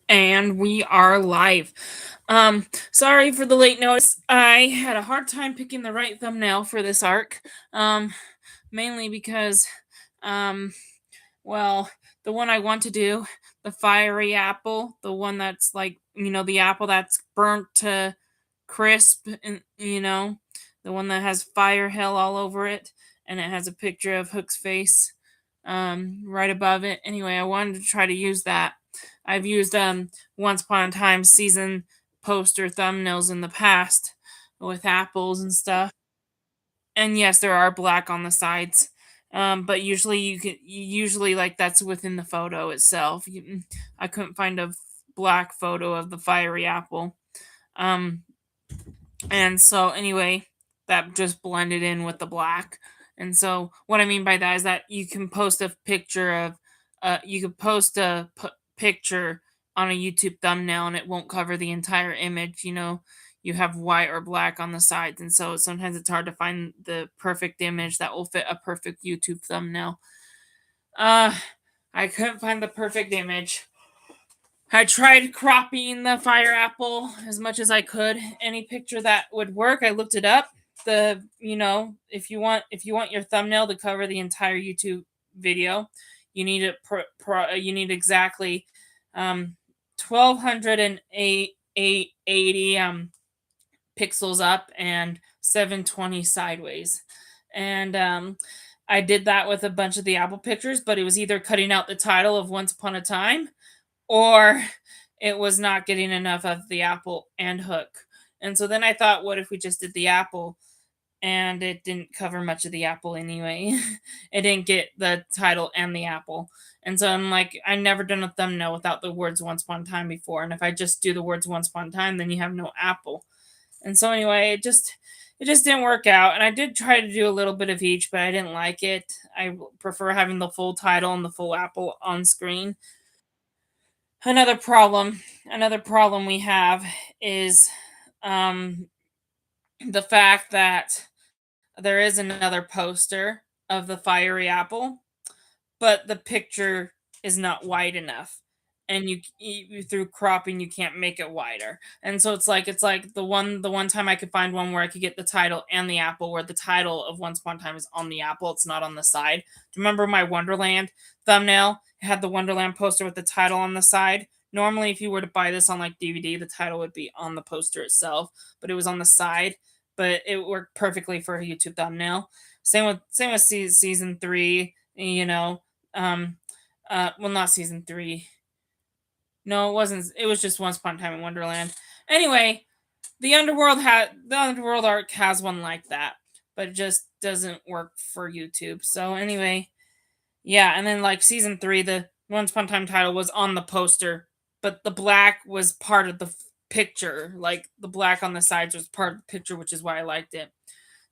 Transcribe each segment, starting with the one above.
And we are live. Sorry for the late notice. I had a hard time picking the right thumbnail for this arc. Um, Mainly because, um, well, the one I want to do, the fiery apple, the one that's like, the apple that's burnt to crisp, and the one that has fire hell all over it, and it has a picture of Hook's face, right above it. Anyway, I wanted to try to use that. I've used Once Upon a Time season poster thumbnails in the past with apples and stuff. And yes, there are black on the sides. But usually usually like that's within the photo itself. I couldn't find a black photo of the fiery apple. Um, and so anyway, that just blended in with the black. And so what I mean by that is that you could post a picture on a YouTube thumbnail and it won't cover the entire image, you have white or black on the sides, and so sometimes it's hard to find the perfect image that will fit a perfect YouTube thumbnail. Uh I couldn't find the perfect image. I tried cropping the fire apple as much as I could. Any picture that would work, I looked it up. If you want your thumbnail to cover the entire YouTube video, you need you need exactly 1280 pixels up and 720 sideways. And I did that with a bunch of the Apple pictures, but it was either cutting out the title of Once Upon a Time or it was not getting enough of the apple and Hook. And so then I thought, what if we just did the apple? And it didn't cover much of the apple anyway. It didn't get the title and the apple. And so I'm like, I've never done a thumbnail without the words Once Upon a Time before. And if I just do the words Once Upon a Time, then you have no apple. And so anyway, it just didn't work out. And I did try to do a little bit of each, but I didn't like it. I prefer having the full title and the full apple on screen. Another problem, another problem we have is um, the fact that there is another poster of the fiery apple, but the picture is not wide enough, and through cropping you can't make it wider. And so it's like the one time I could find one where I could get the title and the apple, where the title of Once Upon a Time is on the apple, it's not on the side. Do you remember my Wonderland thumbnail? It had the Wonderland poster with the title on the side. Normally if you were to buy this on like DVD, the title would be on the poster itself, but it was on the side. But it worked perfectly for a YouTube thumbnail. Same with season 3, you know. Well, not season 3. No, it wasn't. It was just Once Upon a Time in Wonderland. Anyway, the Underworld arc has one like that, but it just doesn't work for YouTube. So anyway, yeah, and then like season 3, the Once Upon a Time title was on the poster, but the black was part of the picture. Like the black on the sides was part of the picture, which is why I liked it.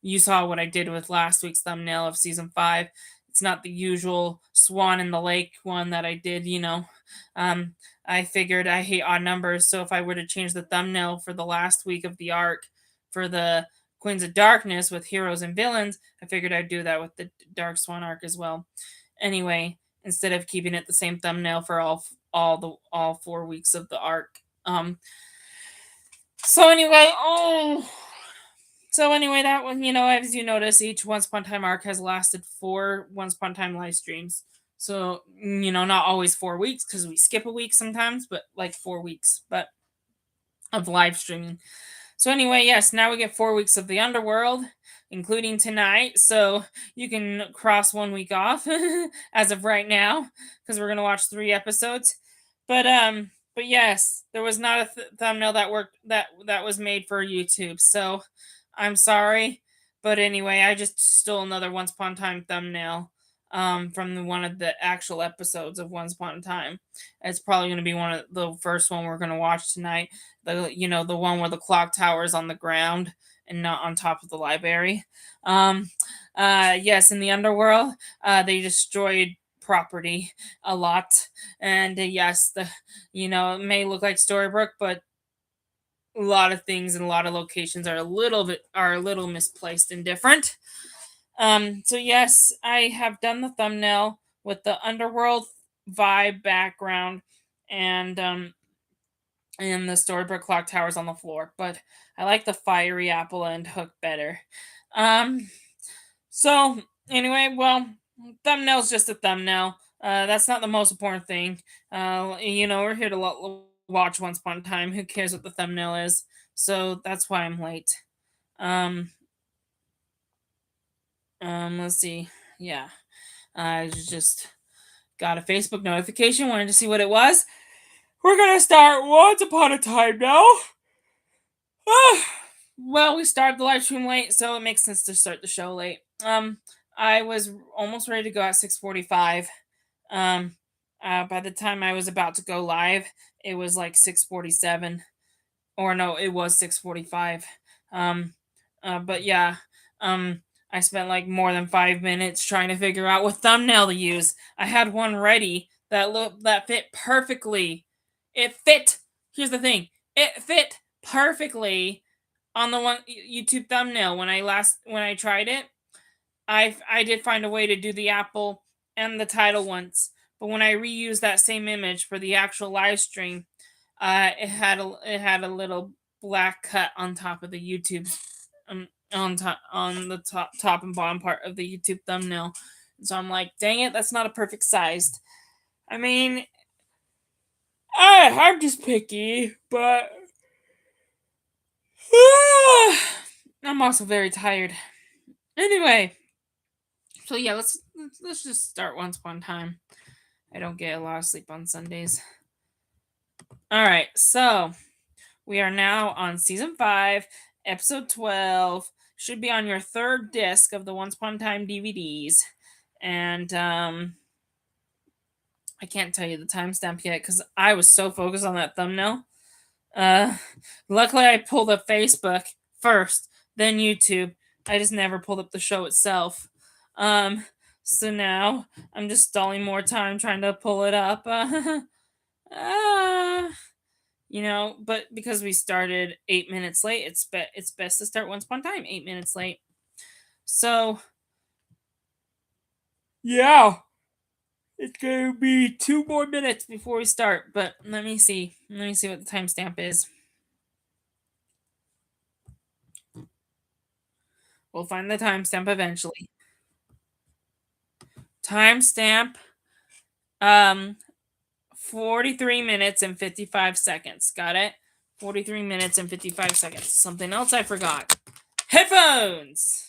You saw what I did with last week's thumbnail of season 5. It's not the usual swan in the lake one that I did. Um, I figured I hate odd numbers, so if I were to change the thumbnail for the last week of the arc for the Queens of Darkness with heroes and villains, I figured I'd do that with the Dark Swan arc as well. Anyway, instead of keeping it the same thumbnail for all 4 weeks of the arc. Um, so anyway, that one, as you notice, each Once Upon a Time arc has lasted 4 Once Upon a Time live streams. So, not always 4 weeks because we skip a week sometimes, but like 4 weeks, but of live streaming. So anyway, yes, now we get 4 weeks of the Underworld, including tonight. So you can cross 1 week off as of right now, because we're gonna watch 3 episodes. But yes, there was not a thumbnail that worked that was made for YouTube. So I'm sorry, but anyway, I just stole another Once Upon a Time thumbnail from one of the actual episodes of Once Upon a Time. It's probably going to be one of the first one we're going to watch tonight. The one where the clock tower is on the ground and not on top of the library. Um, yes, in the Underworld, they destroyed property a lot, and yes, it may look like Storybrooke, but a lot of things and a lot of locations are a little misplaced and different. So yes, I have done the thumbnail with the Underworld vibe background, and and the Storybook clock tower's on the floor. But I like the fiery apple and hook better. Um, so anyway, well, thumbnail's just a thumbnail. That's not the most important thing. We're here to watch Once Upon a Time. Who cares what the thumbnail is? So that's why I'm late. Um, let's see. Yeah, I just got a Facebook notification. Wanted to see what it was. We're gonna start Once Upon a Time now. Well, we started the live stream late, so it makes sense to start the show late. I was almost ready to go at 6:45. Um, by the time I was about to go live, it was like 6:47, or no, it was 6:45. Um, but yeah, um, I spent like more than 5 minutes trying to figure out what thumbnail to use. I had one ready that fit perfectly. It fit. Here's the thing. It fit perfectly on the one YouTube thumbnail when I tried it. I did find a way to do the apple and the title once, but when I reused that same image for the actual live stream, it had a little black cut on top of the YouTube, on the top and bottom part of the YouTube thumbnail. So I'm like, dang it, that's not a perfect sized. I mean, I'm just picky, but I'm also very tired. Anyway, so yeah, let's just start Once Upon a Time. I don't get a lot of sleep on Sundays. All right, so we are now on season 5, episode 12. Should be on your third disc of the Once Upon a Time DVDs, and I can't tell you the timestamp yet because I was so focused on that thumbnail. Uh, Luckily I pulled up Facebook first, then YouTube. I just never pulled up the show itself. So now I'm just stalling more time trying to pull it up. But because we started 8 minutes late, it's best to start Once Upon a Time 8 minutes late. So yeah, it's gonna be 2 more minutes before we start. But let me see what the timestamp is. We'll find the timestamp eventually. Timestamp 43 minutes and 55 seconds. Got it? 43 minutes and 55 seconds. Something else I forgot. Headphones!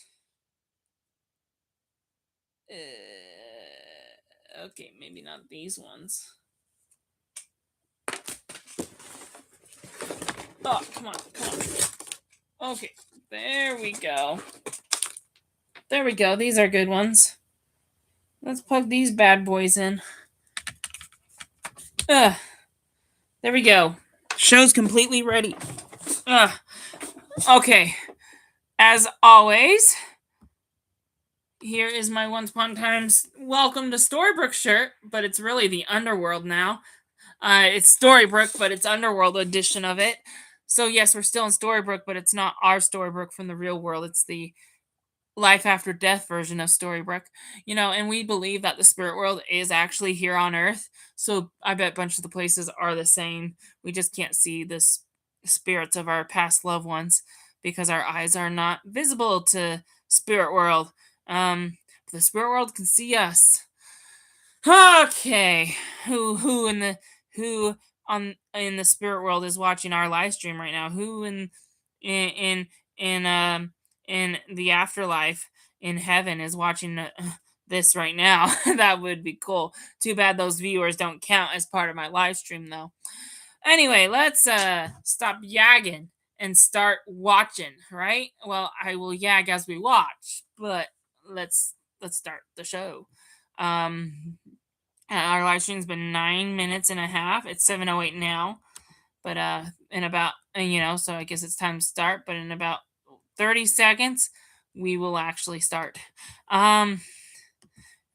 Okay, maybe not these ones. Oh, come on. Okay, there we go. These are good ones. Let's plug these bad boys in. There we go. Show's completely ready. Okay. As always, here is my Once Upon a Time's Welcome to Storybrooke shirt, but it's really the Underworld now. It's Storybrooke, but it's Underworld edition of it. So yes, we're still in Storybrooke, but it's not our Storybrooke from the real world. It's the life after death version of Storybrooke. And we believe that the spirit world is actually here on Earth. So I bet a bunch of the places are the same. We just can't see the spirits of our past loved ones because our eyes are not visible to spirit world. The spirit world can see us. Okay, who in the spirit world is watching our live stream right now? Who in in um in the afterlife in heaven is watching this right now? That would be cool. Too bad those viewers don't count as part of my live stream though. Anyway, let's stop yagging and start watching, right? Well, I will yag as we watch, but let's start the show. Our live stream's been 9 minutes and a half. It's 7:08 now, but in about so I guess it's time to start. But in about 30 seconds, we will actually start.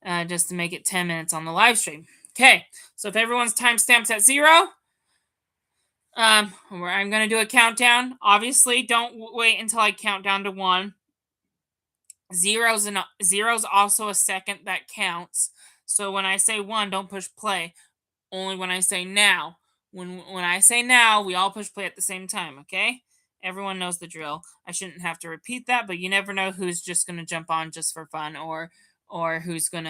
Just to make it 10 minutes on the live stream. Okay, so if everyone's timestamps at 0, I'm gonna do a countdown. Obviously, don't wait until I count down to 1. Zero's also a second that counts. So when I say 1, don't push play. Only when I say now. When I say now, we all push play at the same time, okay? Everyone knows the drill. I shouldn't have to repeat that, but you never know who's just going to jump on just for fun, or who's going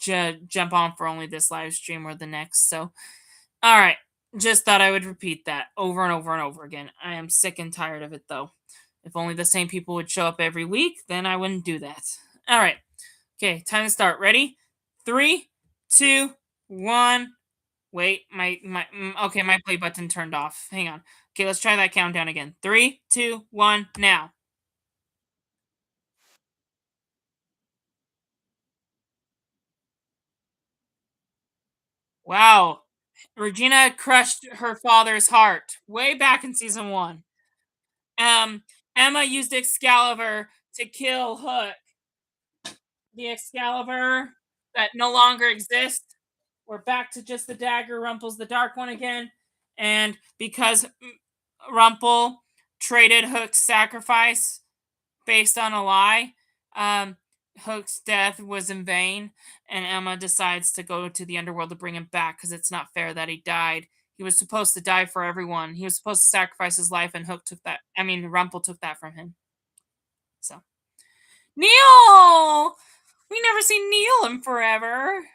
to jump on for only this live stream or the next. So, all right. Just thought I would repeat that over and over and over again. I am sick and tired of it though. If only the same people would show up every week, then I wouldn't do that. All right. Okay, time to start. Ready? Three, two, one. Wait, okay, my play button turned off. Hang on. Okay, let's try that countdown again. Three, two, one, now. Wow. Regina crushed her father's heart way back in season one. Um, Emma used Excalibur to kill Hook. The Excalibur that no longer exists. We're back to just the dagger. Rumple's the dark one again. And because Rumple traded Hook's sacrifice based on a lie, um, Hook's death was in vain, and Emma decides to go to the underworld to bring him back because it's not fair that he died. He was supposed to die for everyone. He was supposed to sacrifice his life, and Hook took that. I mean, Rumple took that from him. So, Neil! We never seen Neil in forever.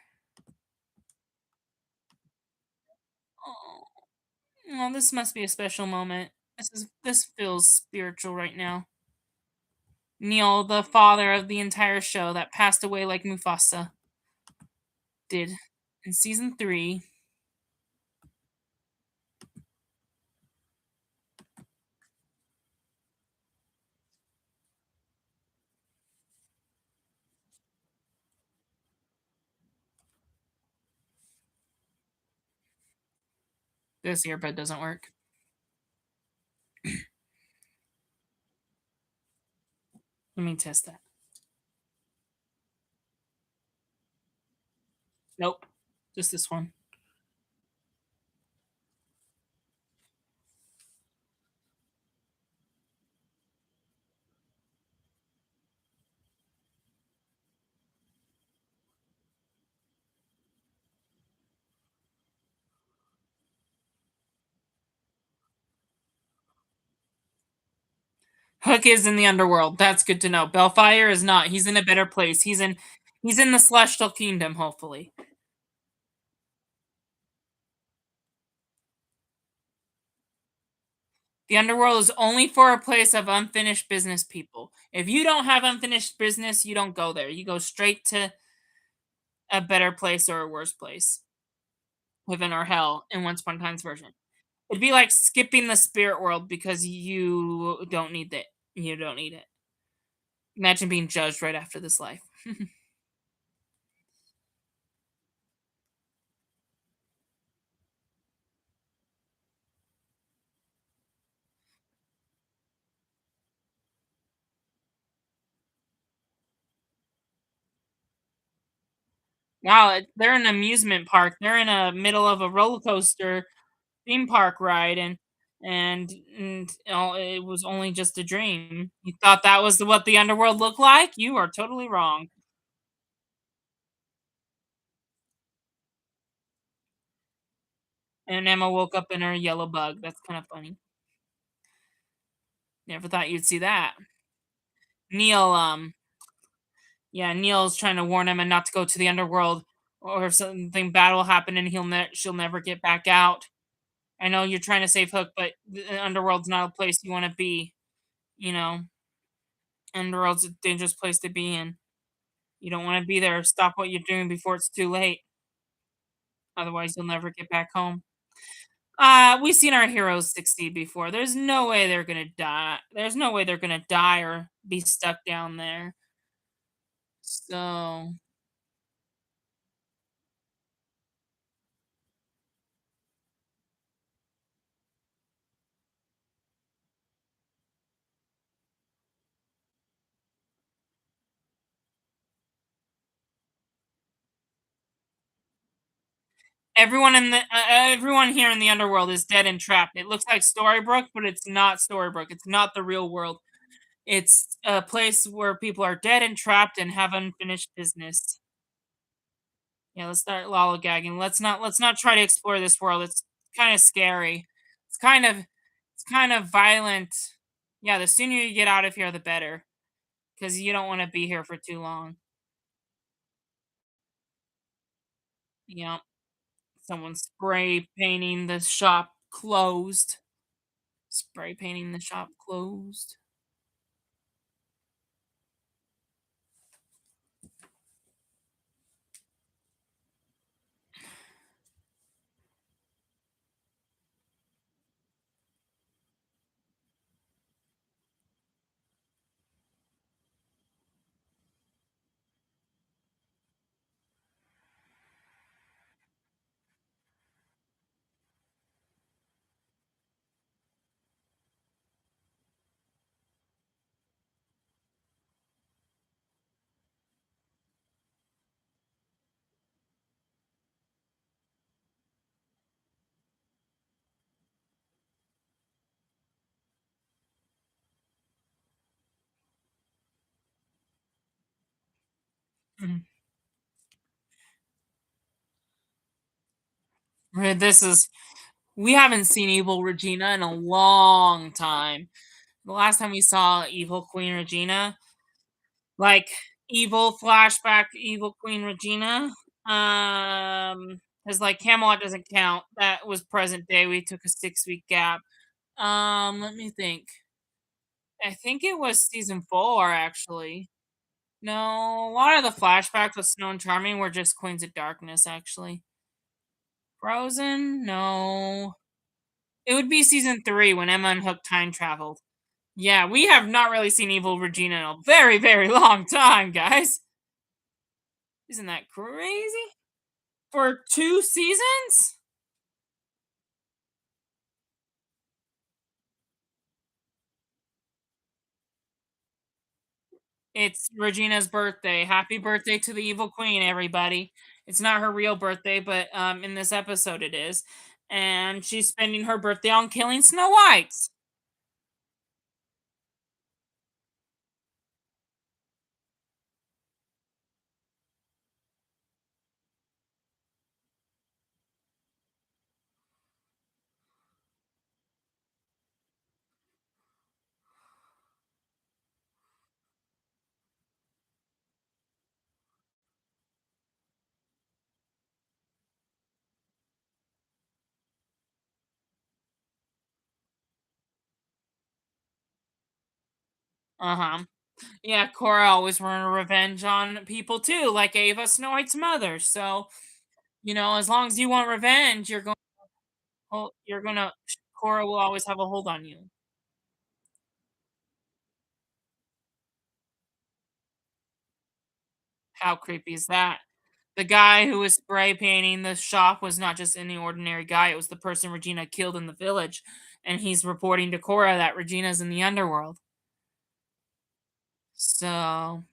Oh, oh, this must be a special moment. This feels spiritual right now. Neil, the father of the entire show that passed away like Mufasa did in season 3. This earbud doesn't work. Let me test that. Nope. Just this one. Hook is in the underworld. That's good to know. Bellfire is not. He's in a better place. He's in the celestial kingdom, hopefully. The underworld is only for a place of unfinished business people. If you don't have unfinished business, you don't go there. You go straight to a better place or a worse place. Heaven or hell in Once Upon a Time's version. It'd be like skipping the spirit world because you don't need it. You don't need it. Imagine being judged right after this life. Wow, they're in an amusement park. They're in a middle of a roller coaster theme park ride, and it was only just a dream. You thought that was what the underworld looked like? You are totally wrong. And Emma woke up in her yellow bug. That's kind of funny. Never thought you'd see that. Neil, yeah, Neil's trying to warn Emma not to go to the underworld, or something bad will happen, and she'll never get back out. I know you're trying to save Hook, but the underworld's not a place you want to be. You know, underworld's a dangerous place to be in. You don't want to be there. Stop what you're doing before it's too late. Otherwise, you'll never get back home. We've seen our heroes succeed before. There's no way they're gonna die. There's no way they're gonna die or be stuck down there. So everyone here in the underworld is dead and trapped. It looks like Storybrooke, but it's not Storybrooke. It's not the real world. It's a place where people are dead and trapped and have unfinished business. Yeah, let's start lollygagging. Let's not try to explore this world. It's kinda scary. It's kind of it's kind of violent. Yeah, the sooner you get out of here, the better, because you don't wanna be here for too long. Yep. Someone spray painting the shop closed. Spray painting the shop closed. Mhm. This is we haven't seen evil Regina in a long time. The last time we saw evil Queen Regina, like, evil flashback evil Queen Regina, because like, Camelot doesn't count. That was present day, we took a 6-week gap. Let me think. I think it was season 4, actually. No, a lot of the flashbacks with Snow and Charming were just Queens of Darkness, actually. Frozen? No. It would be season 3 when Emma and Hook time traveled. Yeah, we have not really seen evil Regina in a very, very long time, guys. Isn't that crazy? For 2 seasons? It's Regina's birthday. Happy birthday to the evil queen, everybody. It's not her real birthday, but, in this episode it is, and she's spending her birthday on killing Snow White. Uh-huh. Yeah, Cora always wanted revenge on people too, like Ava, Snow White's mother, so, as long as you want revenge, you're gonna Cora will always have a hold on you. How creepy is that? The guy who was spray painting the shop was not just any ordinary guy, it was the person Regina killed in the village, and he's reporting to Cora that Regina's in the underworld. So,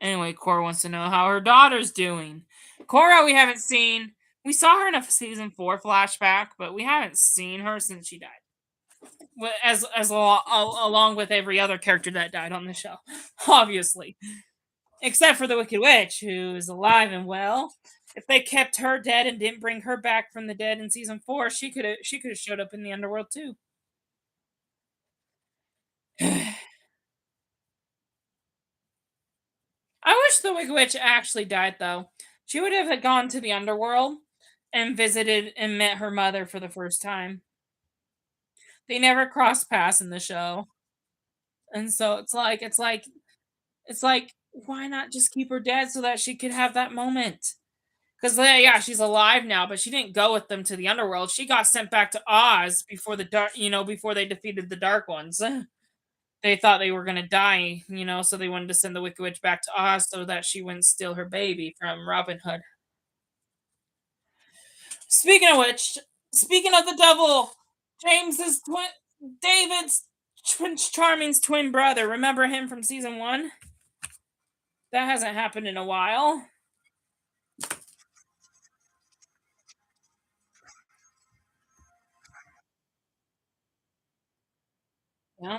anyway, Cora wants to know how her daughter's doing. Cora, we haven't seen. We saw her in a season 4 flashback, but we haven't seen her since she died. Along with every other character that died on the show, obviously. Except for the Wicked Witch, who is alive and well. If they kept her dead and didn't bring her back from the dead in season 4, she could have showed up in the underworld too. I wish the Wicked Witch actually died though. She would have gone to the underworld and visited and met her mother for the first time. They never crossed paths in the show. And so it's like why not just keep her dead so that she could have that moment? Because yeah, she's alive now, but she didn't go with them to the underworld. She got sent back to Oz before they defeated the Dark Ones. They thought they were gonna die, so they wanted to send the Wicked Witch back to Oz so that she wouldn't steal her baby from Robin Hood. Speaking of which, speaking of the devil, James's twin, David's Prince Charming's twin brother. Remember him from season 1? That hasn't happened in a while. Yeah.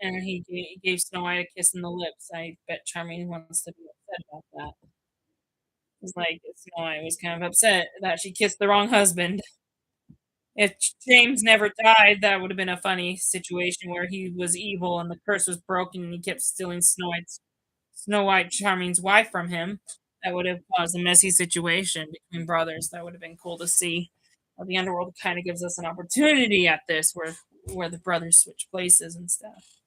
And he gave Snow White a kiss in the lips. I bet Charming wants to be upset about that. It's like Snow White was kind of upset that she kissed the wrong husband. If James never died, that would have been a funny situation where he was evil and the curse was broken and he kept stealing Snow White Charming's wife from him. That would have caused a messy situation between brothers. That would have been cool to see. The underworld kind of gives us an opportunity at this where the brothers switch places and stuff.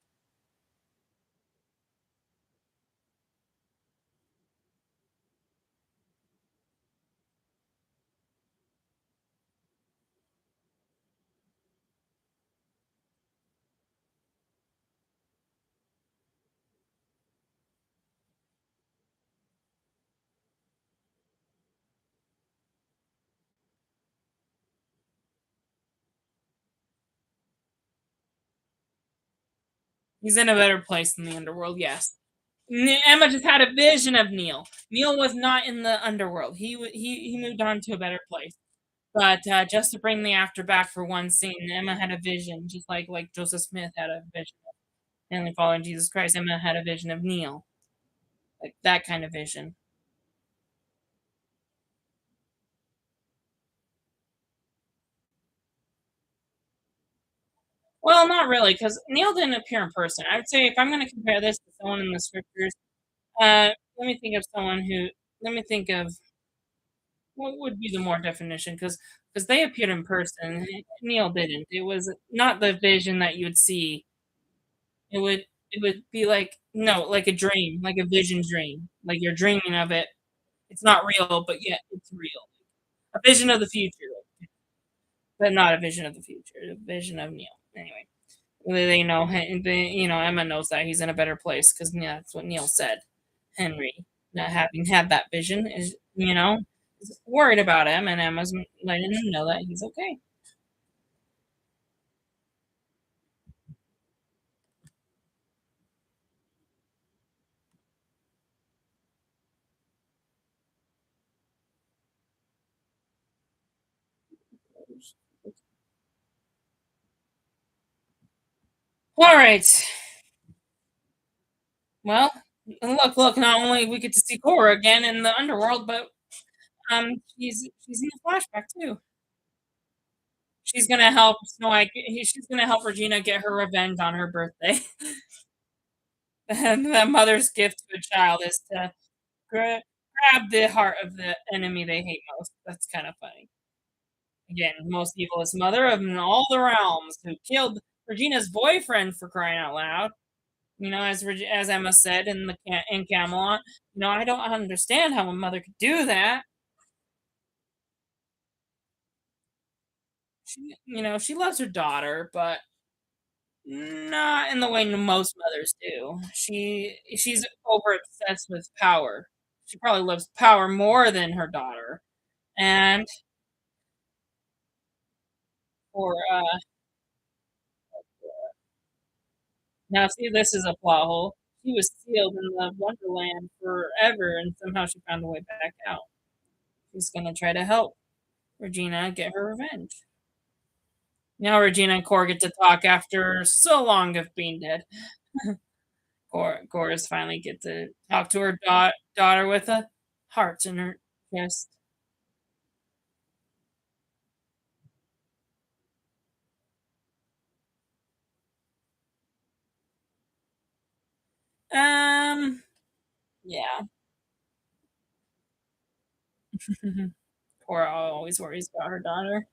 He's in a better place than the underworld, yes. Emma just had a vision of Neil. Neil was not in the underworld. He moved on to a better place. But just to bring the actor back for one scene, Emma had a vision, just like Joseph Smith had a vision of Heavenly Father and Jesus Christ. Emma had a vision of Neil, like that kind of vision. Well, not really, because Neil didn't appear in person. I would say if I'm going to compare this to someone in the scriptures, let me think of someone who. Let me think of what would be the more definition, because they appeared in person. Neil didn't. It was not the vision that you would see. It would be like no, like a dream, like a vision dream, like you're dreaming of it. It's not real, but yet it's real. A vision of the future, but not a vision of the future. A vision of Neil. Anyway, they know. Emma knows that he's in a better place because yeah, that's what Neil said. Henry, not having had that vision, is worried about him, and Emma's letting him know that he's okay. All right. Well, look. Not only we get to see Cora again in the underworld, but she's in the flashback too. She's gonna help Snow White. She's gonna help Regina get her revenge on her birthday. And the mother's gift to a child is to grab the heart of the enemy they hate most. That's kind of funny. Again, most evilest mother of all the realms who killed Regina's boyfriend for crying out loud. As Emma said in Camelot, I don't understand how a mother could do that. She loves her daughter, but not in the way most mothers do. She's over obsessed with power. She probably loves power more than her daughter. And for now, see, this is a plot hole. She was sealed in the Wonderland forever, and somehow she found a way back out. She's gonna try to help Regina get her revenge. Now Regina and Cor get to talk after so long of being dead. Cora's finally get to talk to her daughter with a heart in her chest. Um, yeah. Cora always worries about her daughter.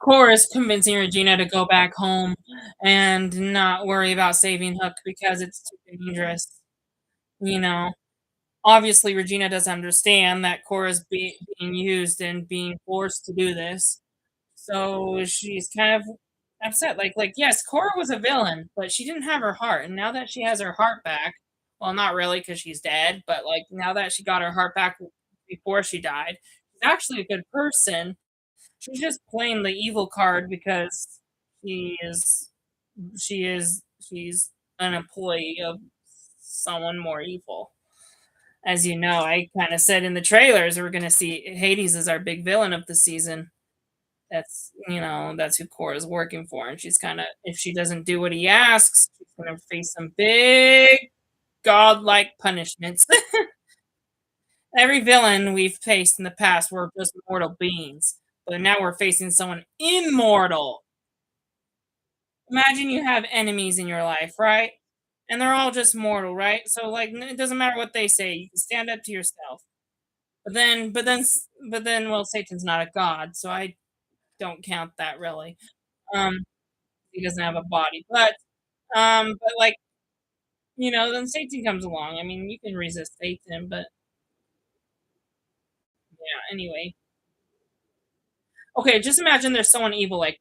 Cora's convincing Regina to go back home and not worry about saving Hook because it's too dangerous. You know, Obviously, Regina doesn't understand that Cora's being used and being forced to do this. So she's kind of upset. Yes, Cora was a villain, but she didn't have her heart. And now that she has her heart back, well, not really because she's dead, but now that she got her heart back before she died, she's actually a good person. She's just playing the evil card because she is she's an employee of someone more evil. As you know, I kind of said in the trailers we're going to see Hades as our big villain of the season. That's who Cora's working for, and she's kind of, if she doesn't do what he asks, she's going to face some big godlike punishments. Every villain we've faced in the past were just mortal beings, but now we're facing someone immortal. Imagine you have enemies in your life, right? And they're all just mortal, right? So like it doesn't matter what they say, you can stand up to yourself. Well, Satan's not a god, so I don't count that really. Um, he doesn't have a body, but like then Satan comes along. I mean, you can resist Satan, but yeah. Anyway, okay, just imagine there's someone evil like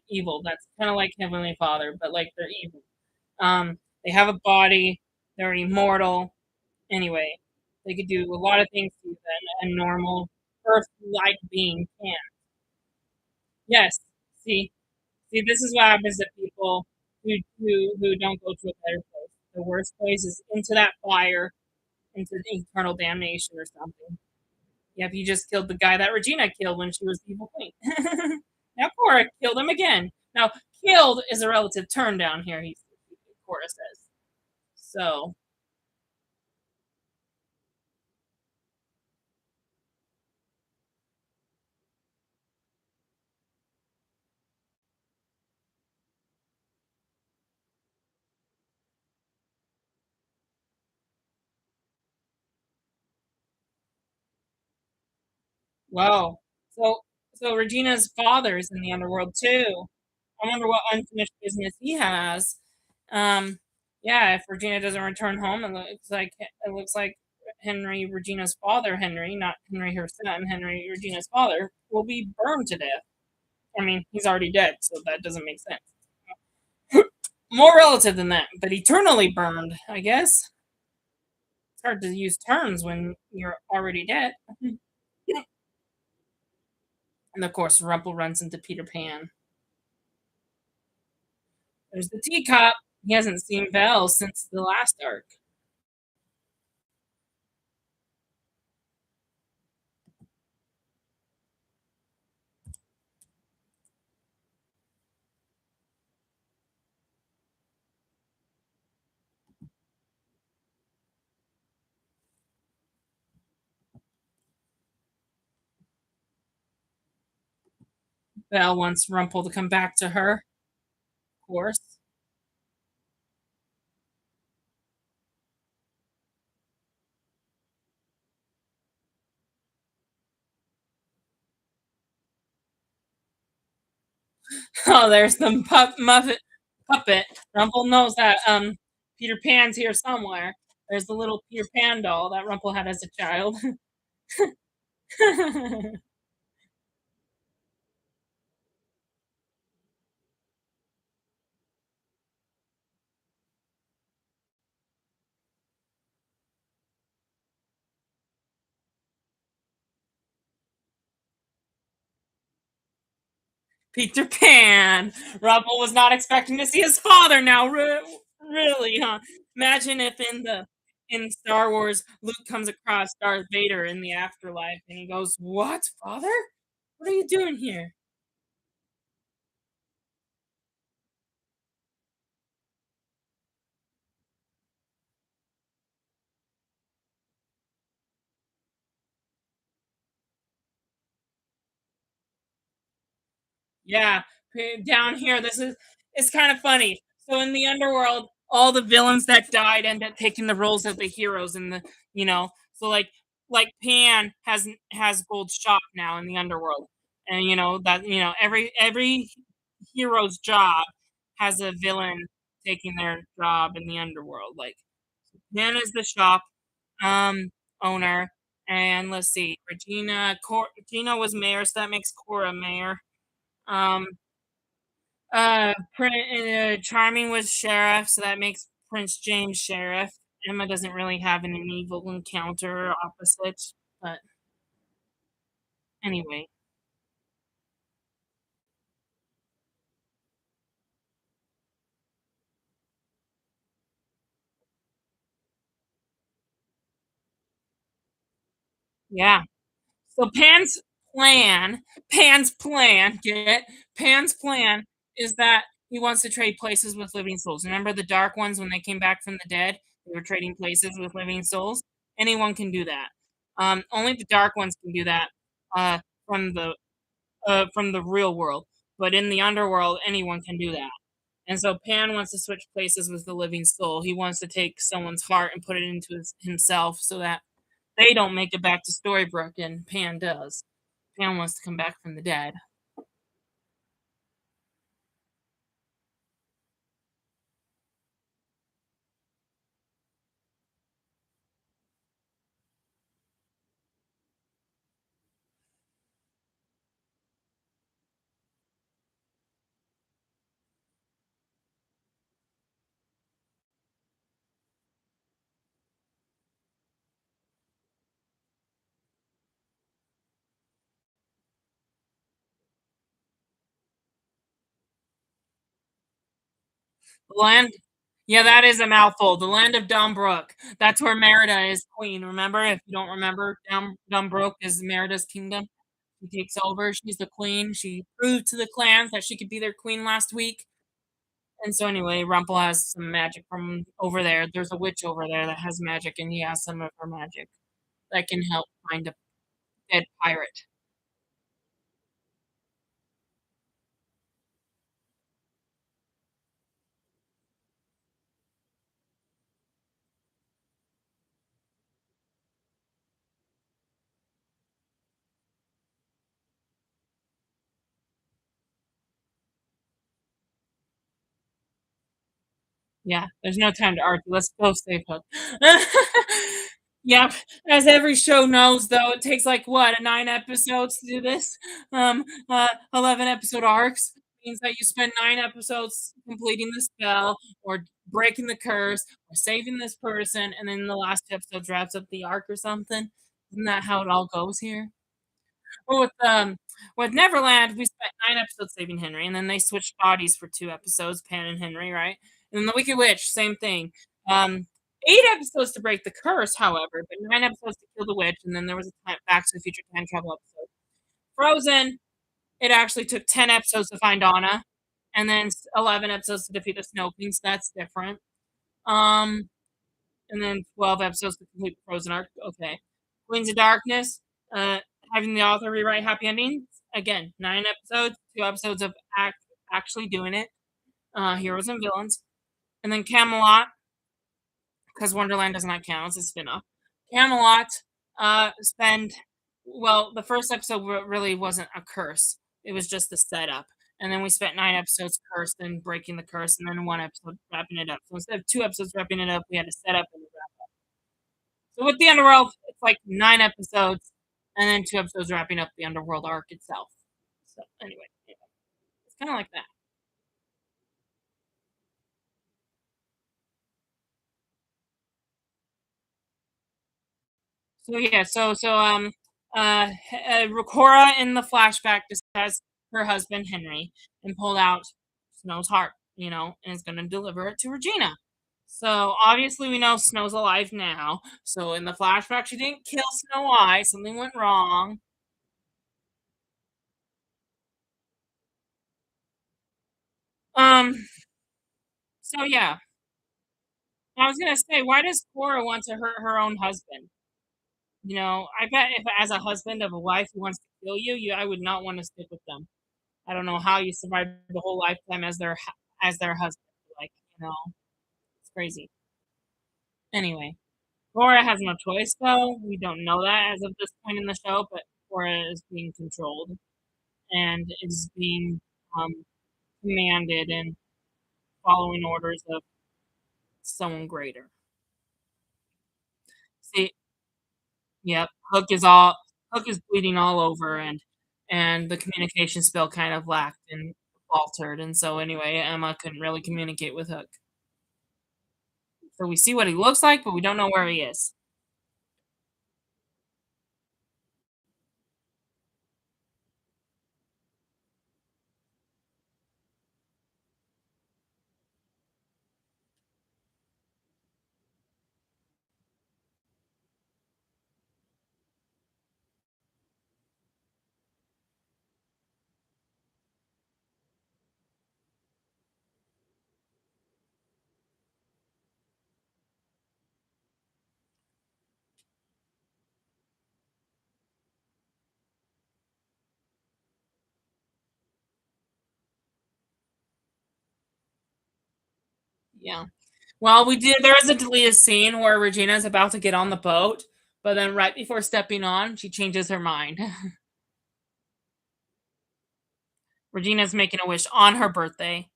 evil that's kind of like Heavenly Father, but like they're evil. They have a body, they're immortal. Anyway, they could do a lot of things to you than a normal Earth-like being can. Yes. See, this is what happens to people who don't go to a better place. The worst place is into that fire, into eternal damnation or something. Yep, you just killed the guy that Regina killed when she was the evil queen. Now Cora killed him again. Now, killed is a relative term down here, Cora says. So, whoa. So, Regina's father's in the underworld too. I wonder what unfinished business he has. Um, yeah, if Regina doesn't return home, it looks like Henry, Regina's father, Henry, not Henry her son, Henry, Regina's father, will be burned to death. I mean, he's already dead, so that doesn't make sense. More relative than that, but eternally burned, I guess. It's hard to use terms when you're already dead. And of course, Rumple runs into Peter Pan. There's the teacup. He hasn't seen Belle since the last arc. Belle wants Rumple to come back to her, of course. Oh, there's the Muffet puppet. Rumple knows that Peter Pan's here somewhere. There's the little Peter Pan doll that Rumple had as a child. Peter Pan. Rumple was not expecting to see his father now. Really, huh? Imagine if in Star Wars, Luke comes across Darth Vader in the afterlife, and he goes, "What, father? What are you doing here?" Yeah, down here, this is it's kind of funny. So in the underworld, all the villains that died end up taking the roles of the heroes in so like Pan has gold shop now in the underworld. And that every hero's job has a villain taking their job in the underworld. Like Pan is the shop um owner, and let's see, Regina was mayor, so that makes Cora mayor. Um Charming was sheriff, so that makes Prince James sheriff. Emma doesn't really have an evil encounter or opposite, but anyway. Yeah. So Pan's plan, get it? Pan's plan is that he wants to trade places with living souls. Remember the dark ones when they came back from the dead? They were trading places with living souls. Anyone can do that. Only the dark ones can do that uh, from the real world. But in the underworld, anyone can do that. And so Pan wants to switch places with the living soul. He wants to take someone's heart and put it into himself so that they don't make it back to Storybrooke, and Pan does. Pan wants to come back from the dead. The land Yeah, that is a mouthful. The land of Dombrook. That's where Merida is queen, remember? If you don't remember, Dombrook is Merida's kingdom. She takes over, she's the queen. She proved to the clans that she could be their queen last week. And so anyway, Rumpel has some magic from over there. There's a witch over there that has magic, and he has some of her magic that can help find a dead pirate. Yeah, there's no time to argue. Let's go save Hook. Yep, as every show knows, though, it takes like what, 9 episodes to do this. 11 episode arcs means that you spend 9 episodes completing the spell, or breaking the curse, or saving this person, and then the last episode wraps up the arc or something. Isn't that how it all goes here? Well, with Neverland, we spent 9 episodes saving Henry, and then they switched bodies for 2 episodes, Pan and Henry, right? And then the Wicked Witch, same thing. 8 episodes to break the curse, however, but 9 episodes to kill the witch, and then there was a Back to the Future time travel episode. Frozen, it actually took 10 episodes to find Anna, and then 11 episodes to defeat the Snow Queen, so that's different. Um, and then 12 episodes to complete the Frozen arc. Okay. Queens of Darkness, uh, having the author rewrite happy endings. Again, 9 episodes, 2 episodes of actually doing it. Heroes and villains. And then Camelot, because Wonderland does not count, it's a spin-off. Camelot, spend well, the first episode really wasn't a curse. It was just the setup. And then we spent 9 episodes cursed and breaking the curse, and then 1 episode wrapping it up. So instead of 2 episodes wrapping it up, we had to set up and wrap. So with the Underworld, it's like 9 episodes, and then 2 episodes wrapping up the Underworld arc itself. So anyway, yeah, it's kind of like that. So yeah, Ricora in the flashback just has her husband Henry and pulled out Snow's heart, and is going to deliver it to Regina. So obviously we know Snow's alive now. So in the flashback, she didn't kill Snow White. Something went wrong. Um. So yeah, I was gonna say, why does Cora want to hurt her own husband? I bet if as a husband of a wife who wants to kill you, I would not want to stick with them. I don't know how you survive the whole lifetime as their husband. Like, it's crazy. Anyway, Cora has no choice though. We don't know that as of this point in the show, but Cora is being controlled and is being um, commanded and following orders of someone greater. See, yep. Hook is bleeding all over, and the communication spell kind of lacked and faltered, and so anyway, Emma couldn't really communicate with Hook. So we see what he looks like, but we don't know where he is. Yeah. Well, we did there is a deleted scene where Regina's about to get on the boat, but then right before stepping on, she changes her mind. Regina's making a wish on her birthday.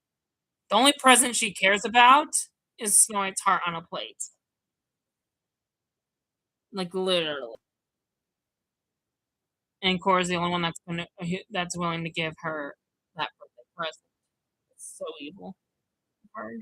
The only present she cares about is Snow White's heart on a plate. Like, literally. And Cora's the only one that's willing to give her that birthday present. It's so evil of her.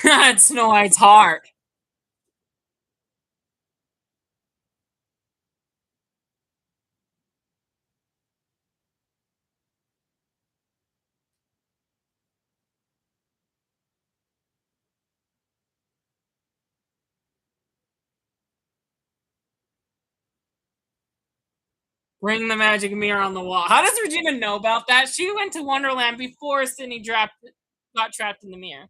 It's Snow White's heart. Bring the magic mirror on the wall. How does Regina know about that? She went to Wonderland before Sydney got trapped in the mirror.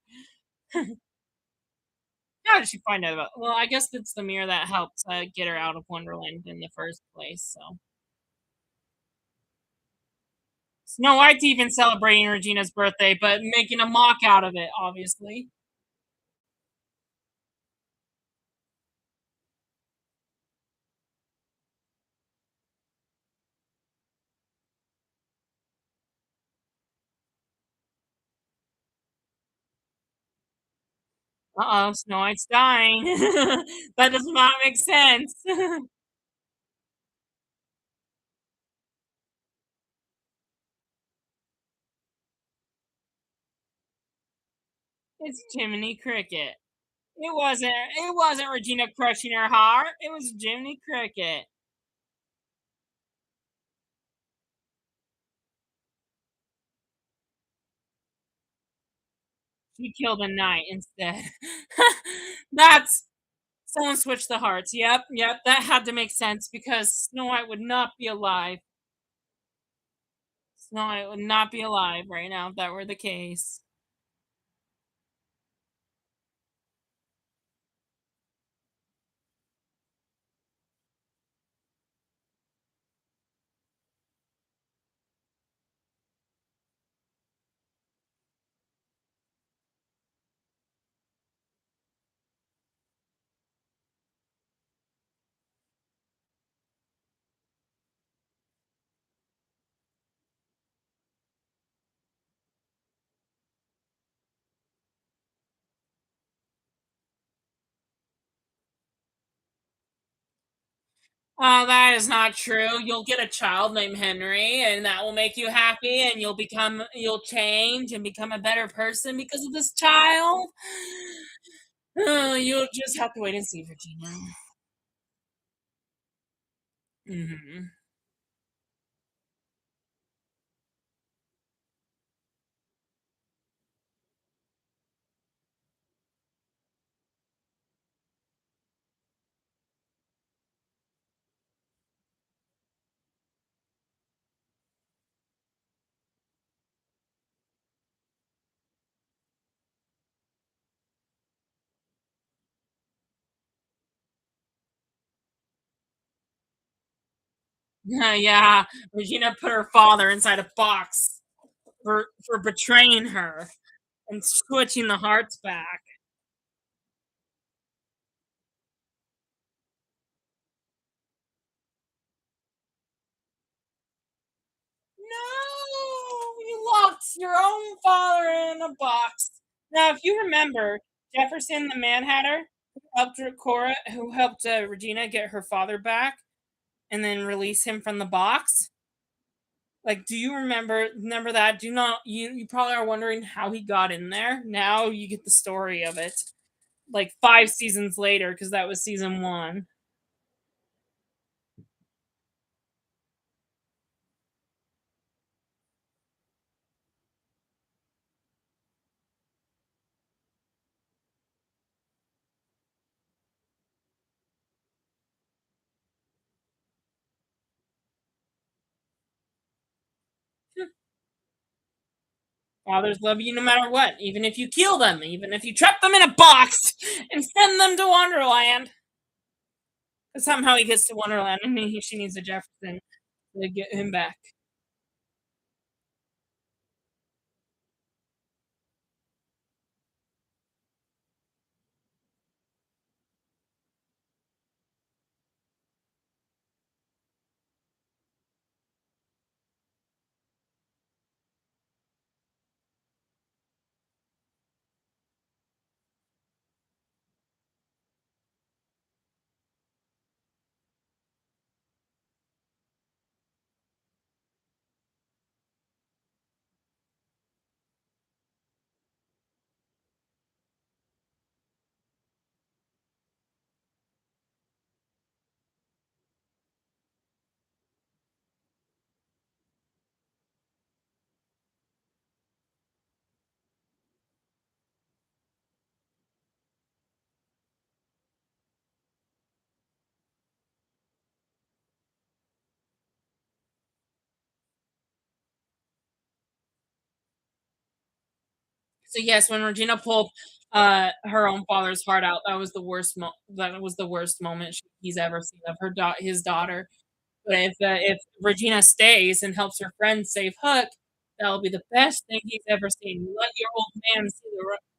How did she find out about well, I guess it's the mirror that helped, get her out of Wonderland in the first place, so Snow White's even celebrating Regina's birthday, but making a mock out of it, obviously. Uh-oh, Snow White's dying. That does not make sense. It's Jiminy Cricket. It wasn't Regina crushing her heart, it was Jiminy Cricket. She killed a knight instead. That's someone switched the hearts. Yep, yep, that had to make sense because Snow White would not be alive. Snow White would not be alive right now if that were the case. That is not true. You'll get a child named Henry, and that will make you happy, and you'll change and become a better person because of this child. You'll just have to wait and see, Virginia. Mhm. Yeah, Regina put her father inside a box for betraying her and switching the hearts back. No, you locked your own father in a box. Now, if you remember, Jefferson the Mad Hatter who helped Regina get her father back, and then release him from the box. Like, do you remember that? Do not you probably are wondering how he got in there. Now you get the story of it. Like 5 seasons later, because that was season one. Fathers love you no matter what, even if you kill them, even if you trap them in a box and send them to Wonderland. Somehow he gets to Wonderland and she needs a Jefferson to get him back. So yes, when Regina pulled her own father's heart out, that was the worst moment he's ever seen of his daughter. But if Regina stays and helps her friend save Hook, that'll be the best thing he's ever seen. Let your old man see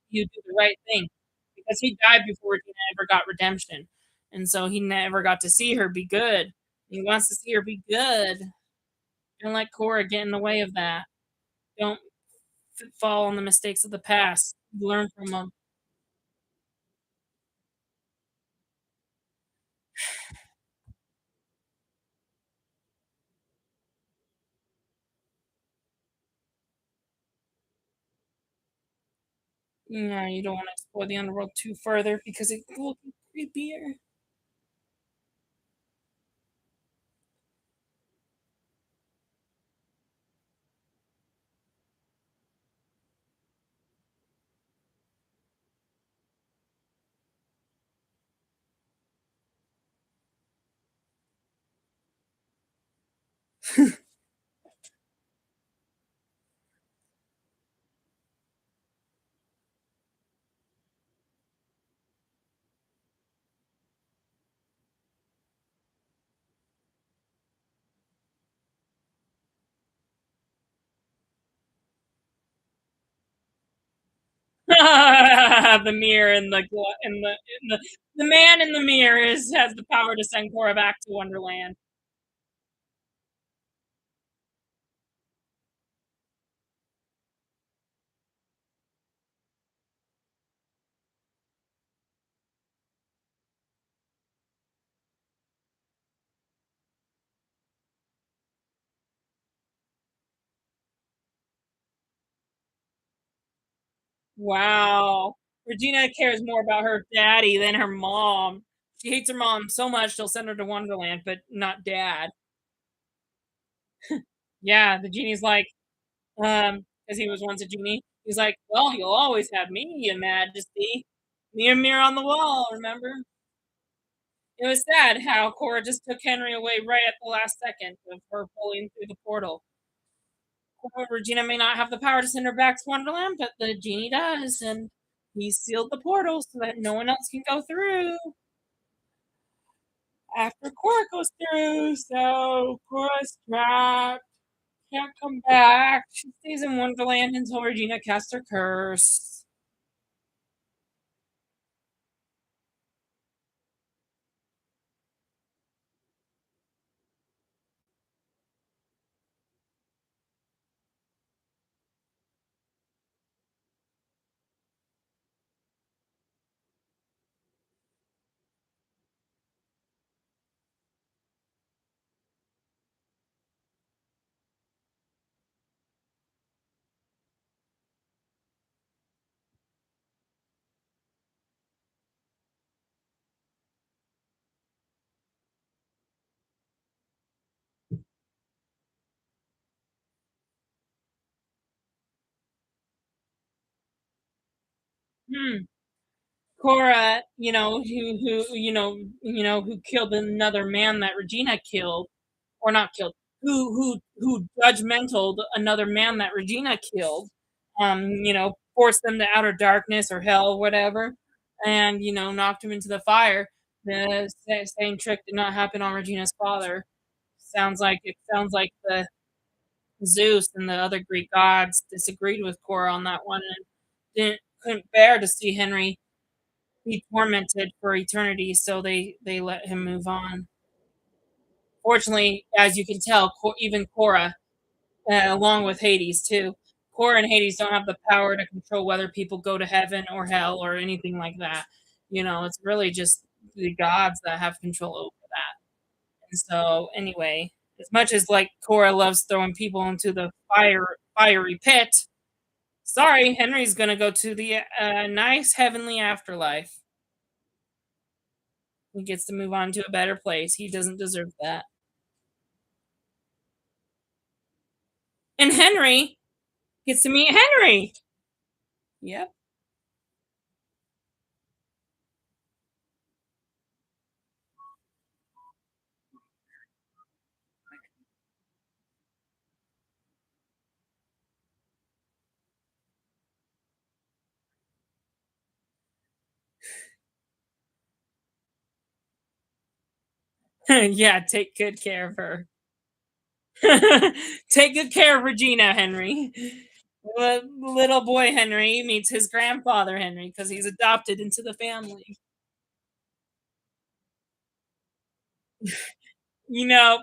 you do the right thing, because he died before Regina ever got redemption, and so he never got to see her be good. He wants to see her be good. Don't let Cora get in the way of that. Don't fall on the mistakes of the past. Learn from them. Yeah, you don't want to explore the underworld too further because it will get creepier. The mirror and the man in the mirror has the power to send Cora back to Wonderland. Wow. Regina cares more about her daddy than her mom. She hates her mom so much she'll send her to Wonderland, but not dad. Yeah, the genie's like, because he was once a genie. He's like, "Well, you'll always have me, your majesty." Mirror on the wall, remember? It was sad how Cora just took Henry away right at the last second of her pulling through the portal. Regina may not have the power to send her back to Wonderland, but the genie does, and he sealed the portal so that no one else can go through after Cora goes through. So Cora's trapped, can't come back. She stays in Wonderland until Regina casts her curse. Hmm. Cora, who killed another man that Regina killed, or not killed, who judgmentaled another man that Regina killed. forced them to outer darkness or hell, whatever, and knocked him into the fire. The same trick did not happen on Regina's father. Sounds like the Zeus and the other Greek gods disagreed with Cora on that one and couldn't bear to see Henry be tormented for eternity, so they let him move on. Fortunately, as you can tell, even Cora, along with Hades too, Cora and Hades don't have the power to control whether people go to heaven or hell or anything like that. It's really just the gods that have control over that. And so, anyway, as much as like Cora loves throwing people into the fiery pit, sorry, Henry's gonna go to the nice heavenly afterlife. He gets to move on to a better place. He doesn't deserve that. And Henry gets to meet Henry. Yep. Yeah, take good care of her. Take good care of Regina, Henry. Little boy Henry meets his grandfather Henry because he's adopted into the family.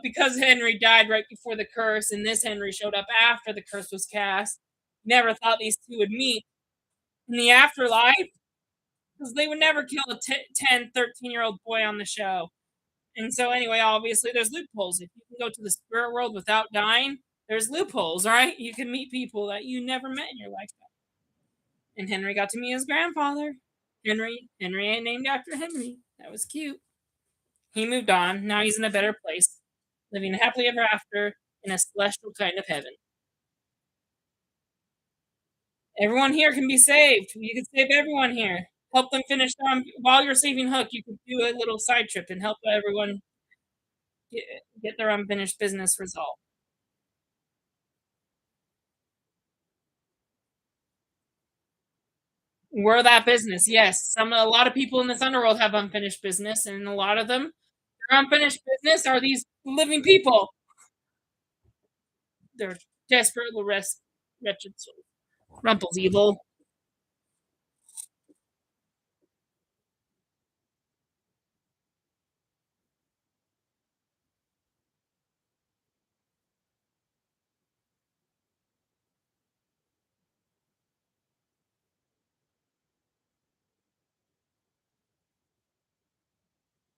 Because Henry died right before the curse, and this Henry showed up after the curse was cast. Never thought these two would meet in the afterlife because they would never kill a 10, 13-year-old boy on the show. And so, anyway, obviously, there's loopholes. If you can go to the spirit world without dying, there's loopholes, right? You can meet people that you never met in your lifetime. And Henry got to meet his grandfather. Henry ain't named after Henry. That was cute. He moved on. Now he's in a better place, living happily ever after in a celestial kind of heaven. Everyone here can be saved. You can save everyone here. Help them finish their while you're saving Hook. You could do a little side trip and help everyone get, get their unfinished business resolved. We're that business, yes. A lot of people in this underworld have unfinished business, and a lot of them, their unfinished business are these living people. They're desperate, wretched souls. Rumple's evil.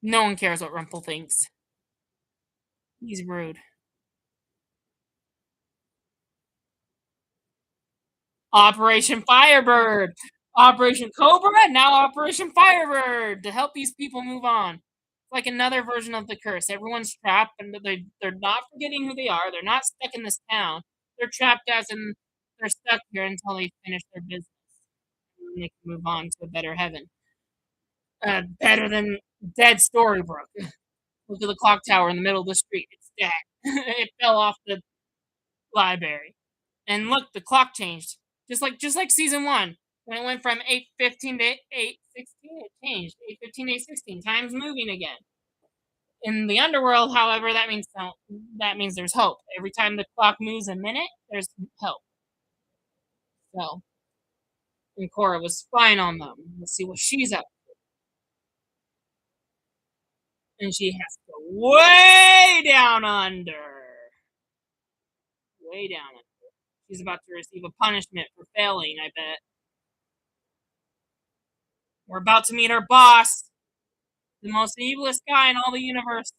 No one cares what Rumple thinks. He's rude. Operation Firebird, Operation Cobra, now Operation Firebird to help these people move on. It's like another version of the curse. Everyone's trapped, and they're not forgetting who they are. They're not stuck in this town. They're trapped as in they're stuck here until they finish their business and they can move on to a better heaven. Better than dead Storybrooke. Look at the clock tower in the middle of the street. It's dead. It fell off the library. And look, the clock changed. Just like season one. When it went from 8:15 to 8:16, it changed. 8:15 to 8:16. Time's moving again. In the underworld, however, that means there's hope. Every time the clock moves a minute, there's hope. So, and Cora was spying on them. Let's see what she's up. And she has to go way down under. Way down under. She's about to receive a punishment for failing, I bet. We're about to meet our boss, the most evilest guy in all the universe,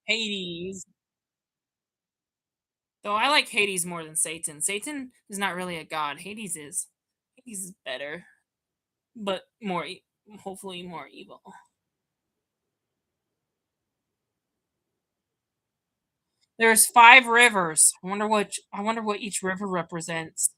Hades. Though I like Hades more than Satan. Satan is not really a god. Hades is. Hades is better, but hopefully more evil. There's 5 rivers. I wonder what each river represents.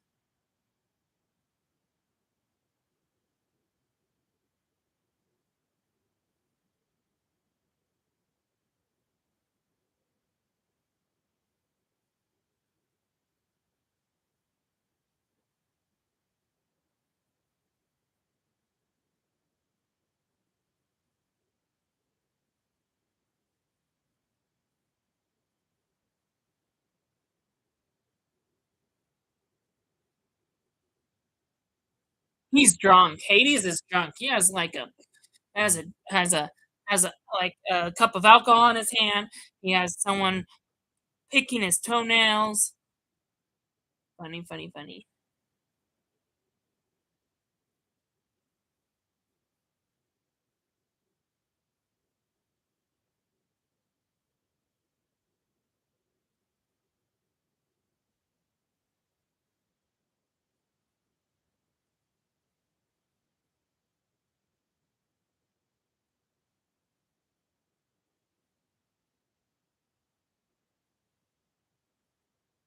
He's drunk. Hades is drunk. He has like a has a has a has a like a cup of alcohol in his hand. He has someone picking his toenails. Funny, funny, funny.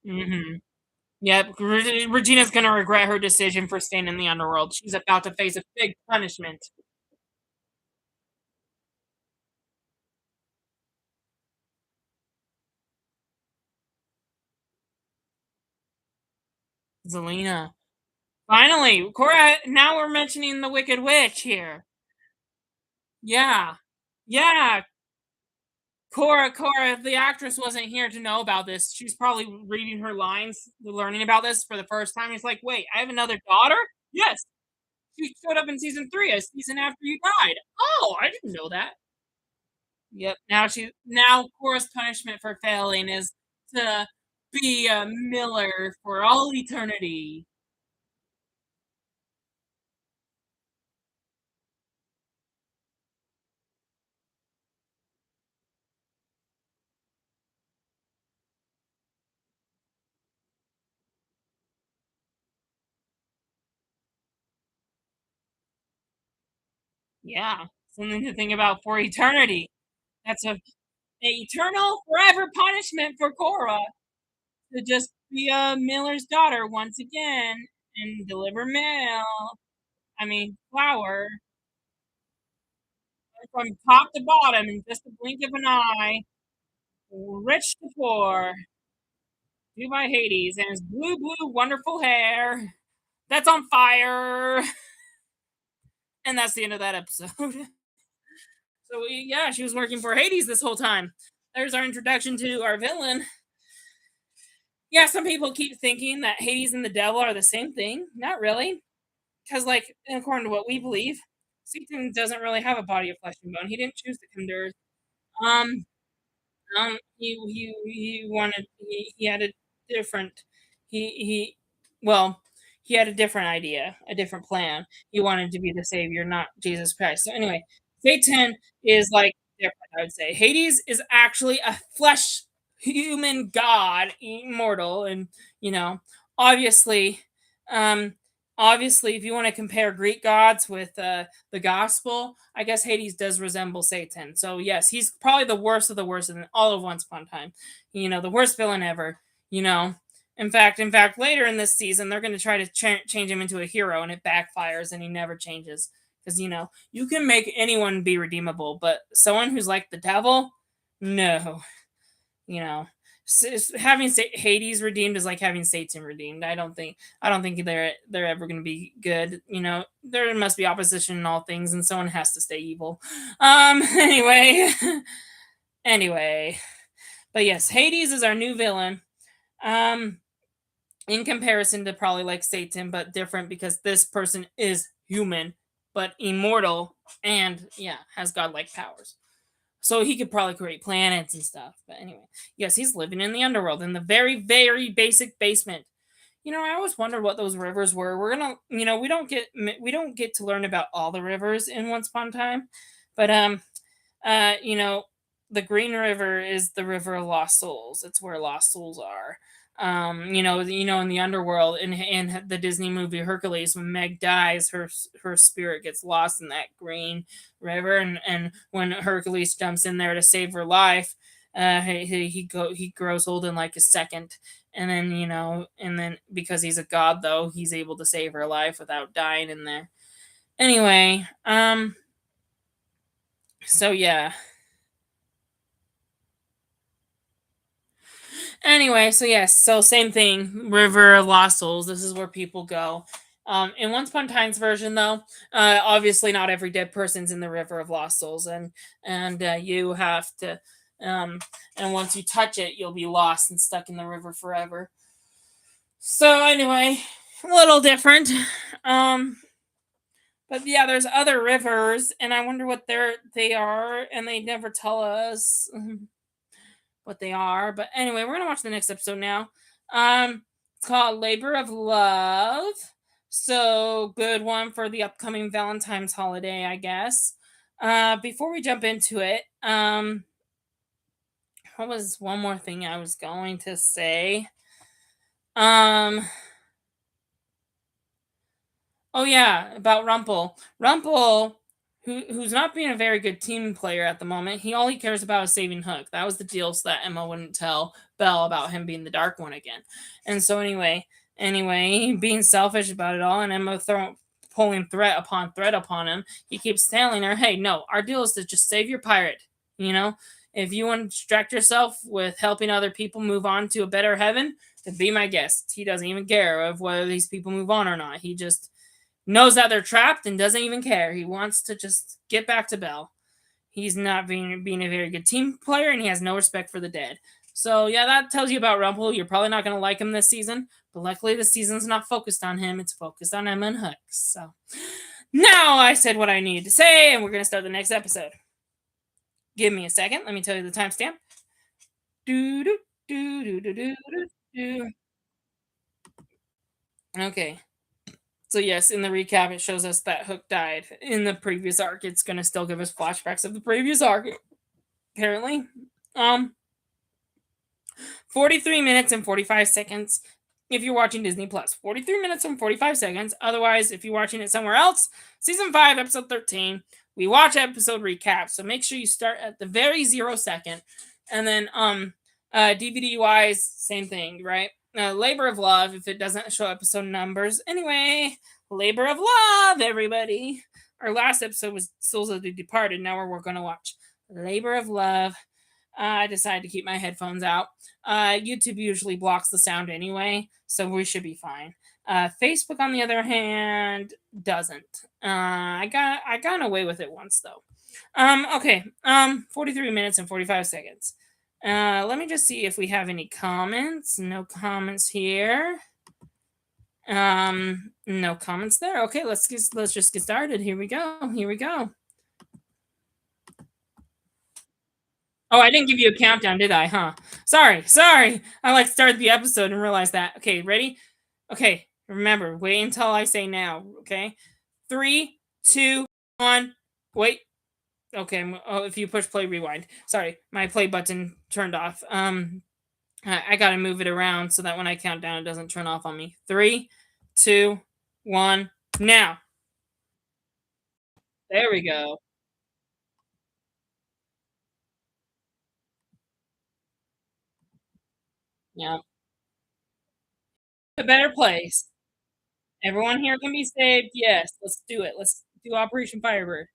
Mhm. Yep, Regina's gonna regret her decision for staying in the underworld. She's about to face a big punishment. Zelina. Finally, Cora. Now we're mentioning the Wicked Witch here. Yeah, yeah. Cora, the actress wasn't here to know about this. She's probably reading her lines, learning about this for the first time. He's like, "Wait, I have another daughter?" Yes, she showed up in season 3, a season after you died. Oh, I didn't know that. Yep. Now Cora's punishment for failing is to be a miller for all eternity. Yeah, something to think about for eternity. That's a eternal, forever punishment for Cora to just be a miller's daughter once again and deliver mail. I mean, flour from top to bottom in just a blink of an eye, rich to poor. Do by Hades and his blue, blue, wonderful hair that's on fire. And that's the end of that episode. So yeah, she was working for Hades this whole time. There's our introduction to our villain. Yeah, some people keep thinking that Hades and the devil are the same thing. Not really, because like according to what we believe, Satan doesn't really have a body of flesh and bone. He didn't choose to come to Earth. Um, he wanted he had a different he well he had a different idea, a different plan. He wanted to be the savior, not Jesus Christ. So anyway, Satan is like different. I would say Hades is actually a flesh human god, immortal, and you know, obviously, um, obviously, if you want to compare Greek gods with the gospel, I guess Hades does resemble Satan. So yes, he's probably the worst of the worst in all of Once Upon a Time. You know, the worst villain ever. You know, in fact, later in this season, they're going to try to change him into a hero, and it backfires, and he never changes. Because you know, you can make anyone be redeemable, but someone who's like the devil, no. You know, having Hades redeemed is like having Satan redeemed. I don't think they're ever going to be good. You know, there must be opposition in all things, and someone has to stay evil. Anyway, anyway, but yes, Hades is our new villain. Um, in comparison to probably like Satan, but different because this person is human but immortal and yeah, has godlike powers. So he could probably create planets and stuff. But anyway, yes, he's living in the underworld in the very, very basic basement. You know, I always wondered what those rivers were. We're gonna, you know, we don't get to learn about all the rivers in Once Upon a Time, but you know, the Green River is the river of lost souls. It's where lost souls are. You know, in the underworld, in the Disney movie Hercules, when Meg dies, her spirit gets lost in that green river, and when Hercules jumps in there to save her life, he grows old in like a second, and then because he's a god, though, he's able to save her life without dying in there. Anyway, so yeah. Anyway, so yes, so same thing. River of Lost Souls. This is where people go. In Once Upon a Time's version, though, obviously not every dead person's in the River of Lost Souls, and you have to, um, and once you touch it, you'll be lost and stuck in the river forever. So anyway, a little different. Um, But yeah, there's other rivers, and I wonder what they are, and they never tell us what they are. But anyway, we're gonna watch the next episode now. It's called Labor of Love. So good one for the upcoming Valentine's holiday, I guess. Before we jump into it, what was one more thing I was going to say? Um, Oh yeah, about Rumpel. Rumpel, who's not being a very good team player at the moment. All he cares about is saving Hook. That was the deal, so that Emma wouldn't tell Belle about him being the Dark One again. And so anyway, being selfish about it all, and Emma throwing pulling threat upon him. He keeps telling her, "Hey, no, our deal is to just save your pirate. You know, if you want to distract yourself with helping other people move on to a better heaven, then be my guest." He doesn't even care of whether these people move on or not. He just knows that they're trapped and doesn't even care. He wants to just get back to Belle. He's not being a very good team player, and he has no respect for the dead. So yeah, that tells you about Rumple. You're probably not going to like him this season, but luckily the season's not focused on him. It's focused on Emma and Hooks. So now I said what I needed to say, and we're going to start the next episode. Give me a second. Let me tell you the timestamp. Do do do do do do do. Okay. So yes, in the recap, it shows us that Hook died. In the previous arc, it's gonna still give us flashbacks of the previous arc. Apparently, um, 43 minutes and 45 seconds. If you're watching Disney Plus, 43 minutes and 45 seconds. Otherwise, if you're watching it somewhere else, season 5, episode 13, we watch episode recap. So make sure you start at the very 0 second, and then DVD wise, same thing, right? Labor of Love, if it doesn't show episode numbers. Anyway, Labor of Love, everybody. Our last episode was Souls of the Departed. Now we're going to watch Labor of Love. I decided to keep my headphones out. YouTube usually blocks the sound anyway, so we should be fine. Facebook, on the other hand, doesn't. I got away with it once though. Okay. 43 minutes and 45 seconds. Let me just see if we have any comments. No comments here. No comments there. Okay, let's just get started. Here we go. Here we go. Oh, I didn't give you a countdown, did I? Huh? Sorry. I like started the episode and realized that. Okay, ready? Okay, remember, wait until I say now. Okay, 3, 2, 1. Wait. Okay. Oh, if you push play, rewind. Sorry, my play button turned off. I gotta move it around so that when I count down, it doesn't turn off on me. 3, 2, 1. Now. There we go. Yeah, a better place. Everyone here can be saved. Yes, let's do it. Let's do Operation Firebird.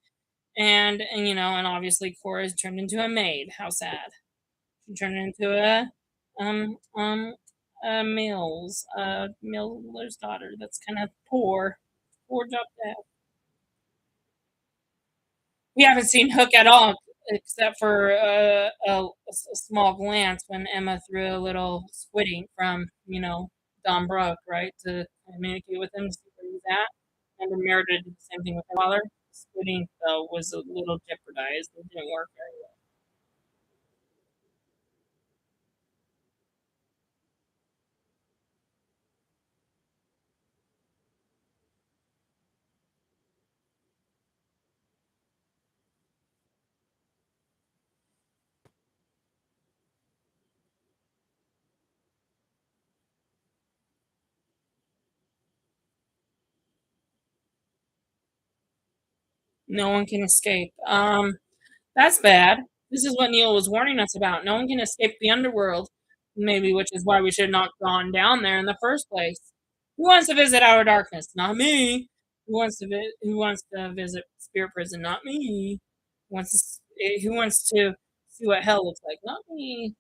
And obviously Cora is turned into a maid. How sad. She turned into um um miller's daughter. That's kind of poor. Poor job to have. We haven't seen Hook at all, except for a small glance when Emma threw a little squitting from Don Brook, right, to communicate with him, see where he's at. And the mirror did the same thing with her father. Squitting though was a little jeopardized. It didn't work very well. No one can escape. That's bad. This is what Neil was warning us about. No one can escape the underworld. Maybe, which is why we should not gone down there in the first place. Who wants to visit outer darkness? Not me. Who wants to visit spirit prison? Not me. Who wants to see what hell looks like? Not me.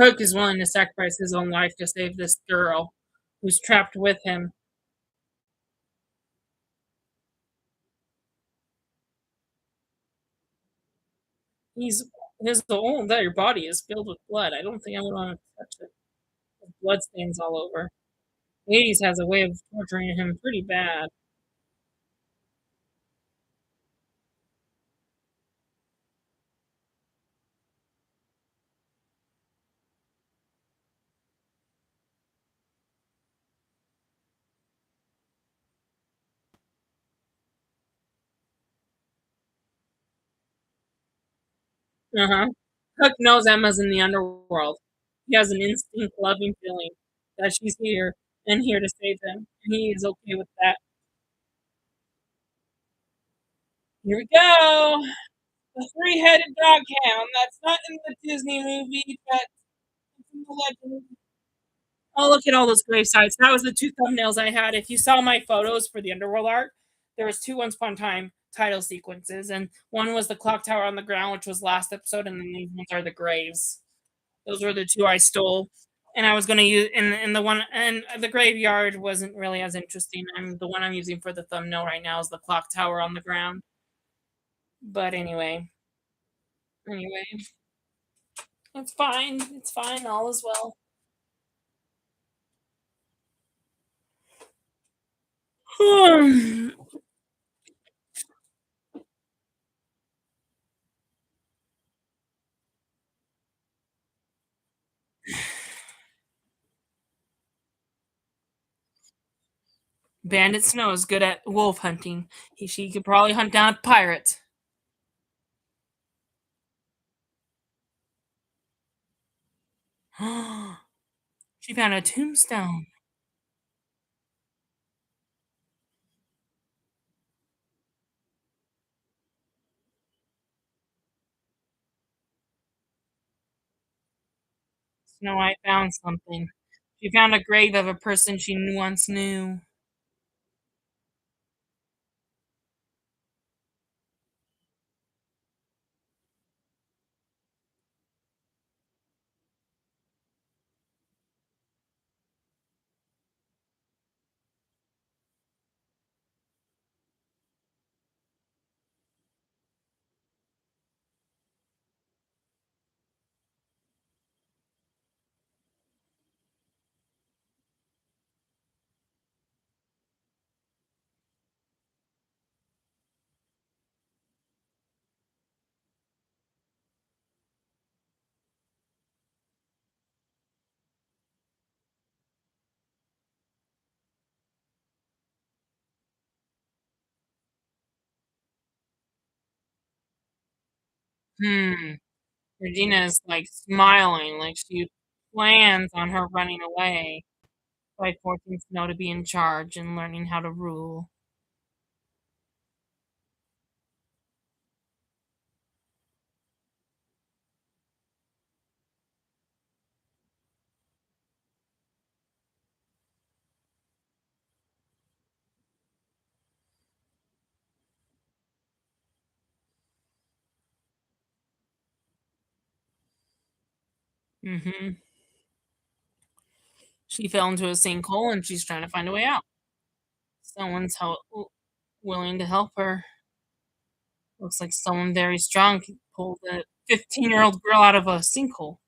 Hook is willing to sacrifice his own life to save this girl who's trapped with him. He's his whole entire body is filled with blood. I don't think I would want to touch it. There's blood stains all over. Hades has a way of torturing him pretty bad. Uh-huh. Hook knows Emma's in the underworld. He has an instinct loving feeling that she's here and here to save him. And he is okay with that. Here we go. The three-headed dog hound. That's not in the Disney movie, but it's in the legend. Oh, look at all those grave sites. That was the two thumbnails I had. If you saw my photos for the Underworld art, there was two Once Upon a Time title sequences, and one was the clock tower on the ground, which was last episode, and then these ones are the graves. Those were the two I stole, and I was going to use in the one, and the graveyard wasn't really as interesting. The one I'm using for the thumbnail right now is the clock tower on the ground. But anyway, it's fine. It's fine. All is well. Bandit Snow is good at wolf hunting. She could probably hunt down a pirate. She found a tombstone. Snow White found something. She found a grave of a person she once knew. Hmm. Regina is like smiling, like she plans on her running away by forcing Snow to be in charge and learning how to rule. Hmm. She fell into a sinkhole and she's trying to find a way out. Someone's willing to help her. Looks like someone very strong pulled a 15-year-old girl out of a sinkhole.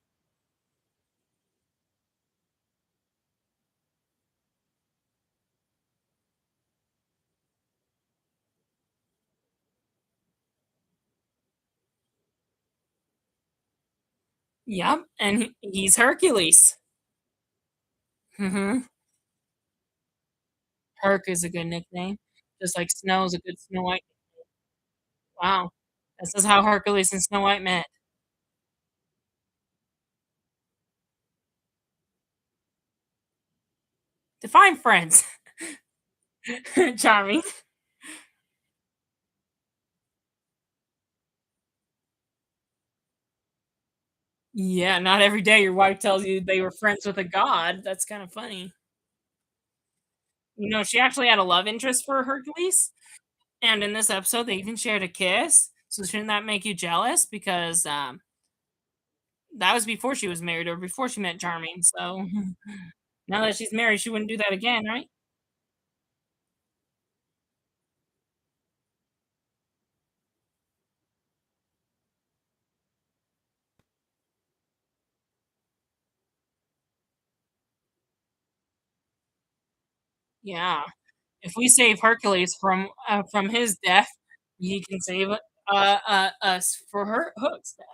Yep, and he's Hercules. Mhm. Herc is a good nickname, just like Snow's a good Snow White. Wow. This is how Hercules and Snow White met. Define friends. Charming. Yeah, not every day your wife tells you they were friends with a god. That's kind of funny. You know, she actually had a love interest for Hercules, and in this episode, they even shared a kiss. So shouldn't that make you jealous? Because That was before she was married or before she met Charming, so now that she's married, she wouldn't do that again, right? Yeah. If we save Hercules from his death, he can save, us for her Hook's death.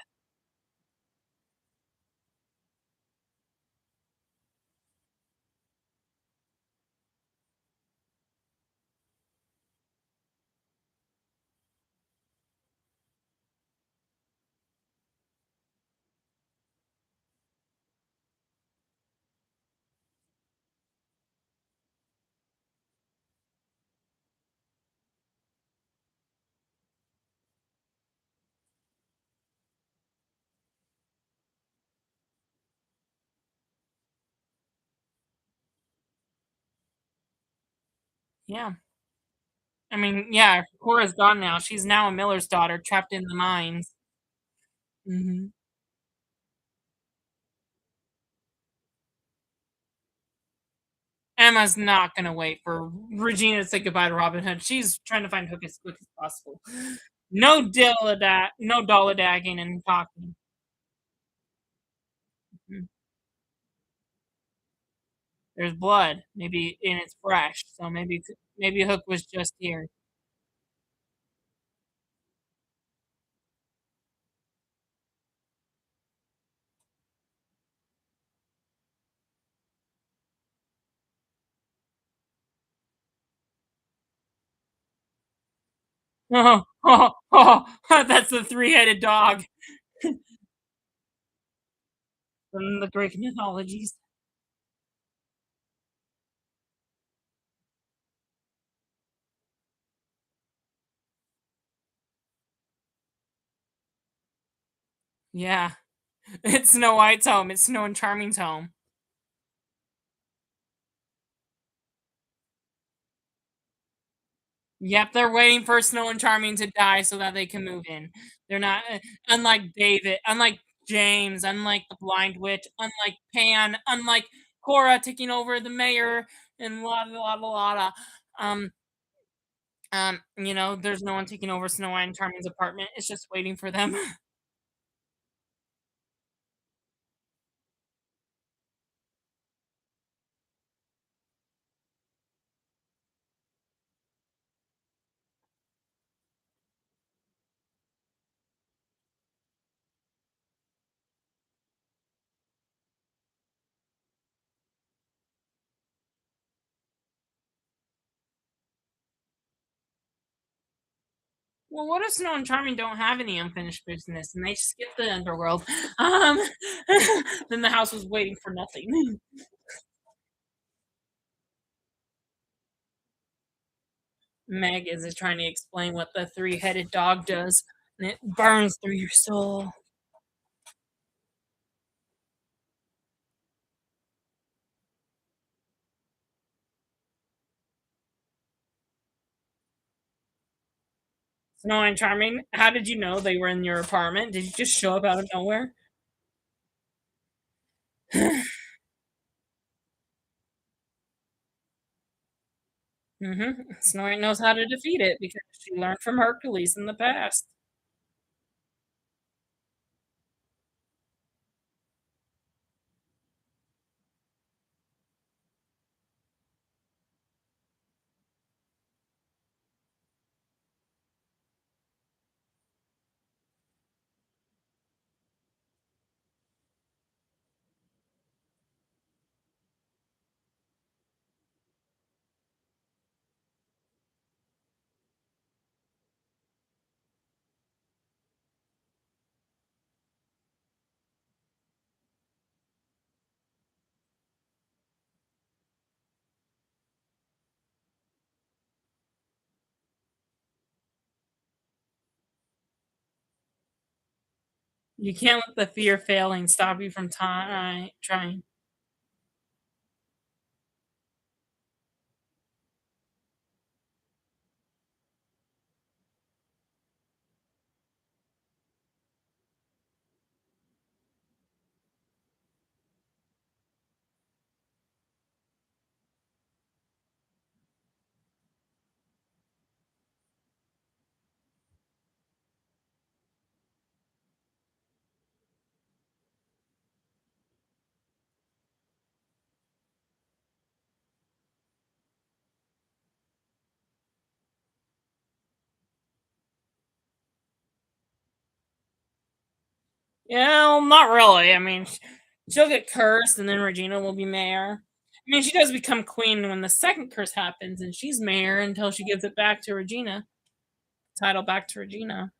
Yeah. I mean, yeah, Cora's gone now. She's now a miller's daughter trapped in the mines. Mhm. Emma's not gonna wait for Regina to say goodbye to Robin Hood. She's trying to find Hook as quick as possible. No dollydagging and talking. Mm. There's blood, maybe and it's fresh, so maybe Hook was just here. Oh, oh, oh, that's the three-headed dog from the Greek mythologies. Yeah. It's Snow White's home, it's Snow and Charming's home. Yep, they're waiting for Snow and Charming to die so that they can move in. They're not unlike David, unlike James, unlike the Blind Witch, unlike Pan, unlike Cora taking over the mayor, and la la la la la. Um, there's no one taking over Snow White and Charming's apartment. It's just waiting for them. Well, what if Snow and Charming don't have any unfinished business and they skip the underworld? Um, then the house was waiting for nothing. Meg is trying to explain what the three-headed dog does, and it burns through your soul. Snow and Charming, how did you know they were in your apartment? Did you just show up out of nowhere? Snow White knows how to defeat it because she learned from Hercules in the past. You can't let the fear of failing stop you from trying. Yeah, not really. I mean, she'll get cursed, and then Regina will be mayor. I mean, she does become queen when the second curse happens, and she's mayor until she gives it back to Regina. Title back to Regina.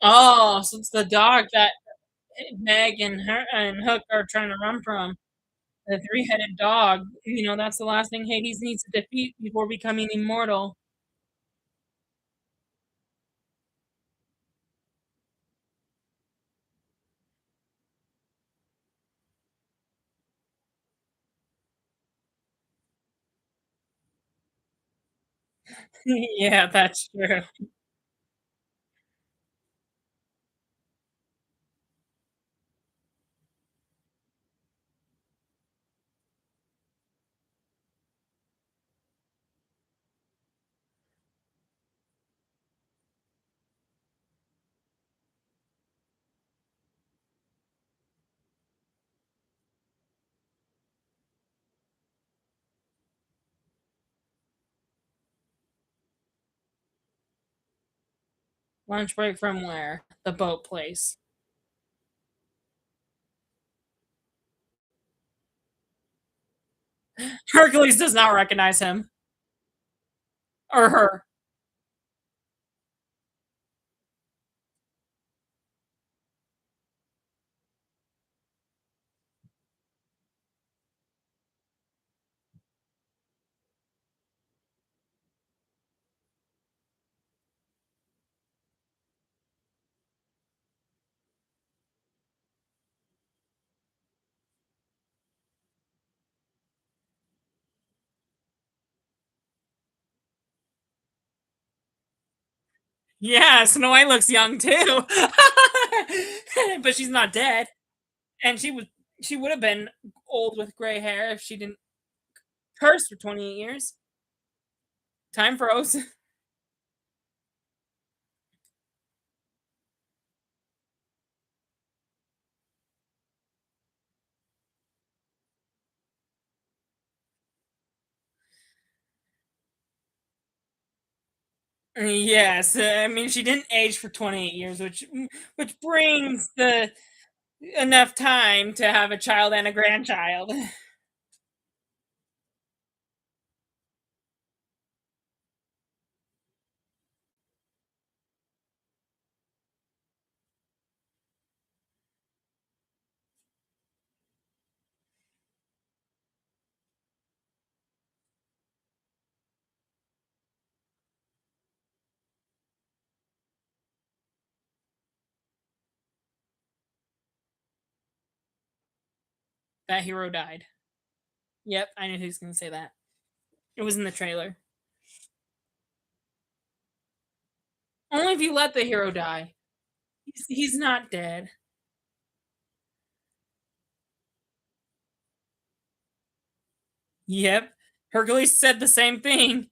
Oh, so it's the dog that Meg and her and Hook are trying to run from. The three-headed dog. That's the last thing Hades needs to defeat before becoming immortal. Yeah, that's true. Lunch break from where? The boat place. Hercules does not recognize him or her. Yeah, Snow White looks young too. But she's not dead. And she would have been old with gray hair if she didn't curse for 28 years. Time froze. Yes, I mean she didn't age for 28 years, which brings the enough time to have a child and a grandchild. That hero died. Yep, I knew he was going to say that. It was in the trailer. Only if you let the hero die. He's not dead. Yep. Hercules said the same thing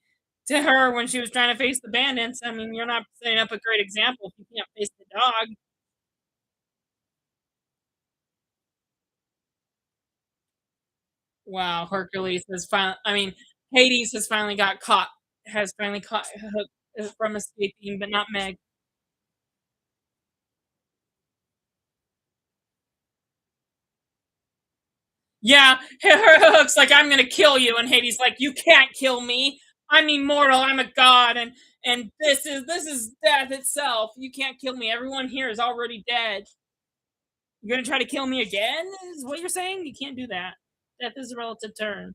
to her when she was trying to face the bandits. I mean, you're not setting up a great example if you can't face the dog. Wow, Hercules has finally, I mean, Hades has finally caught Hook from escaping, but not Meg. Yeah, Hook's like, I'm gonna kill you, and Hades like, you can't kill me. I'm immortal. I'm a god, and this is death itself. You can't kill me. Everyone here is already dead. You're gonna try to kill me again? Is what you're saying? You can't do that. Death is a relative term.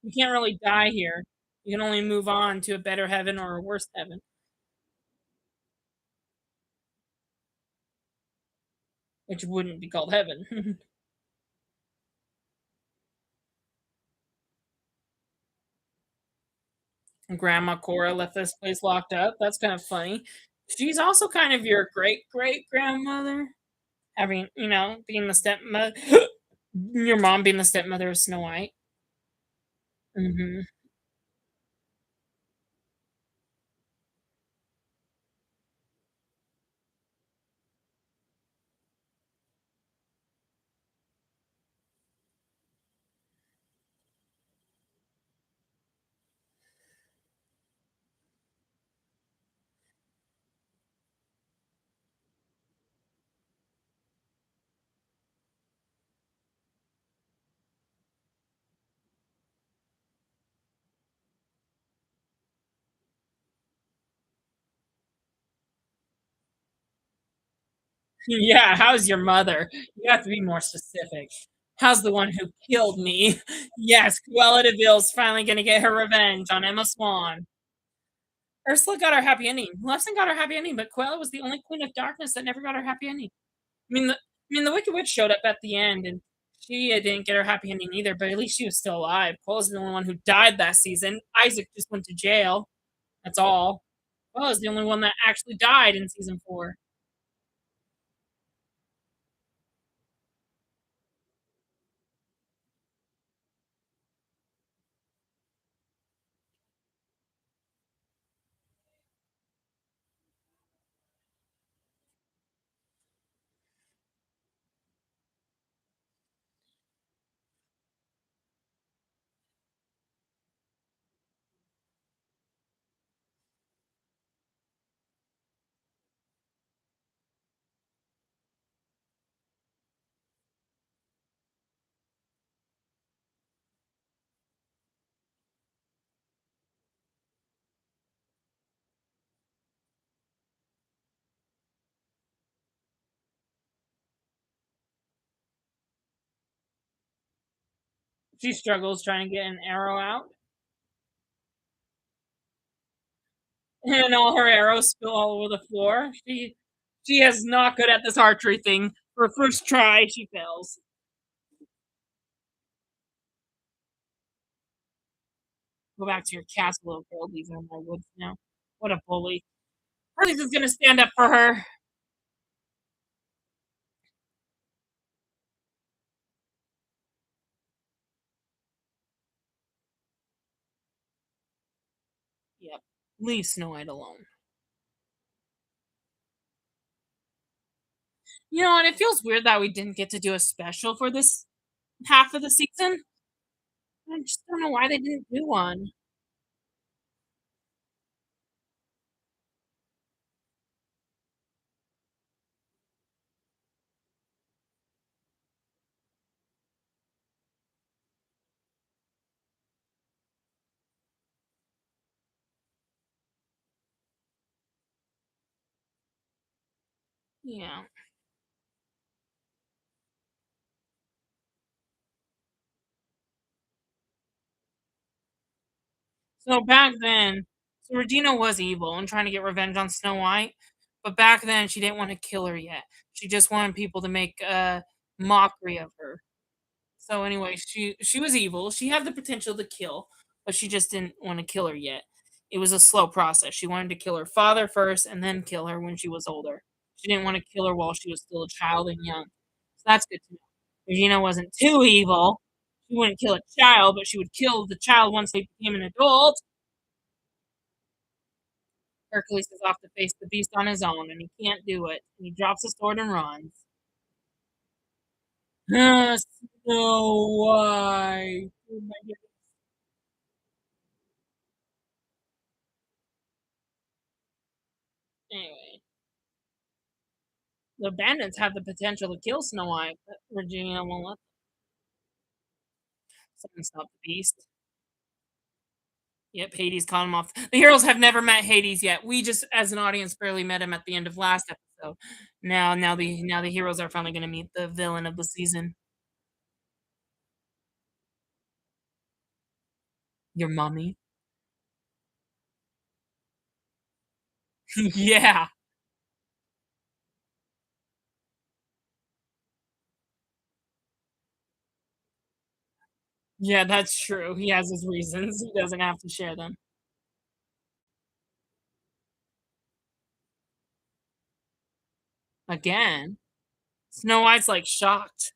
You can't really die here. You can only move on to a better heaven or a worse heaven, which wouldn't be called heaven. Grandma Cora left this place locked up. That's kind of funny. She's also kind of your great great grandmother. Having, being the stepmother, your mom being the stepmother of Snow White. Mhm. Yeah, how's your mother? You have to be more specific. How's the one who killed me? Yes, Cruella de Vil's finally gonna get her revenge on Emma Swan. Ursula got her happy ending. Leslie got her happy ending, but Cruella was the only Queen of Darkness that never got her happy ending. I mean, the Wicked Witch showed up at the end, and she, didn't get her happy ending either, but at least she was still alive. Cole's the only one who died that season. Isaac just went to jail. That's all. Bella's the only one that actually died in season 4. She struggles trying to get an arrow out, and all her arrows spill all over the floor. She is not good at this archery thing. For first try, she fails. Go back to your castle, little girl. These are my woods now. What a bully. Hercules is gonna stand up for her. Yep. Leave Snow White alone. And it feels weird that we didn't get to do a special for this half of the season. I just don't know why they didn't do one. Yeah. So back then, so Regina was evil and trying to get revenge on Snow White, but back then she didn't want to kill her yet. She just wanted people to make a mockery of her. So anyway, she was evil. She had the potential to kill, but she just didn't want to kill her yet. It was a slow process. She wanted to kill her father first and then kill her when she was older. She didn't want to kill her while she was still a child and young. So that's good to know. Regina wasn't too evil. She wouldn't kill a child, but she would kill the child once they became an adult. Hercules is off to face the beast on his own, and he can't do it. And he drops his sword and runs. Ah, Snow White. Oh my god. Anyway, the bandits have the potential to kill Snow White, but Regina won't let someone stop the beast. Yep, Hades caught him off. The heroes have never met Hades yet. We just, as an audience, barely met him at the end of last episode. Now the heroes are finally going to meet the villain of the season. Your mommy. Yeah, yeah, that's true. He has his reasons. He doesn't have to share them. Again. Snow White's, like, shocked.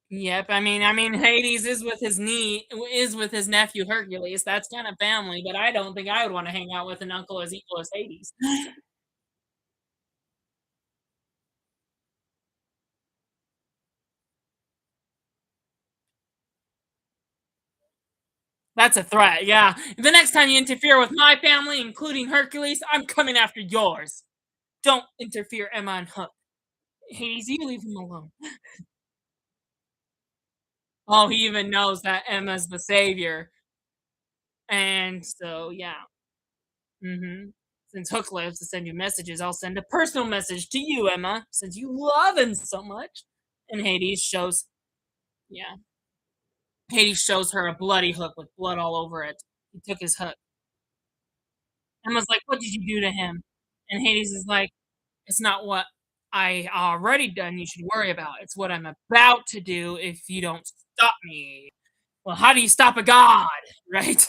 Yep, I mean, Hades is with his nephew Hercules, that's kinda family, but I don't think I would wanna hang out with an uncle as evil as Hades. That's a threat, yeah. The next time you interfere with my family, including Hercules, I'm coming after yours. Don't interfere, Emma and Hook. Hades, you leave him alone. Oh, he even knows that Emma's the savior, and so, yeah. Mhm. Since Hook lives to send you messages, I'll send a personal message to you, Emma, since you love him so much. And Hades shows yeah. Hades shows her a bloody hook with blood all over it. He took his hook. Emma's like, "What did you do to him?" And Hades is like, "It's not what I already done you should worry about. It's what I'm about to do if you don't stop me." Well, how do you stop a god, right?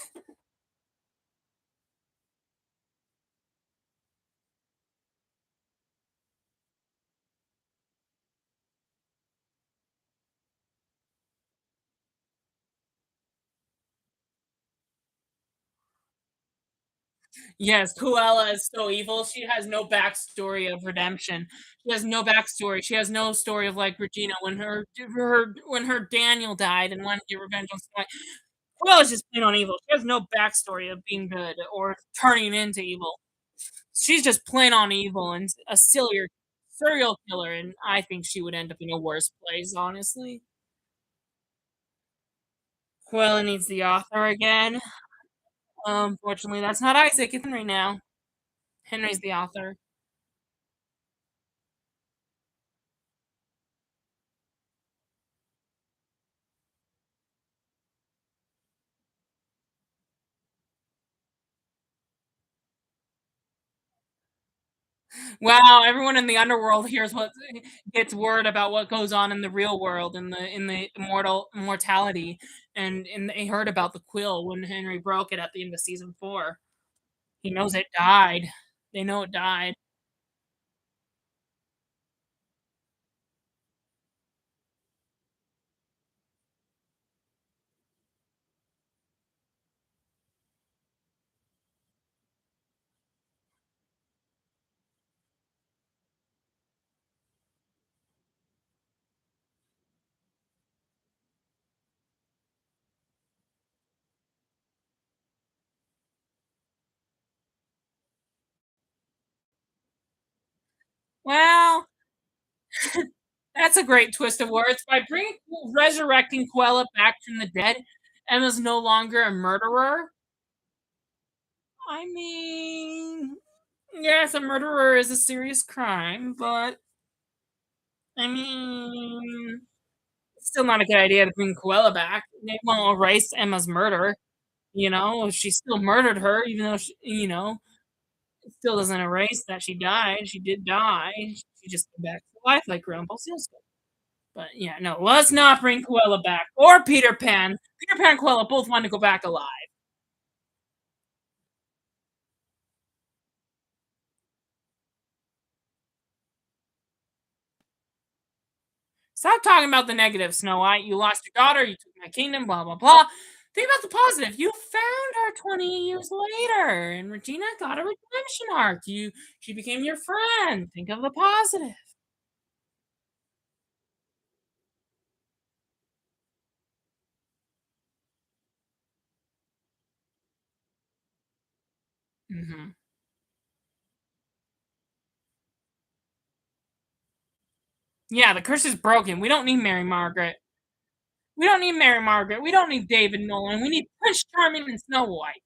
Yes, Cruella is so evil. She has no backstory of redemption. She has no backstory. She has no story of like Regina when her Daniel died and wanted to get revenge on Snow White. Cruella's just plain on evil. She has no backstory of being good or turning into evil. She's just plain on evil and a serial killer, and I think she would end up in a worse place, honestly. Cruella needs the author again. Unfortunately, that's not Isaac, it's Henry now. Henry's the author. Wow, everyone in the underworld hears what gets word about what goes on in the real world, in the immortality, and they heard about the quill when Henry broke it at the end of season 4. He knows it died. They know it died. Well, that's a great twist of words. By bringing resurrecting Quella back from the dead, Emma's no longer a murderer. I mean, yes, a murderer is a serious crime, but I mean, it's still not a good idea to bring Cruella back. It won't erase Emma's murder, you know? She still murdered her, even though it still doesn't erase that she died. She did die. She just came back to life like Rumpelstiltskin. But yeah, no, let's not bring Cruella back or Peter Pan. Peter Pan and Cruella both want to go back alive. Stop talking about the negative, Snow White. You lost your daughter. You took my kingdom. Blah blah blah. Think about the positive. You found her 20 years later, and Regina got a redemption arc. She became your friend. Think of the positive. Mhm. Yeah, the curse is broken. We don't need Mary Margaret. We don't need Mary Margaret. We don't need David Nolan. We need Prince Charming and Snow White.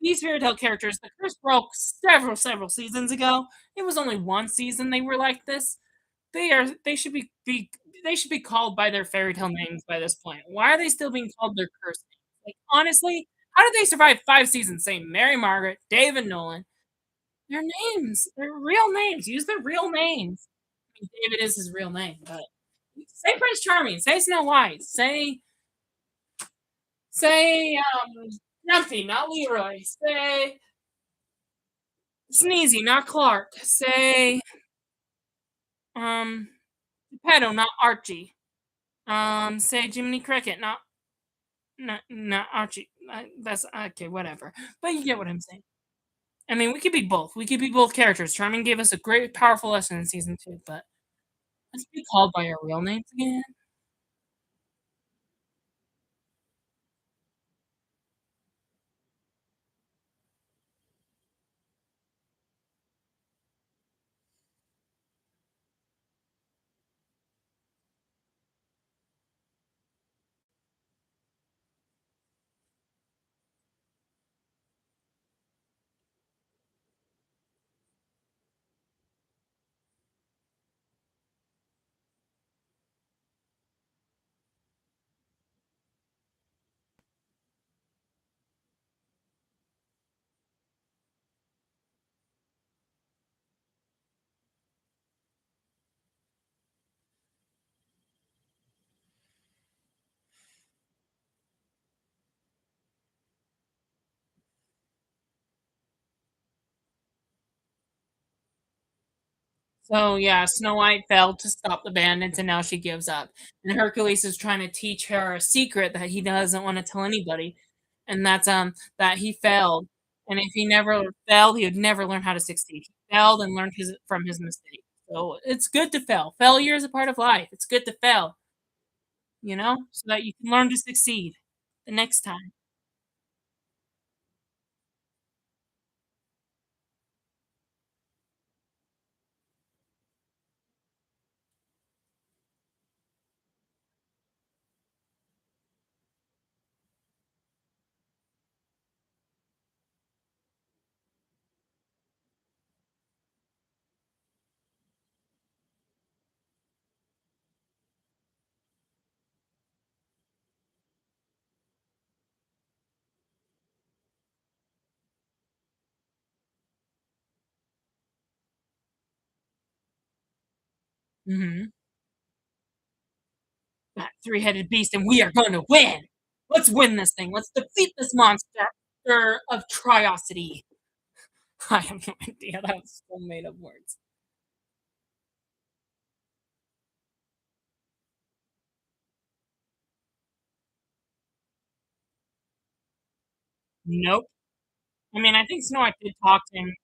These fairy tale characters, the curse broke several seasons ago. It was only one season they were like this. They should be they should be called by their fairy tale names by this point. Why are they still being called their curse names? Like honestly, How did they survive 5 seasons saying Mary Margaret, David Nolan? Their names. They're real names. Use their real names. I mean, David is his real name, but say Prince Charming, say Snow White, say Grumpy, not Leroy, say Sneezy, not Clark, say um Geppetto, not Archie. Say Jiminy Cricket, not Archie. That's okay, whatever. But you get what I'm saying. I mean, we could be both. We could be both characters. Charming gave us a great, powerful lesson in season 2, but let's be called by our real names again. So yeah, Snow White failed to stop the bandits, and now she gives up. And Hercules is trying to teach her a secret that he doesn't want to tell anybody, and that's that he failed. And if he never failed, he would never learn how to succeed. He failed and learned his from his mistake. So it's good to fail. Failure is a part of life. It's good to fail, so that you can learn to succeed the next time. Mhm. That three-headed beast, and we are going to win. Let's win this thing. Let's defeat this monster of Triosity. I have no idea. That was so made up words. Nope. I mean, I think Snow White did talk to him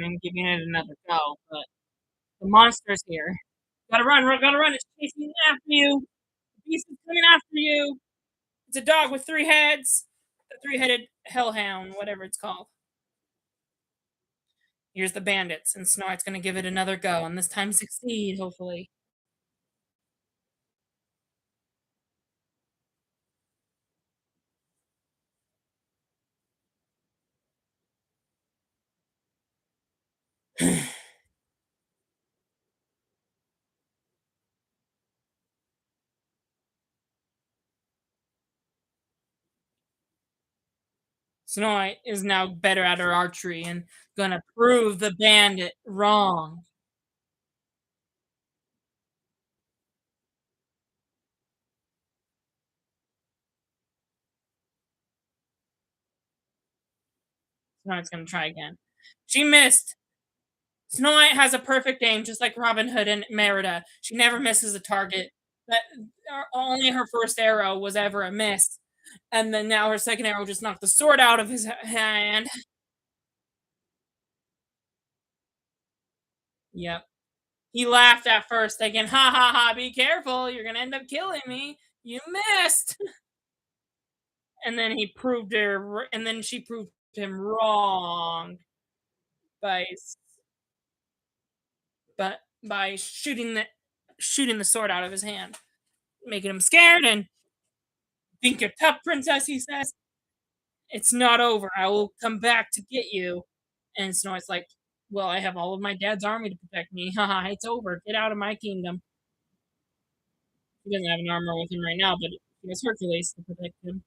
and giving it another go, but the monster's here. Gotta run, run, gotta run. It's chasing after you. The beast is coming after you. It's a dog with 3 heads. The three-headed hellhound, whatever it's called. Here's the bandits, and Snow White's gonna give it another go, and this time succeed, hopefully. Snow White is now better at her archery and gonna prove the bandit wrong. Snow White's gonna try again. She missed. Snow White has a perfect aim, just like Robin Hood and Merida. She never misses a target. But only her first arrow was ever a miss, and then now her second arrow just knocked the sword out of his hand. Yep. He laughed at first, thinking, "Ha ha ha! Be careful! You're gonna end up killing me. You missed." And then he proved her, and then she proved him wrong by but by shooting the sword out of his hand, making him scared and think you're tough, princess, he says. It's not over. I will come back to get you. And Snow White's like, well, I have all of my dad's army to protect me. Haha, it's over. Get out of my kingdom. He doesn't have an armor with him right now, but he has Hercules to protect him.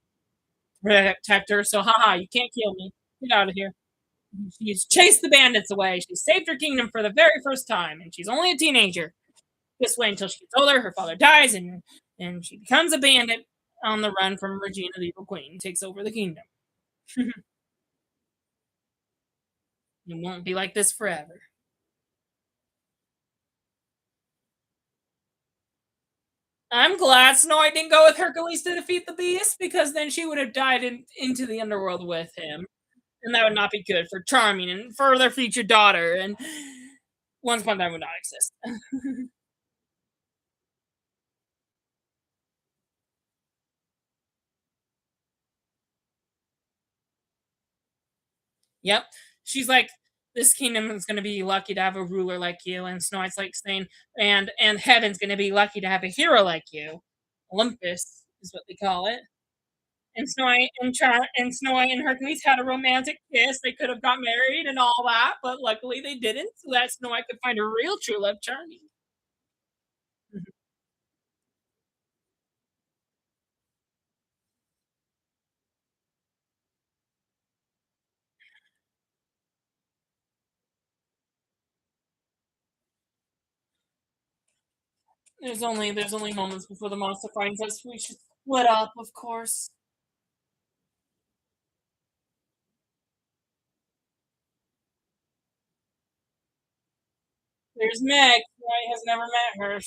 protect her. So, haha, you can't kill me. Get out of here. She's chased the bandits away. She saved her kingdom for the very first time, and she's only a teenager. This way until she gets older, her father dies, and she becomes a bandit on the run from Regina, the evil queen, takes over the kingdom. It won't be like this forever. I'm glad Snow White didn't go with Hercules to defeat the beast because then she would have died into the underworld with him, and that would not be good for Charming and for their future daughter. And Once Upon a Time would not exist. Yep. She's like, this kingdom is going to be lucky to have a ruler like you, and Snow White's like saying, and heaven's going to be lucky to have a hero like you. Olympus is what they call it. And Snow White and Hercules had a romantic kiss. They could have got married and all that, but luckily they didn't, so that Snow White could find her real true love, Charming. There's only moments before the monster finds us. We should split up, of course. There's Meg. Snow White has never met her.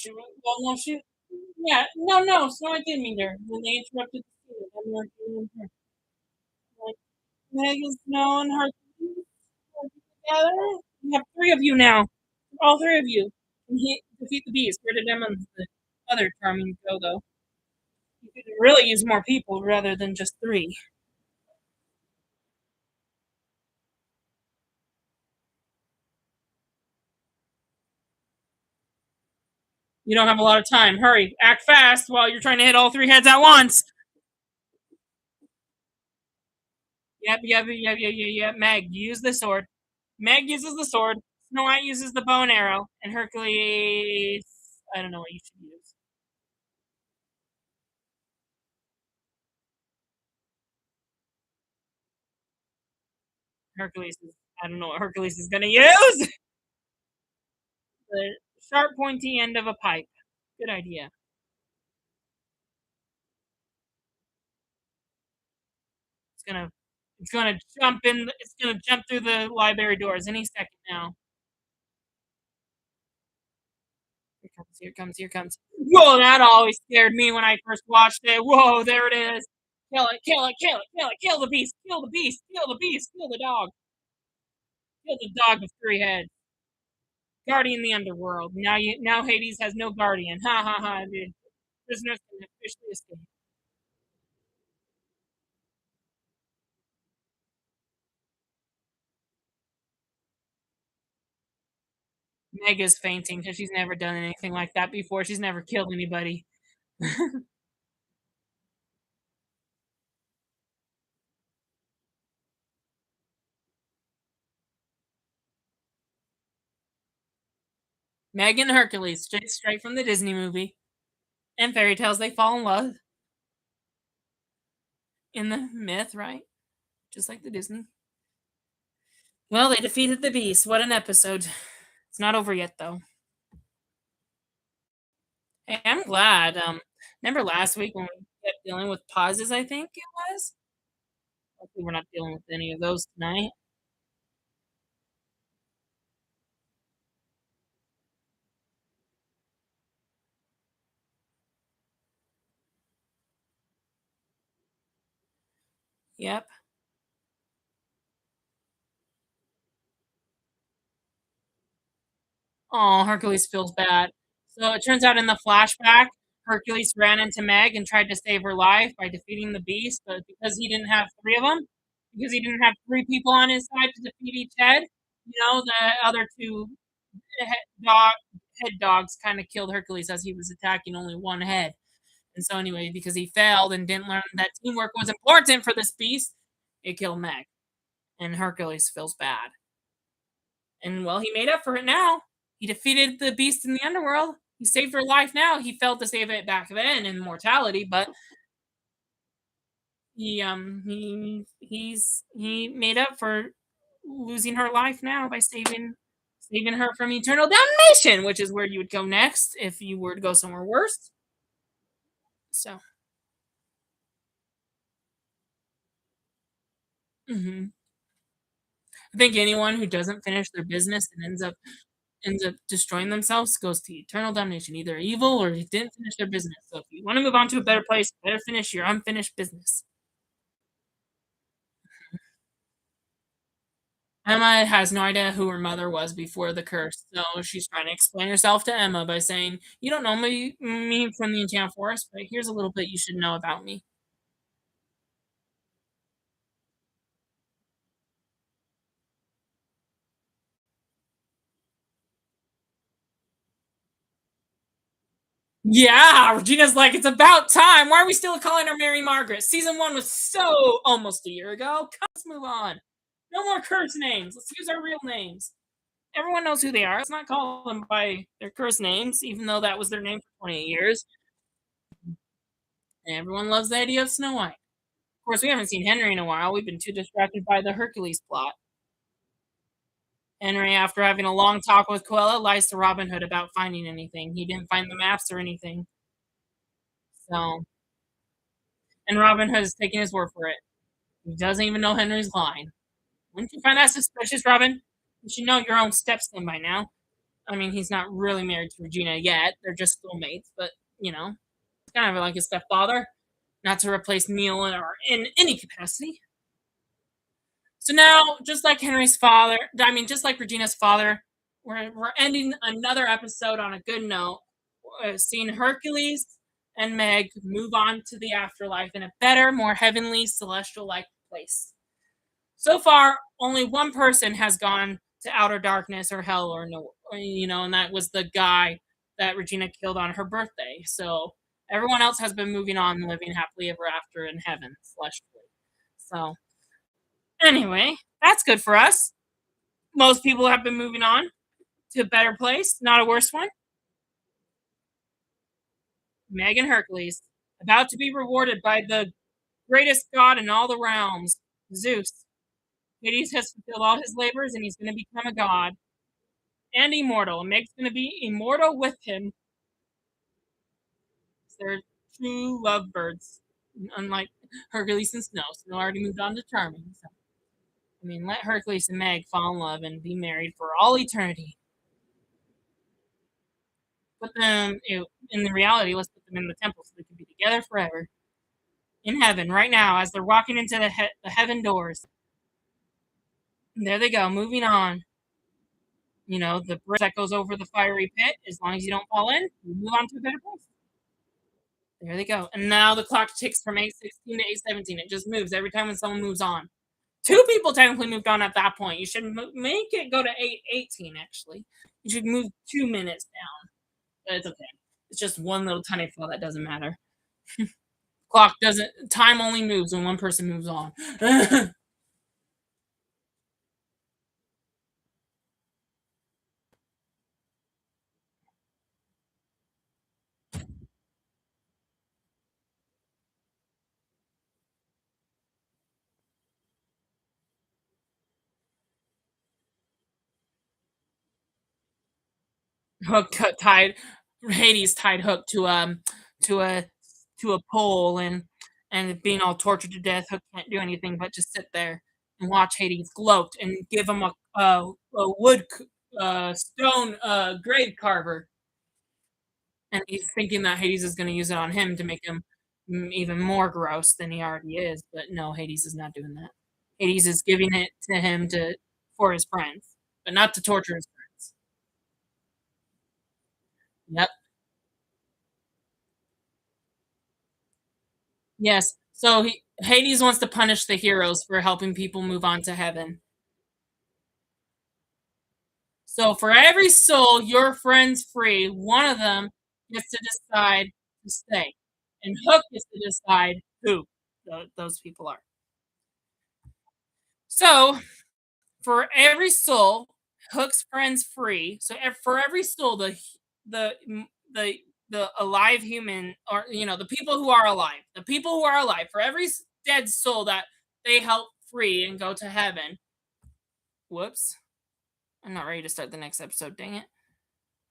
Well, no, yeah, no. Snow White did meet her when they interrupted the scene. I'm working with her. Like, Meg and Snow and Hercules working together. We have three of you now. All three of you. And he defeat the beast. Where did Emma and the other Charming go, though? You could really use more people rather than just three. You don't have a lot of time. Hurry, act fast while you're trying to hit all three heads at once. Yep. Meg, use the sword. Meg uses the sword. Snow White uses the bow and arrow, and Hercules. I don't know what you should use. Hercules is. I don't know what Hercules is gonna use. The sharp, pointy end of a pipe. Good idea. It's gonna. It's gonna jump in. It's gonna jump through the library doors any second now. Here comes. Here comes. Here comes. Whoa! That always scared me when I first watched it. Whoa! There it is. Kill it! Kill it! Kill it! Kill it! Kill the beast! Kill the beast! Kill the beast! Kill the dog! Kill the dog with three heads. Guardian the underworld. Now Hades has no guardian. Ha ha ha! The prisoners can officially escape. Mega's fainting because she's never done anything like that before. She's never killed anybody. Meg and Hercules, straight from the Disney movie. And fairy tales, they fall in love in the myth, right? Just like the Disney. Well, they defeated the beast. What an episode. It's not over yet, though. Hey, I'm glad. Remember last week when we kept dealing with pauses, I think it was? Hopefully we're not dealing with any of those tonight. Yep. Oh, Hercules feels bad. So it turns out in the flashback, Hercules ran into Meg and tried to save her life by defeating the beast, but because he didn't have three of them, because he didn't have three people on his side to defeat each head, the other two head, dog, head dogs kind of killed Hercules as he was attacking only one head. And so, anyway, because he failed and didn't learn that teamwork was important for this beast, it killed Meg. And Hercules feels bad. And well, he made up for it now. He defeated the beast in the underworld. He saved her life now. He failed to save it back then in mortality, but He made up for losing her life now by saving her from eternal damnation, which is where you would go next if you were to go somewhere worse. So, mhm. I think anyone who doesn't finish their business and ends up destroying themselves goes to eternal damnation, either evil or they didn't finish their business. So if you want to move on to a better place, you better finish your unfinished business. Emma has no idea who her mother was before the curse, so she's trying to explain herself to Emma by saying, "You don't know me from the Enchanted Forest, but here's a little bit you should know about me." Yeah, Regina's like, "It's about time. Why are we still calling her Mary Margaret? Season 1 was so almost a year ago. Let's move on. No more curse names. Let's use our real names." Everyone knows who they are. Let's not call them by their curse names, even though that was their name for 28 years. And everyone loves the idea of Snow White. Of course, we haven't seen Henry in a while. We've been too distracted by the Hercules plot. Henry, after having a long talk with Quella, lies to Robin Hood about finding anything. He didn't find the maps or anything. So, and Robin Hood is taking his word for it. He doesn't even know Henry's lying. Wouldn't you find that suspicious, Robin? You should know your own stepson by now. I mean, he's not really married to Regina yet. They're just schoolmates, but you know, it's kind of like his stepfather, not to replace Neil or in any capacity. So now, just like Henry's father, I mean, just like Regina's father, we're ending another episode on a good note. Seeing Hercules and Meg move on to the afterlife in a better, more heavenly, celestial like place. So far, only one person has gone to outer darkness or hell or no, and that was the guy that Regina killed on her birthday. So everyone else has been moving on, living happily ever after in heaven, celestially. So anyway, that's good for us. Most people have been moving on to a better place, not a worse one. Meg and Hercules, about to be rewarded by the greatest god in all the realms, Zeus. Hades has fulfilled all his labors and he's going to become a god and immortal. And Meg's going to be immortal with him. They're true lovebirds, unlike Hercules and Snow. Snow already moved on to Charming. So, I mean, let Hercules and Meg fall in love and be married for all eternity. Put them in the reality. Let's put them in the temple so they can be together forever in heaven right now as they're walking into the heaven doors. And there they go, moving on. The bridge that goes over the fiery pit. As long as you don't fall in, you move on to a better place. There they go. And now the clock ticks from 8:16 to 8:17. It just moves every time when someone moves on. Two people technically moved on at that point. You should make it go to 8:18. Actually, you should move 2 minutes down. But it's okay. It's just one little tiny flaw that doesn't matter. Clock doesn't. Time only moves when one person moves on. Hook tied Hades tied Hook to a to a pole and being all tortured to death. Hook can't do anything but just sit there and watch Hades gloat and give him a stone grave carver. And he's thinking that Hades is going to use it on him to make him even more gross than he already is. But no, Hades is not doing that. Hades is giving it to him to for his friends, but not to torture his friends. Yep. Yes. So Hades wants to punish the heroes for helping people move on to heaven. So for every soul your friends free, one of them gets to decide to stay, and Hook gets to decide who those people are. So for every soul, Hook's friends free. So for every soul, the the the alive human, or the people who are alive, for every dead soul that they help free and go to heaven. Whoops. I'm not ready to start the next episode, dang it.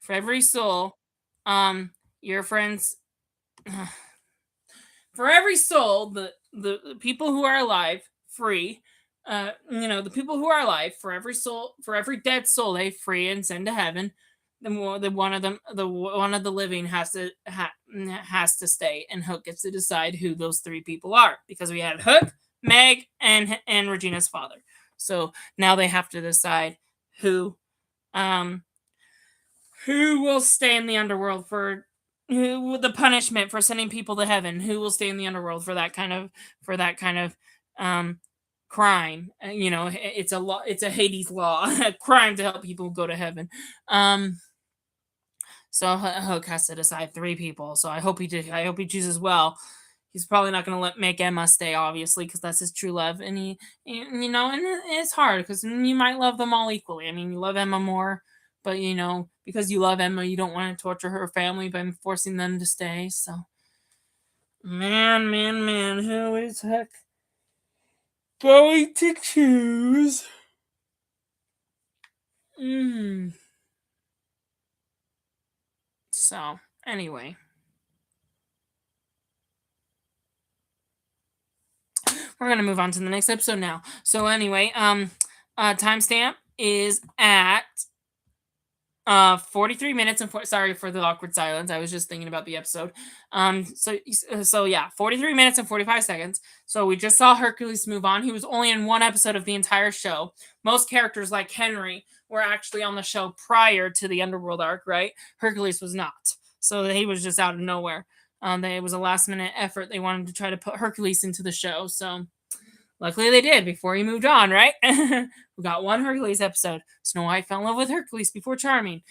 For every soul, your friends for every soul, the people who are alive, free, the people who are alive, for every soul, for every dead soul they free and send to heaven, the one of them, the one of the living has to stay, and Hook gets to decide who those three people are, because we had Hook, Meg, and Regina's father. So now they have to decide who um who will stay in the underworld for who the punishment for sending people to heaven, who will stay in the underworld for that kind of um crime. It's a law, it's a Hades law, a crime to help people go to heaven. So Hook has to decide three people. So I hope he chooses well. He's probably not going to make Emma stay, obviously, because that's his true love, and and it's hard because you might love them all equally. I mean, you love Emma more, but because you love Emma, you don't want to torture her family by forcing them to stay. So, man, who is Hook going to choose? So, anyway. We're gonna move on to the next episode now. So anyway, timestamp is at 43 minutes and sorry for the awkward silence. I was just thinking about the episode. So yeah, 43 minutes and 45 seconds. So we just saw Hercules move on. He was only in one episode of the entire show. Most characters like Henry were actually on the show prior to the Underworld arc, right? Hercules was not. So he was just out of nowhere. It was a last minute effort. They wanted to try to put Hercules into the show. So luckily they did before he moved on, right? We got one Hercules episode. Snow White fell in love with Hercules before Charming.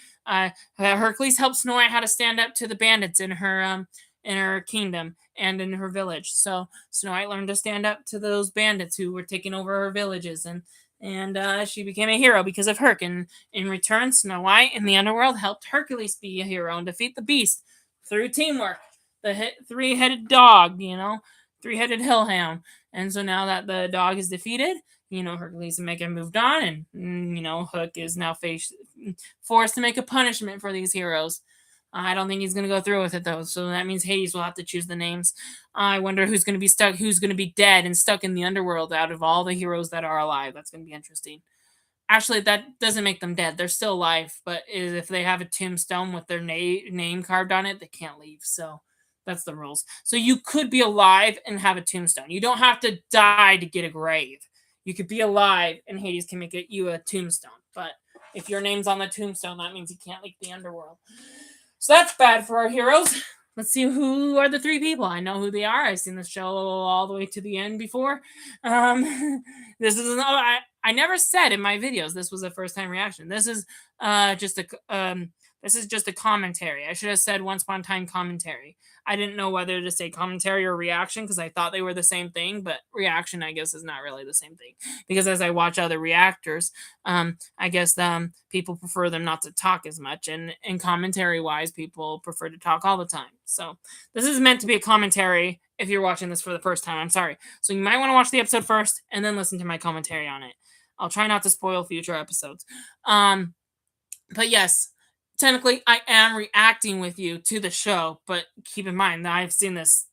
Hercules helped Snow White how to stand up to the bandits in her kingdom and in her village. So Snow White learned to stand up to those bandits who were taking over her villages, and she became a hero because of Herc. And in return, Snow White in the underworld helped Hercules be a hero and defeat the beast through teamwork. The three-headed dog, three-headed hellhound. And so now that the dog is defeated, Hercules and Megan moved on, and Hook is now forced to make a punishment for these heroes. I don't think he's going to go through with it, though. So that means Hades will have to choose the names. I wonder who's going to be stuck, who's going to be dead and stuck in the underworld out of all the heroes that are alive. That's going to be interesting. Actually, that doesn't make them dead. They're still alive, but if they have a tombstone with their name carved on it, they can't leave. So that's the rules. So you could be alive and have a tombstone. You don't have to die to get a grave. You could be alive and Hades can make you a tombstone. But if your name's on the tombstone, that means you can't leave the underworld. So that's bad for our heroes. Let's see who are the three people. I know who they are. I've seen the show all the way to the end before. This is I never said in my videos this was a first time reaction. This is just a commentary. I should have said once upon a time commentary. I didn't know whether to say commentary or reaction because I thought they were the same thing, but reaction, I guess, is not really the same thing. Because as I watch other reactors, I guess people prefer them not to talk as much, and commentary-wise, people prefer to talk all the time. So this is meant to be a commentary if you're watching this for the first time. I'm sorry. So you might want to watch the episode first and then listen to my commentary on it. I'll try not to spoil future episodes. But yes, technically I am reacting with you to the show, but keep in mind that I've seen this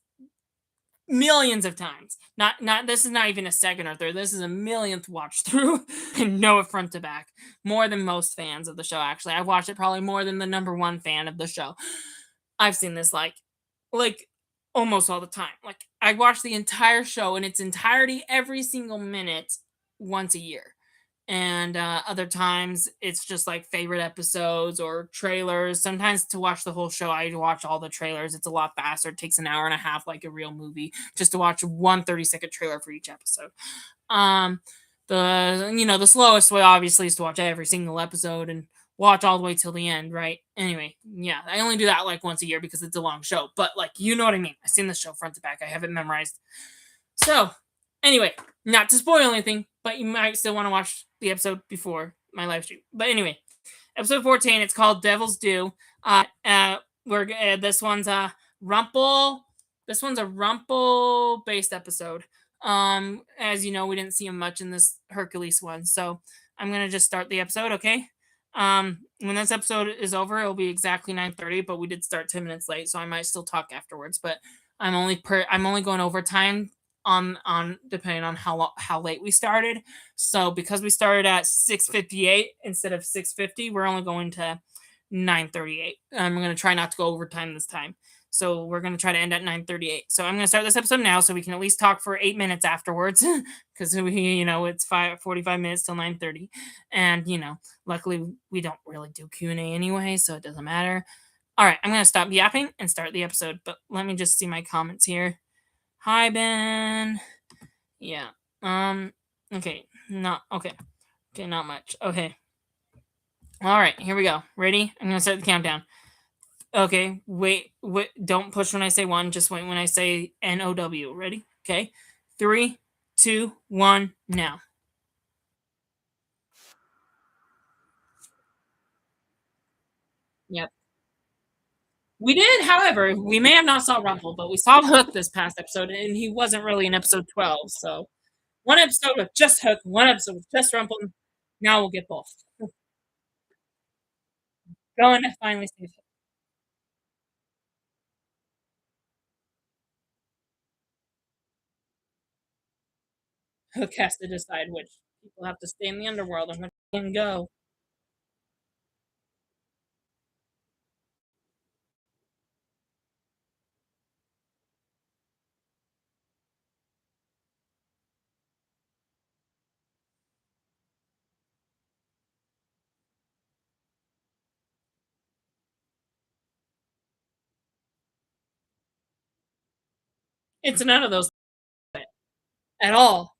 millions of times. Not this is not even a second or third. This is a millionth watch through and know it front to back. More than most fans of the show, actually. I've watched it probably more than the number one fan of the show. I've seen this like almost all the time. Like I watch the entire show in its entirety, every single minute, once a year. And other times it's just like favorite episodes or trailers. Sometimes to watch the whole show, I watch all the trailers. It's a lot faster. It takes an hour and a half like a real movie just to watch one 30-second trailer for each episode. The slowest way obviously is to watch every single episode and watch all the way till the end, right? Anyway, yeah, I only do that like once a year because it's a long show, but like you know what I mean. I've seen the show front to back. I have it memorized. So anyway, not to spoil anything, but you might still want to watch the episode before my live stream. But anyway, episode 14, it's called Devil's Due. This one's a Rumple based episode. As you know, we didn't see him much in this Hercules one, so I'm gonna just start the episode, okay? When this episode is over, it'll be exactly 9:30, but we did start 10 minutes late, so I might still talk afterwards. But I'm only going overtime on depending on how late we started. So because we started at 6:58 instead of 6:50, we're only going to 9:38. I'm gonna try not to go overtime this time. So we're gonna try to end at 9:38. So I'm gonna start this episode now, so we can at least talk for 8 minutes afterwards, because it's 45 minutes till 9:30, and luckily we don't really do Q&A anyway, so it doesn't matter. All right, I'm gonna stop yapping and start the episode. But let me just see my comments here. Hi Ben. Yeah. Um. Okay. Not okay. Okay. Not much. Okay. All right. Here we go. Ready? I'm gonna start the countdown. Okay, wait, wait, don't push when I say one, just wait when I say NOW. Ready? Okay. Three, two, one, now. Yep. We did, however, we may have not saw Rumple, but we saw Hook this past episode, and he wasn't really in episode 12. So one episode with just Hook, one episode with just Rumple. Now we'll get both. Going to finally see Hook has to decide which people have to stay in the underworld and which can go. It's none of those at all.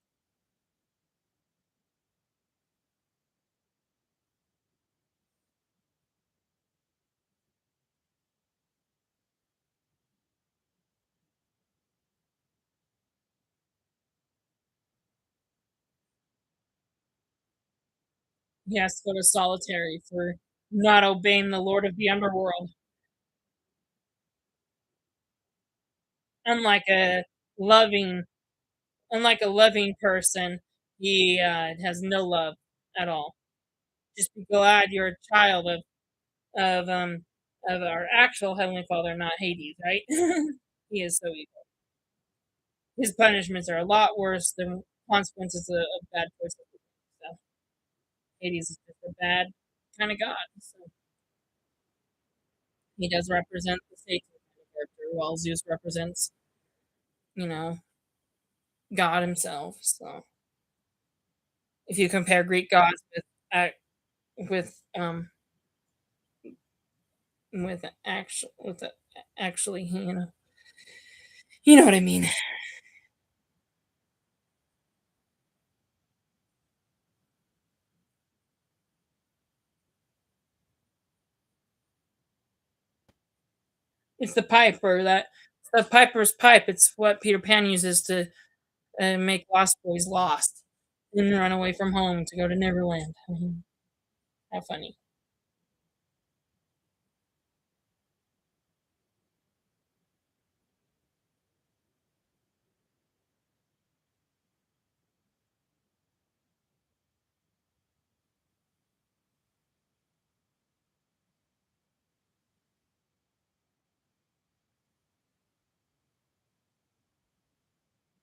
He has to go to solitary for not obeying the Lord of the Underworld. Unlike a loving unlike a loving person, he, has no love at all. Just be glad you're a child of, um, of our actual Heavenly Father, not Hades, right? He is so evil. His punishments are a lot worse than consequences of bad choices. So, Hades is just a bad kinda god, so he does represent the Satan kind of character, while Zeus represents, you know, God himself, so if you compare Greek gods ac with, with actually, you know what I mean. It's the piper that it's the piper's pipe. It's what Peter Pan uses to, make lost boys lost and run away from home to go to Neverland. Mhm. How funny.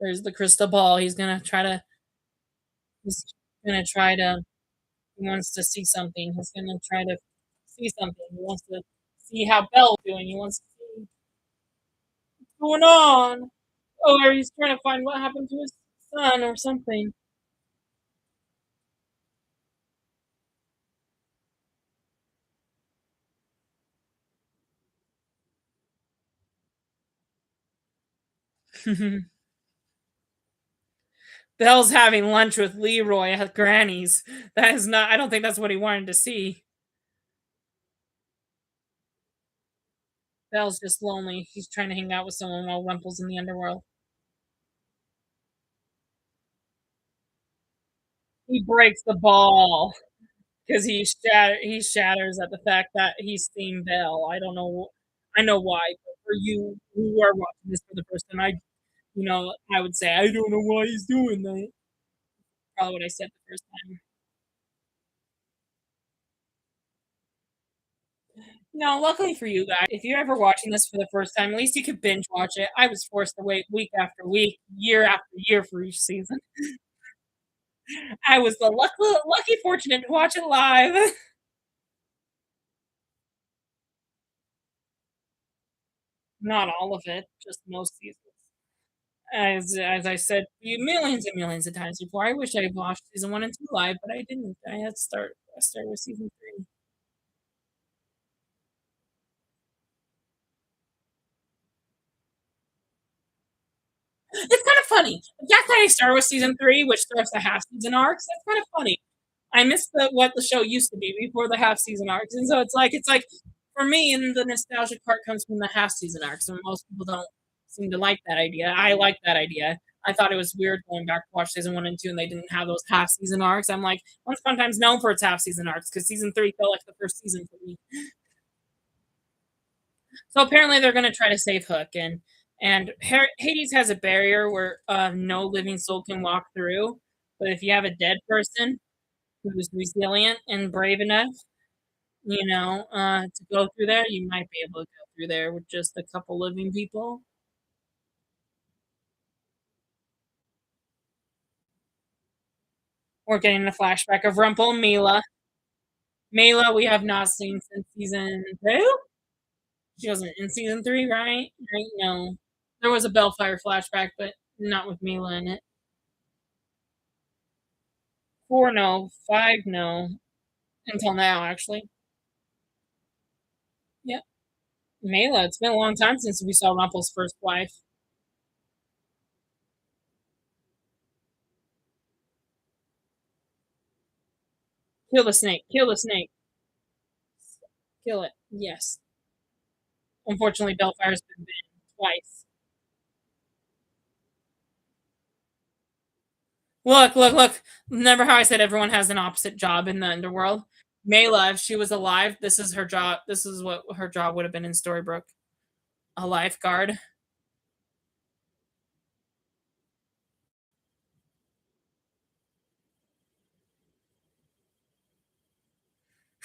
There's the crystal ball. He's gonna try to he wants to see something. He's gonna try to see something. He wants to see how Belle's doing. He wants to see what's going on. Oh, or he's trying to find what happened to his son or something. Belle's having lunch with Leroy at Granny's. That is not I don't think that's what he wanted to see. Belle's just lonely. He's trying to hang out with someone while Rumple's in the underworld. He breaks the ball because he shatters at the fact that he's seen Belle. I don't know I know why, but for you who are watching this for the first time, I would say, "I don't know why he's doing that." Probably what I said the first time. No, luckily for you guys, if you're ever watching this for the first time, at least you could binge watch it. I was forced to wait week after week, year after year for each season. I was the lucky fortunate to watch it live. Not all of it, just most seasons. As I said you millions and millions of times before, I wish I had watched season 1 and 2 live, but I didn't. I started with season 3. It's kind of funny. The fact that I started with season 3, which starts the half season arcs, that's kind of funny. I miss what the show used to be before the half season arcs, and so it's like for me, and the nostalgic part comes from the half season arcs, and most people don't seem to like that idea. I like that idea. I thought it was weird going back to watch season 1 and 2, and they didn't have those half season arcs. I'm like, Once Upon a Time's known for its half season arcs because season 3 felt like the first season for me. So apparently they're gonna try to save Hook, and Hades has a barrier where no living soul can walk through. But if you have a dead person who's resilient and brave enough, to go through there, you might be able to go through there with just a couple living people. We're getting a flashback of Rumple and Mila. Mila, we have not seen since season 2. She wasn't in season 3, right? Right? No. There was a Bellfire flashback, but not with Mila in it. 4, no. 5, no. Until now, actually. Yep. Mela, it's been a long time since we saw Rumple's first wife. Kill the snake. Kill the snake. Kill it. Yes. Unfortunately, Bellfire's been banned twice. Look, look, look. Remember how I said everyone has an opposite job in the underworld? Mela, if she was alive, this is her job. This is what her job would have been in Storybrooke. A lifeguard.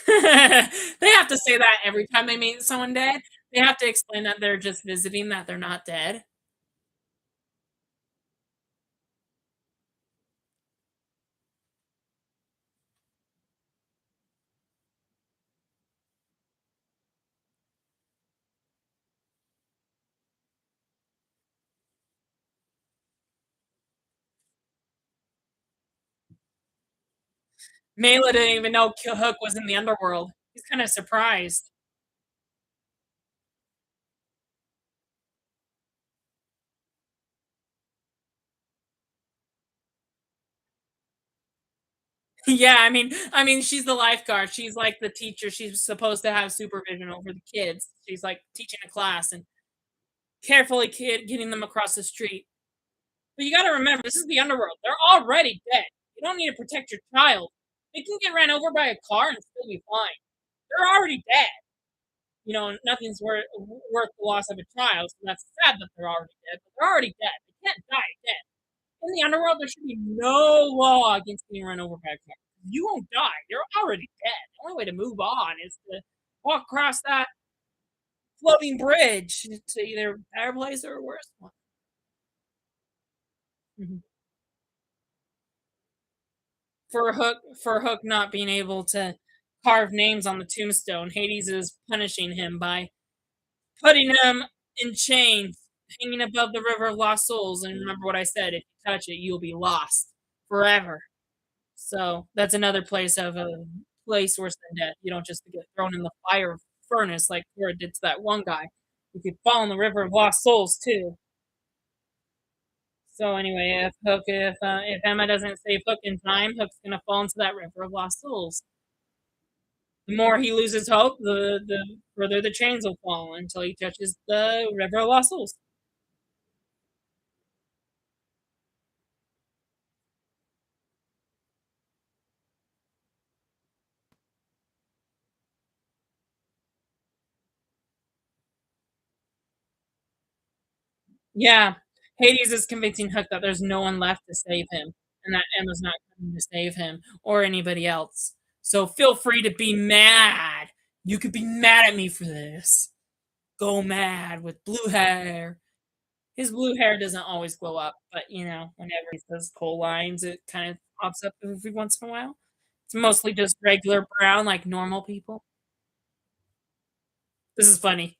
They have to say that every time they meet someone dead. They have to explain that they're just visiting, that they're not dead. Mela didn't even know Hook was in the underworld. He's kind of surprised. Yeah, I mean, she's the lifeguard. She's like the teacher. She's supposed to have supervision over the kids. She's like teaching a class and carefully getting them across the street. But you got to remember, this is the underworld. They're already dead. You don't need to protect your child. They can get ran over by a car and still be fine. They're already dead. Nothing's worth the loss of a child. So that's sad that they're already dead. But they're already dead. They can't die dead. In the underworld, there should be no law against being run over by a car. You won't die. You're already dead. The only way to move on is to walk across that floating bridge to either a better place or a worse one. Mhm. For Hook not being able to carve names on the tombstone, Hades is punishing him by putting him in chains, hanging above the river of lost souls. And remember what I said: if you touch it, you'll be lost forever. So that's another place of a place worse than death. You don't just get thrown in the fire furnace like Cora did to that one guy. You could fall in the river of lost souls too. So anyway, if Emma doesn't save Hook in time, Hook's gonna fall into that river of lost souls. The more he loses hope, the further the chains will fall until he touches the river of lost souls. Yeah. Hades is convincing Hook that there's no one left to save him, and that Emma's not coming to save him or anybody else. So feel free to be mad. You could be mad at me for this. Go mad with blue hair. His blue hair doesn't always glow up, but whenever he says coal lines, it kind of pops up every once in a while. It's mostly just regular brown, like normal people. This is funny.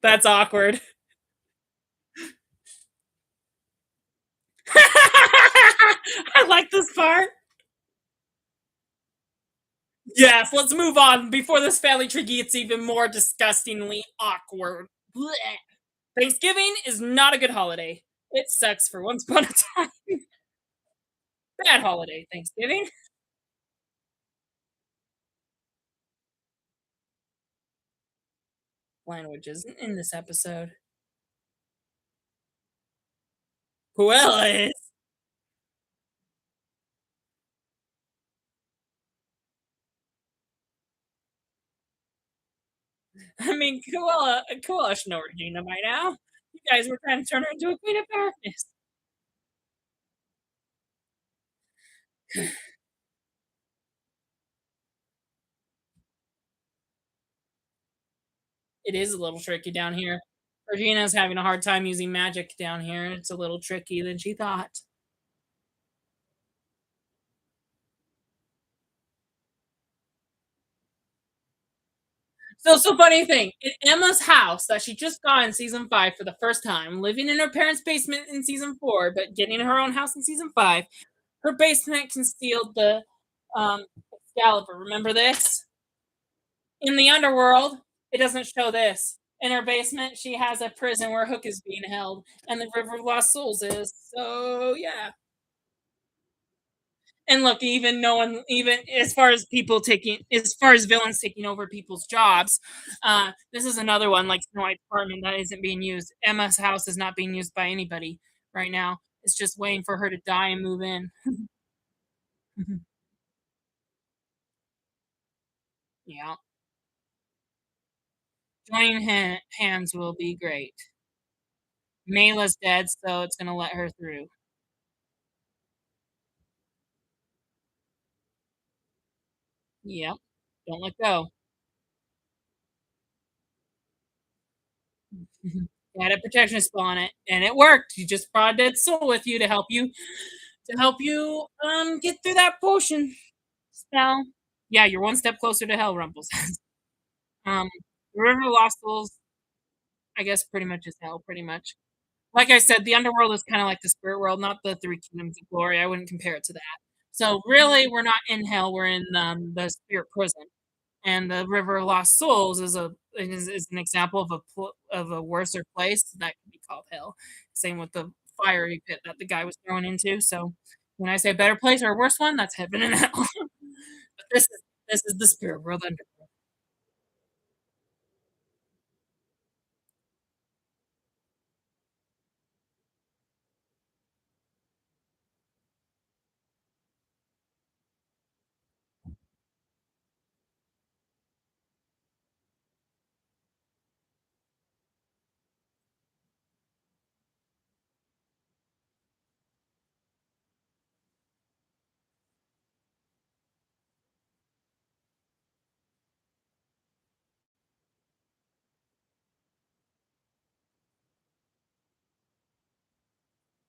That's awkward. I like this part. Yes, let's move on before this family tree gets even more disgustingly awkward. Blech. Thanksgiving is not a good holiday. It sucks for once upon a time. Bad holiday, Thanksgiving. Languages in this episode. Cruella is. I mean, Cruella should know Regina by now. You guys were trying to turn her into a queen of darkness. It is a little tricky down here. Regina's having a hard time using magic down here. It's a little tricky than she thought. So funny thing, in Emma's house that she just got in season 5 for the first time, living in her parents' basement in season 4, but getting her own house in season 5, her basement concealed the Excalibur. Remember this? In the underworld, it doesn't show this. In her basement, she has a prison where Hook is being held, and the River of Lost Souls is. So yeah. And look, even no one, even as far as villains taking over people's jobs, this is another one like Snow White's apartment that isn't being used. Emma's house is not being used by anybody right now. It's just waiting for her to die and move in. Yeah, joining hands will be great. Mayla's dead, so it's gonna let her through. Yep, don't let go. Had a protection spell on it, and it worked. You just brought Dead Soul with you to help you get through that potion spell. Yeah, you're one step closer to hell, Rumpel says. Um, the River of Lost Souls, I guess, pretty much is hell, pretty much. Like I said, the underworld is kind of like the spirit world, not the three kingdoms of glory. I wouldn't compare it to that. So really, we're not in hell. We're in the spirit prison. And the River of Lost Souls is an example of a worser place that can be called hell. Same with the fiery pit that the guy was thrown into. So when I say a better place or a worse one, that's heaven and hell. But this is the spirit world under.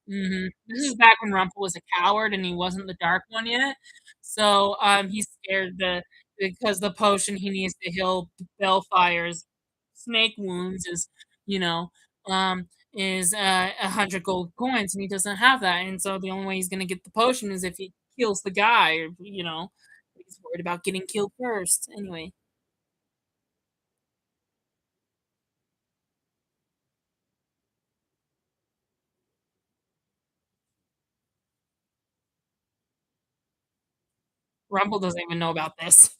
This is back when Rumpel was a coward and he wasn't the dark one yet. So he's scared because the potion he needs to heal Bellfire's snake wounds you know, um, is 100 gold coins, and he doesn't have that. And so the only way he's gonna get the potion is if he kills the guy, or. He's worried about getting killed first. Anyway, Rumple doesn't even know about this.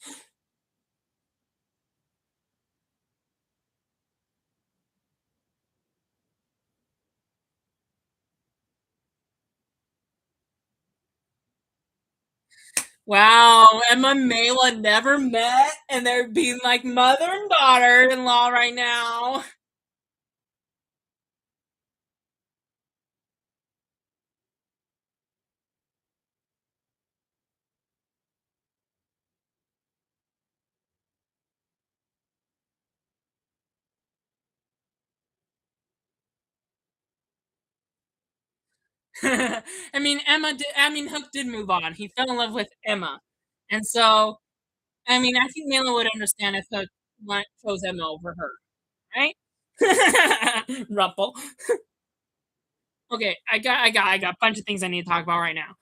Wow, Emma and Mela never met, and they're being like mother and daughter-in-law right now. I mean, Hook did move on. He fell in love with Emma, and so I mean, I think Mela would understand if Hook chose Emma over her, right? Rumpel. Okay, I got a bunch of things I need to talk about right now.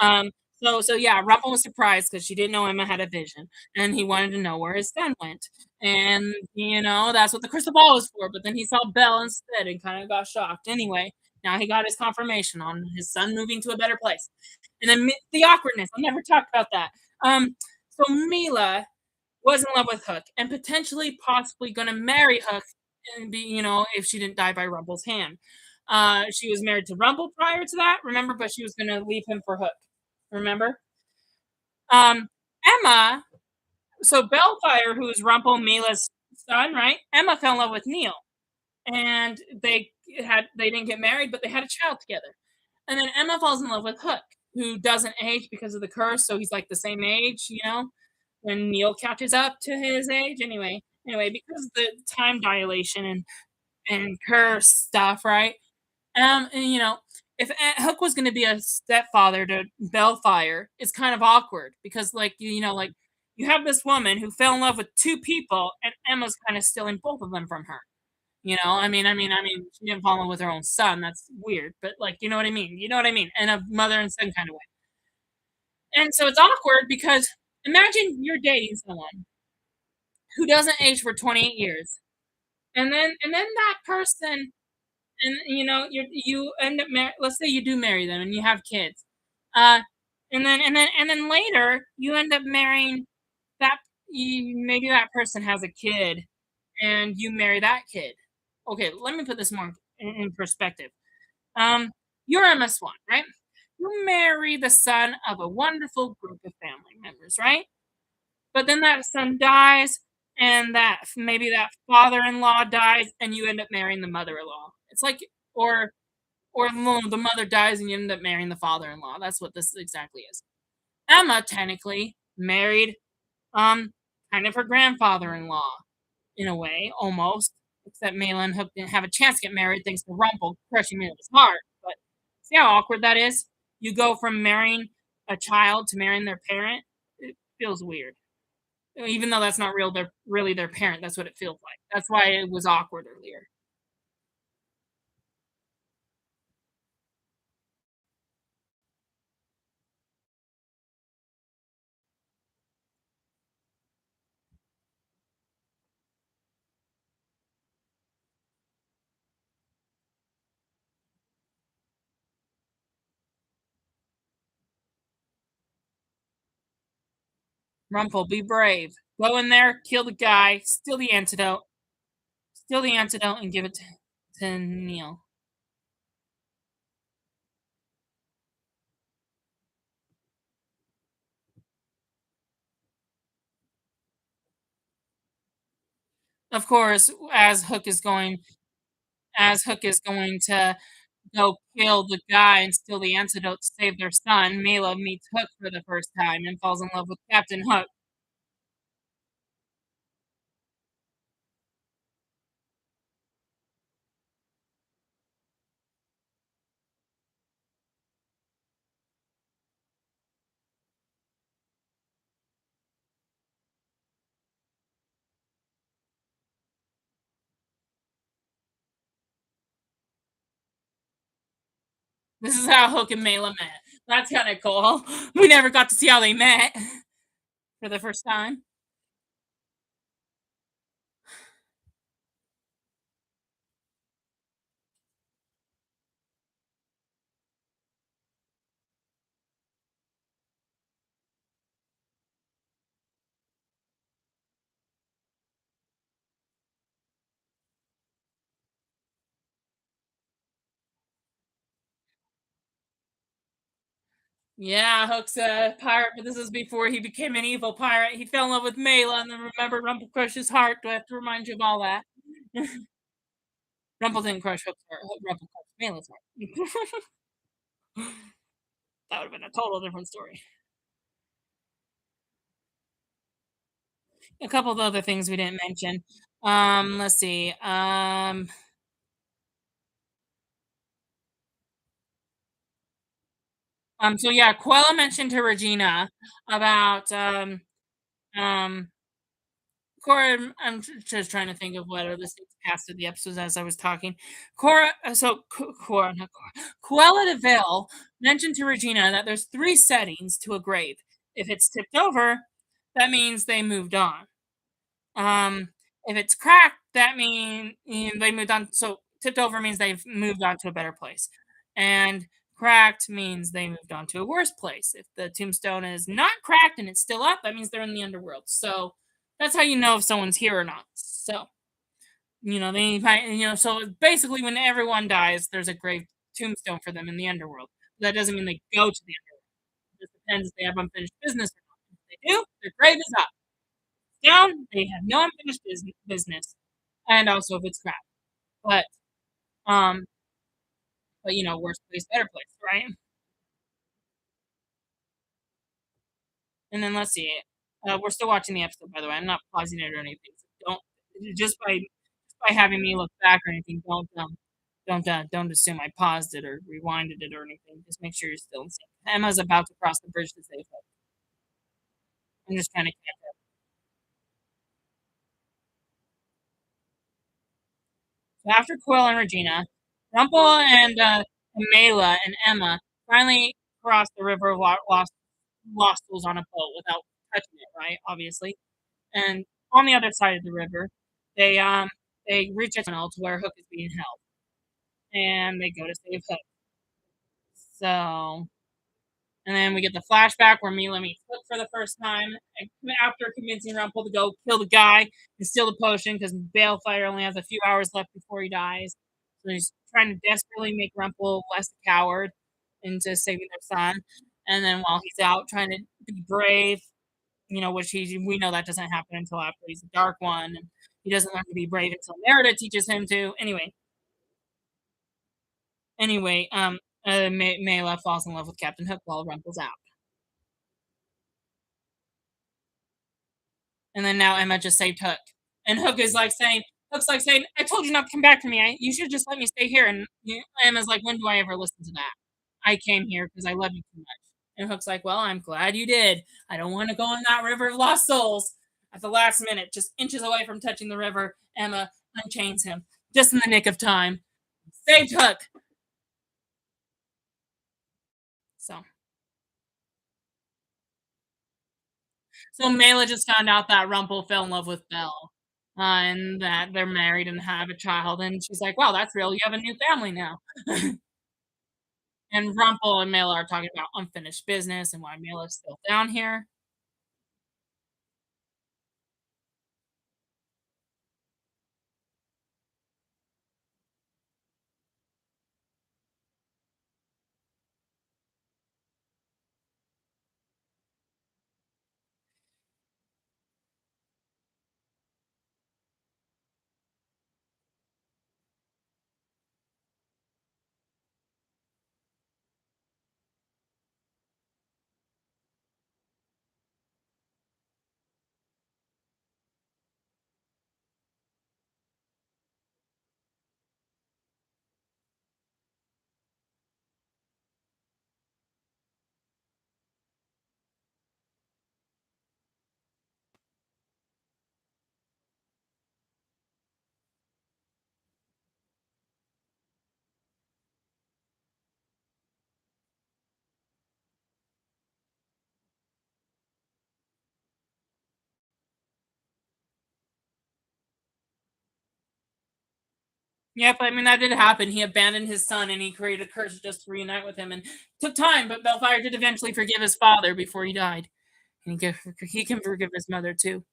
Um, so yeah, Ruffle was surprised because she didn't know Emma had a vision, and he wanted to know where his son went. And that's what the crystal ball was for. But then he saw Belle instead and kind of got shocked. Anyway, now he got his confirmation on his son moving to a better place. And then the awkwardness. I'll never talk about that. So Mila was in love with Hook and potentially, possibly going to marry Hook and if she didn't die by Rumple's hand. She was married to Rumple prior to that, remember, but she was going to leave him for Hook. Remember? Um, Emma, so Bellfire, who's Rumple Mila's son, right? Emma fell in love with Neil, and they didn't get married, but they had a child together. And then Emma falls in love with Hook, who doesn't age because of the curse, so he's like the same age, when Neil catches up to his age. Anyway, because of the time dilation and curse stuff, right? And if Hook was going to be a stepfather to Bellfire, it's kind of awkward because, like you have this woman who fell in love with two people, and Emma's kind of stealing both of them from her. She didn't fall in love with her own son. That's weird, but like, you know what I mean. You know what I mean, in a mother and son kind of way. And so it's awkward because imagine you're dating someone who doesn't age for 28 years, and then that person, and you end up let's say you do marry them and you have kids, uh and then later you end up marrying that maybe that person has a kid and you marry that kid. Okay, let me put this more in perspective. um you're Emma Swan, right? You marry the son of a wonderful group of family members, right? But then that son dies, and that maybe that father-in-law dies, and you end up marrying the mother-in-law. It's like, or no, the mother dies and you end up marrying the father-in-law. That's what this exactly is. Emma technically married um kind of her grandfather-in-law in a way, almost. Except Malin Hook didn't have a chance to get married thanks to Rumple crushing Malin's heart. But see how awkward that is? You go from marrying a child to marrying their parent. It feels weird. Even though that's not they're really their parent. That's what it feels like. That's why it was awkward earlier. Rumple, be brave. Go in there, kill the guy, steal the antidote, and give it to Neil. Of course, as Hook is going to go kill the guy and steal the antidote to save their son, Mela meets Hook for the first time and falls in love with Captain Hook. This is how Hook and Mela met. That's kind of cool. We never got to see how they met for the first time. Yeah, Hook's a pirate, but this is before he became an evil pirate. He fell in love with Mela and then remembered Rumple crushed his heart. Do I have to remind you of all that? Rumple didn't crush Hook's heart. Rumple crushed Mela's heart. That would have been a total different story. A couple of other things we didn't mention. Let's see. So yeah, Quella mentioned to Regina about um Cora. Just trying to think of what other things past of the episodes as I was talking. Cora, Cora, not Cora. Quella Deville mentioned to Regina that there's three settings to a grave. If it's tipped over, that means they moved on. Um, if it's cracked, that means they moved on. So tipped over means they've moved on to a better place, and cracked means they moved on to a worse place. If the tombstone is not cracked and it's still up, that means they're in the underworld. So that's how you know if someone's here or not. So they find, so basically when everyone dies, there's a grave tombstone for them in the underworld. That doesn't mean they go to the underworld. It just depends if they have unfinished business or not. If they do, their grave is up down, they have no unfinished business, and also if it's crap. But um, worst place, better place, right? And then let's see. We're still watching the episode, by the way. I'm not pausing it or anything. So don't just by having me look back or anything. Don't assume I paused it or rewinded it or anything. Just make sure you're still in sync. Emma's about to cross the bridge to save her. I'm just trying to catch up. So after Quill and Regina, Rumple and Mela and Emma finally cross the river of lost souls on a boat without touching it, right? Obviously. And on the other side of the river, they reach a tunnel to where Hook is being held, and they go to save Hook. So, and then we get the flashback where Mila meets Hook for the first time after convincing Rumple to go kill the guy and steal the potion because Balefire only has a few hours left before he dies. So he's trying to desperately make Rumple less a coward into saving their son. And then while he's out trying to be brave, which we know that doesn't happen until after he's a dark one. And he doesn't learn to be brave until Merida teaches him to. Anyway, Mela falls in love with Captain Hook while Rumple's out. And then now Emma just saved Hook. And Hook's like saying, I told you not to come back for me. You should just let me stay here. And Emma's like, when do I ever listen to that? I came here because I love you too much. And Hook's like, well, I'm glad you did. I don't want to go in that river of lost souls. At the last minute, just inches away from touching the river, Emma unchains him just in the nick of time. Saved Hook. So, so Mela just found out that Rumple fell in love with Belle, and that they're married and have a child. And she's like, "Wow, that's real. You have a new family now." And Rumple and Mela are talking about unfinished business and why Mela's still down here. Yep, I mean that did happen. He abandoned his son and he created a curse just to reunite with him, and took time. But Bellfire did eventually forgive his father before he died, and he can forgive his mother too.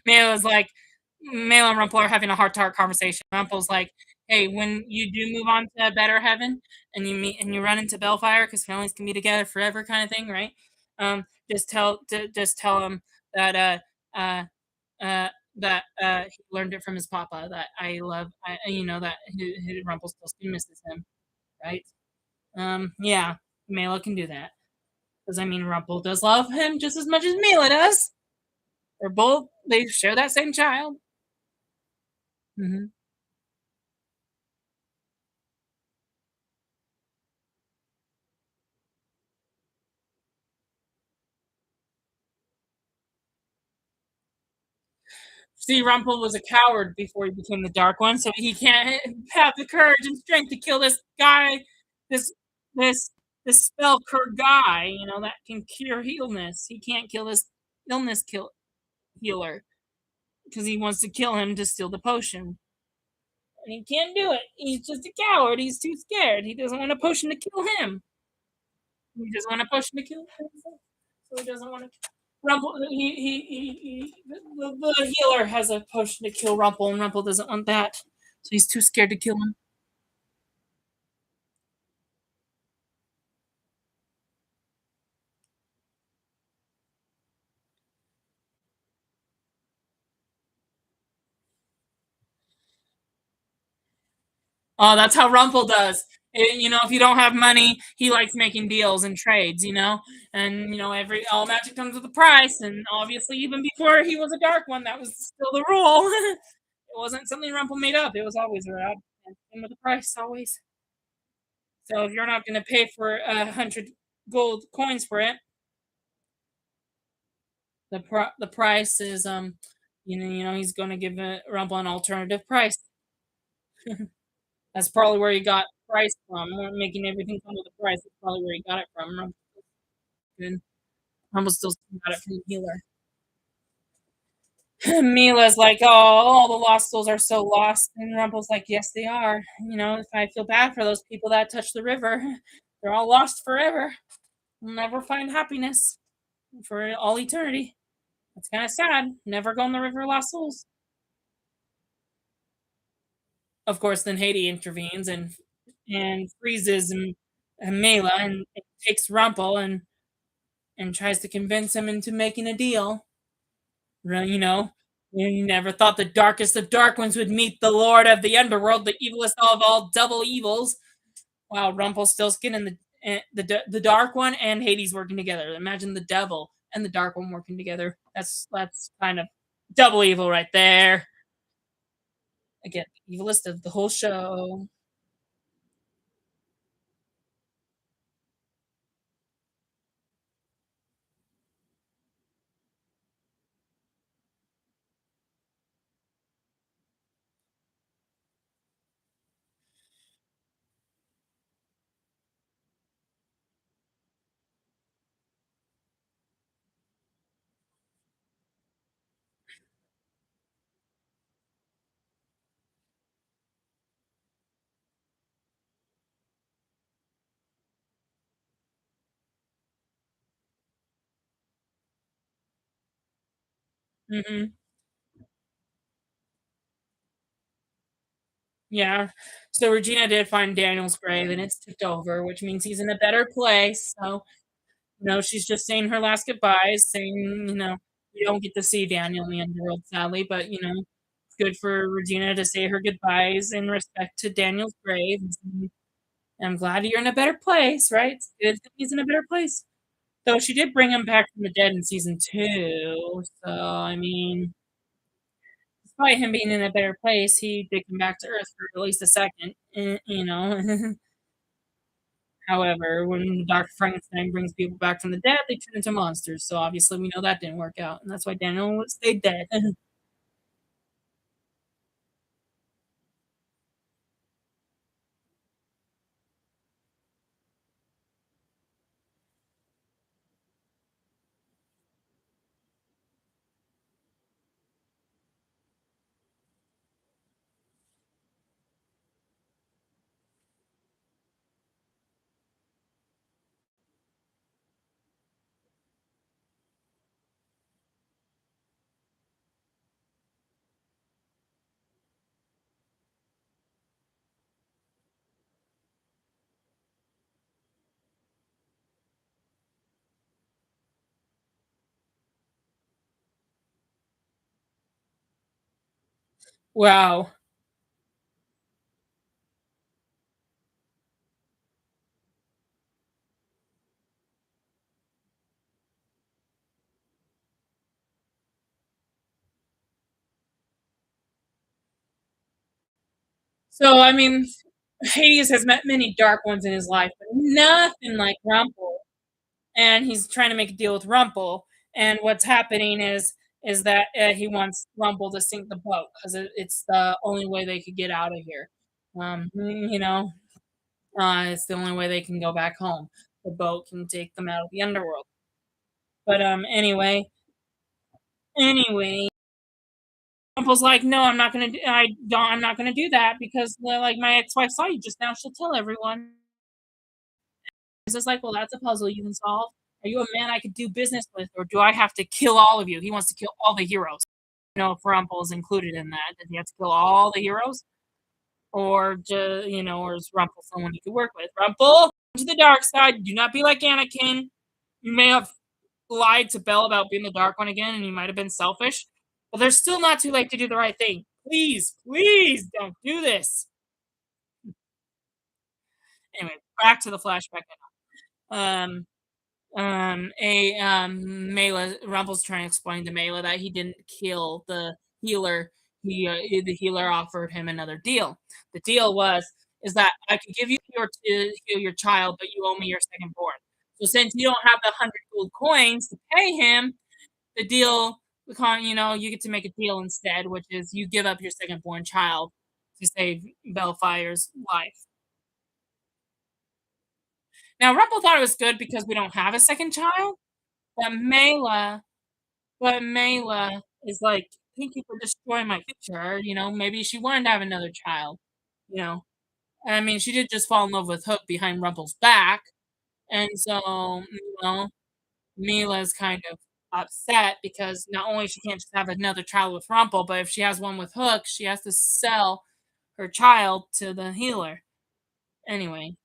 Mela was like Mela and Rumple are having a heart-to-heart conversation. Rumple's like, "Hey, when you do move on to a better heaven and you meet and you run into Bellfire, because families can be together forever kind of thing, right? Just tell him that, uh, uh, he learned it from his papa, that I love that Rumpelstiltskin misses him, right?" Yeah, Mela can do that. Because I mean, Rumple does love him just as much as Mila does. They share that same child. Mhm. See, Rumple was a coward before he became the Dark One, so he can't have the courage and strength to kill this guy, this this this spell cure guy, that can cure illness. He can't kill this illness healer because he wants to kill him to steal the potion. And he can't do it. He's just a coward. He's too scared. He doesn't want a potion to kill him. He doesn't want a potion to kill himself. So he doesn't want to Rumple. The healer has a potion to kill Rumple, and Rumple doesn't want that. So he's too scared to kill him. Oh, that's how Rumple does. If you don't have money, he likes making deals and trades, and every all magic comes with a price, and obviously, even before he was a dark one, that was still the rule. It wasn't something Rumple made up. It was always around, and came with a price always. So if you're not going to pay for 100 gold coins for it, the price is he's going to give Rumble an alternative price. That's probably where he got price from. Making everything come with a price. That's probably where he got it from. Rumble still got it from the healer. Mila's like, oh, all the lost souls are so lost, and Rumple's like, yes, they are. If I feel bad for those people that touch the river, they're all lost forever. We'll never find happiness for all eternity. That's kind of sad. Never go in the river of lost souls. Of course, then Haiti intervenes and freezes and Mela and takes Rumple and tries to convince him into making a deal. You never thought the darkest of dark ones would meet the Lord of the Underworld, the evilest of all double evils. Wow, Rumpelstiltskin and the Dark One and Hades working together. Imagine the Devil and the Dark One working together. That's kind of double evil right there. Again, the evilest of the whole show. Hmm. Yeah. So Regina did find Daniel's grave and it's tipped over, which means he's in a better place. So, she's just saying her last goodbyes, saying, you don't get to see Daniel in the underworld, sadly, but, it's good for Regina to say her goodbyes in respect to Daniel's grave. And I'm glad you're in a better place, right? It's good that he's in a better place. Though she did bring him back from the dead in season 2. So, I mean, despite him being in a better place, he did come back to Earth for at least a second, However, when Dr. Frankenstein brings people back from the dead, they turn into monsters. So obviously, we know that didn't work out, and that's why Daniel stayed dead. Wow. So, I mean, Hades has met many dark ones in his life, but nothing like Rumple. And he's trying to make a deal with Rumple. And what's happening is that he wants Rumple to sink the boat because it's the only way they could get out of here. You know, it's the only way they can go back home. The boat can take them out of the underworld. But anyway, Rumple's like, no, I'm not gonna. I'm not gonna do that because like my ex-wife saw you just now. She'll tell everyone. It's just like, well, that's a puzzle you can solve. Are you a man I could do business with, or do I have to kill all of you? He wants to kill all the heroes. If Rumpel is included in that. Does he have to kill all the heroes, or or is Rumpel someone you could work with? Rumpel, to the dark side. Do not be like Anakin. You may have lied to Belle about being the Dark One again, and you might have been selfish, but there's still not too late to do the right thing. Please, please don't do this. Anyway, back to the flashback. Um, Mela Rumple's trying to explain to Mela that he didn't kill the healer. The healer offered him another deal. The deal is that I could give you cure to heal your child, but you owe me your second born. So since you don't have the 100 gold coins to pay him, the deal, you get to make a deal instead, which is you give up your second born child to save Belfire's life. Now Rumple thought it was good because we don't have a second child, but Mela is like, "Thank you for destroying my future," maybe she wanted to have another child, you know? I mean, she did just fall in love with Hook behind Rumple's back, and so, Mila's kind of upset because not only she can't just have another child with Rumple, but if she has one with Hook, she has to sell her child to the healer. Anyway,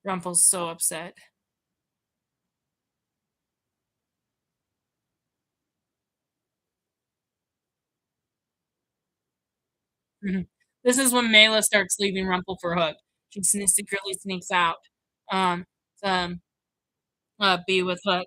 Rumple's so upset. Mhm. This is when Mela starts leaving Rumple for Hook. She secretly sneaks out, um, to, be with Hook,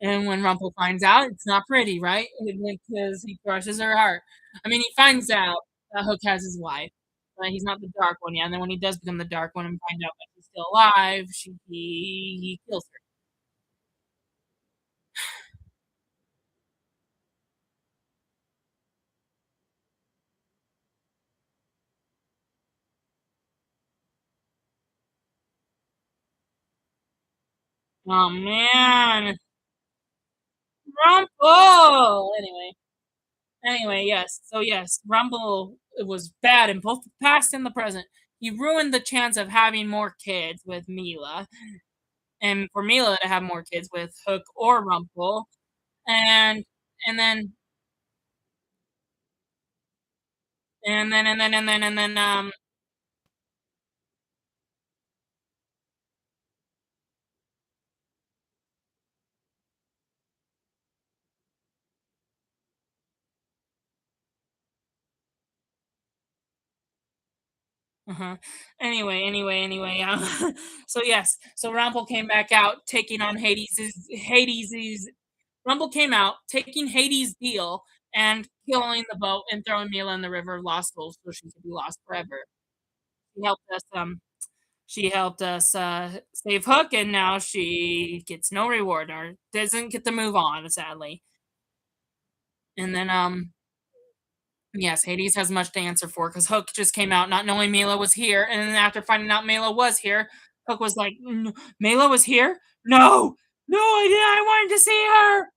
and when Rumple finds out, it's not pretty, right? Because he crushes her heart. I mean, he finds out that Hook has his wife, but he's not the Dark One yet, and then when he does become the Dark One and find out that she's still alive, he kills her. Oh, man. Rumple! Yes. So yes, Rumble was bad in both the past and the present. He ruined the chance of having more kids with Mila, and for Mila to have more kids with Hook or Rumple, and and then uh-huh. Anyway, so yes, so Rumple came back out taking on Hades's Rumble came out taking Hades' deal and killing the boat and throwing Mila in the river of lost souls so she could be lost forever. She helped us save Hook, and now she gets no reward or doesn't get to move on, sadly. And then yes, Hades has much to answer for because Hook just came out not knowing Mila was here, and then after finding out Mila was here, Hook was like, Mila was here? No, no, I didn't. I wanted to see her."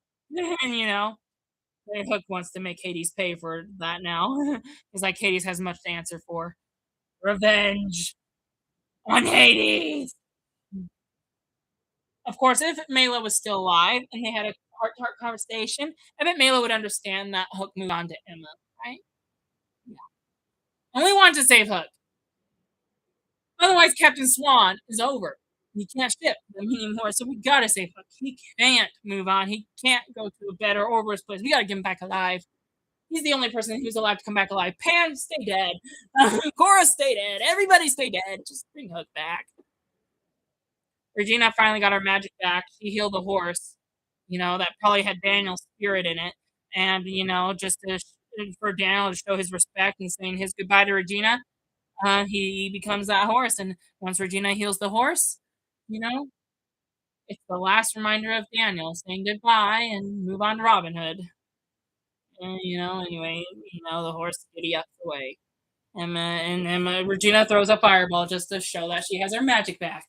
And and Hook wants to make Hades pay for that now. He's like, Hades has much to answer for. Revenge on Hades. Of course, if Mela was still alive and they had a heart-to-heart conversation, I bet Mela would understand that Hook moved on to Emma, right? Yeah. And we wanted to save Hook. Otherwise, Captain Swan is over. We can't ship them anymore, so we gotta save Hook. He can't move on. He can't go to a better or worse place. We gotta get him back alive. He's the only person who's allowed to come back alive. Pan, stay dead. Cora, stay dead. Everybody, stay dead. Just bring Hook back. Regina finally got her magic back. She healed the horse, that probably had Daniel's spirit in it. And, just for Daniel to show his respect and saying his goodbye to Regina, he becomes that horse. And once Regina heals the horse, you know, it's the last reminder of Daniel saying goodbye and move on to Robin Hood. And, anyway, the horse giddy ups away. And Regina throws a fireball just to show that she has her magic back.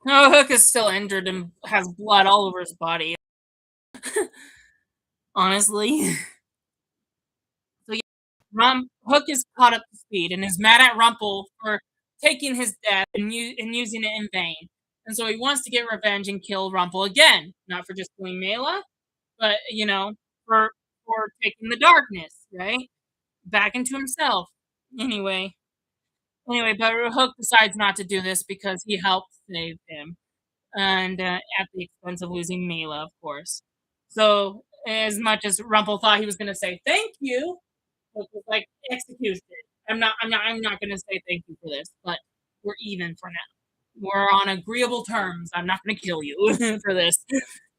Oh, Hook is still injured and has blood all over his body. Honestly. So yeah, Hook is caught up to speed and is mad at Rumple for taking his death and using it in vain. And so he wants to get revenge and kill Rumple again. Not for just killing Mela, but for taking the darkness, right? Back into himself. Anyway. But Hook decides not to do this because he helped save him. And at the expense of losing Mila, of course. So as much as Rumple thought he was going to say thank you, it was like executed. I'm not going to say thank you for this, but we're even for now. We're on agreeable terms. I'm not going to kill you for this.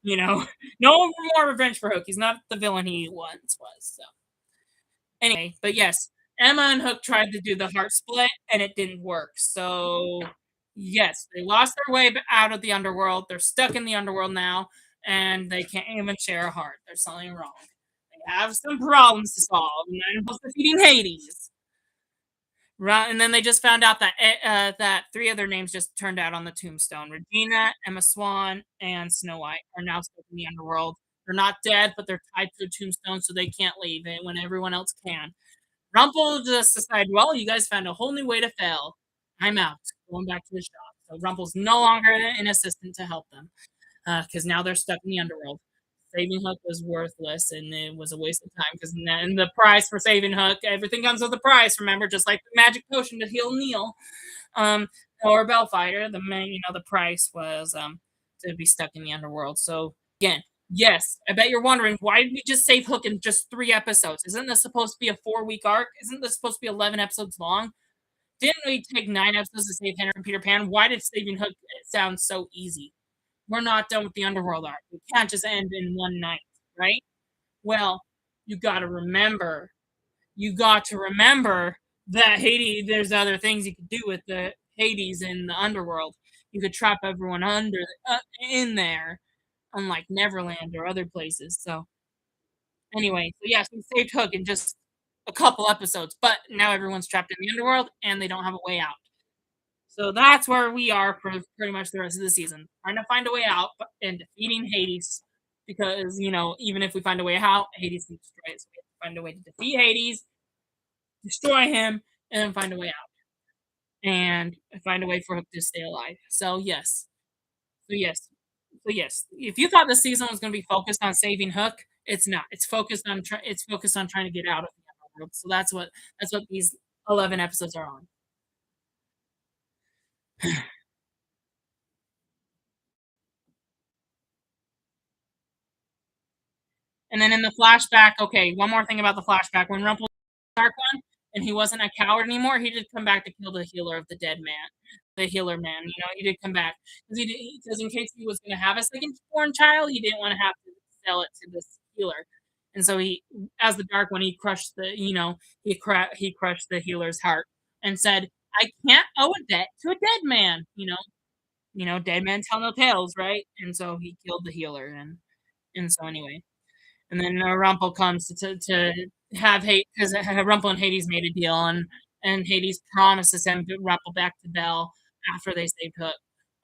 No more revenge for Hook. He's not the villain he once was. So anyway, but yes, Emma and Hook tried to do the heart split and it didn't work. So yes, they lost their way out of the underworld. They're stuck in the underworld now, and they can't even share a heart. There's something wrong. They have some problems to solve, and that involves defeating Hades. Right, and then they just found out that that three other names just turned out on the tombstone. Regina, Emma Swan, and Snow White are now stuck in the underworld. They're not dead, but they're tied to a tombstone, so they can't leave it when everyone else can. Rumple just decided, well, you guys found a whole new way to fail. I'm out. Going back to the shop. So Rumple's no longer an assistant to help them because now they're stuck in the underworld. Saving Hook was worthless and it was a waste of time because then the price for saving Hook, everything comes with a price. Remember, just like the magic potion to heal Neil, um, or Bellfighter, the price was to be stuck in the underworld. So again, yes, I bet you're wondering why did we just save Hook in just 3 episodes? Isn't this supposed to be a 4-week arc? Isn't this supposed to be 11 episodes long? Didn't we take 9 episodes to save Henry and Peter Pan? Why did saving Hook sound so easy? We're not done with the underworld arc. We can't just end in one night, right? Well, you got to remember. You got to remember that Hades. There's other things you could do with the Hades in the underworld. You could trap everyone in there, unlike Neverland or other places. So anyway, so yes, we saved Hook in just a couple episodes, but now everyone's trapped in the underworld and they don't have a way out. So that's where we are for pretty much the rest of the season, trying to find a way out and defeating Hades. Because even if we find a way out, Hades can destroy it. So we have to find a way to defeat Hades, destroy him, and then find a way out, and find a way for Hook to stay alive. So yes, so yes, so yes. If you thought the season was going to be focused on saving Hook, it's not. It's focused on trying to get out of the underworld. So that's what these 11 episodes are on. And then in the flashback, okay, one more thing about the flashback. When Rumple Dark One and he wasn't a coward anymore, he did come back to kill the healer of the dead man, the healer man. He did come back because in case he was going to have a second born child, he didn't want to have to sell it to this healer. And so he, as the Dark One, he crushed he crushed the healer's heart and said, "I can't owe a debt to a dead man." Dead men tell no tales, right? And so he killed the healer, and so anyway. And then Rumpel comes to have hate because Rumpel and Hades made a deal, and Hades promised to send Rumpel back to Bell after they saved Hook,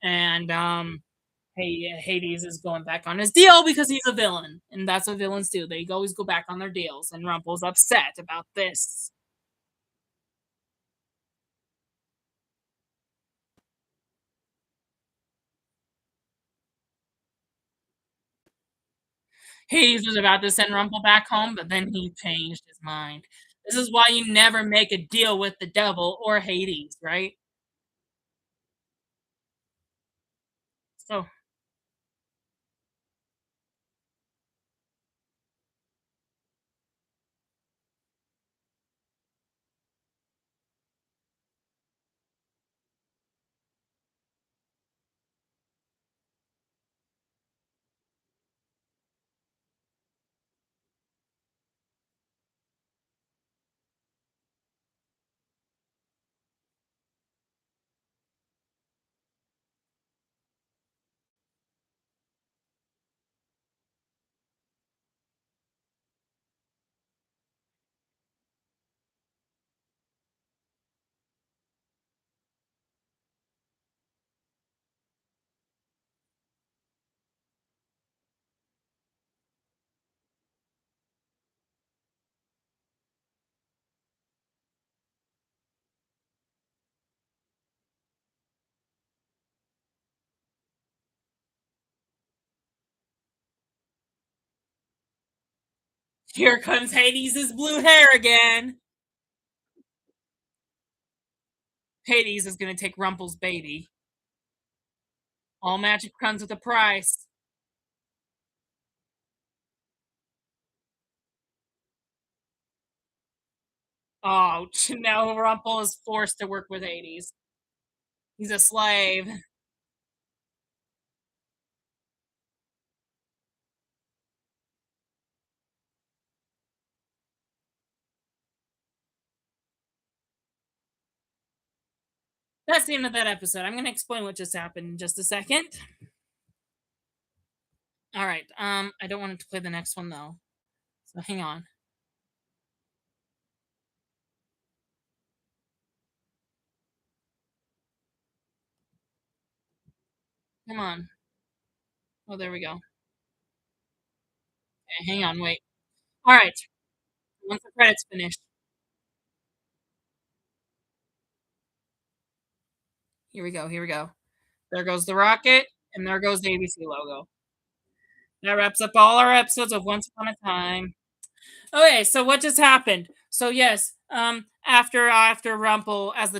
and Hades is going back on his deal because he's a villain, and that's what villains do. They always go back on their deals, and Rumpel's upset about this. Hades was about to send Rumpel back home, but then he changed his mind. This is why you never make a deal with the devil or Hades, right? So here comes Hades' blue hair again. Hades is going to take Rumpel's baby. All magic comes with a price. Oh, now Rumpel is forced to work with Hades. He's a slave. That's the end of that episode. I'm going to explain what just happened in just a second. All right. I don't want to play the next one though. So hang on. Come on. Oh, there we go. Okay, hang on. Wait. All right. Once the credits finish. Here we go. Here we go. There goes the rocket, and there goes the ABC logo. That wraps up all our episodes of Once Upon a Time. Okay, so what just happened? So yes, after Rumpel as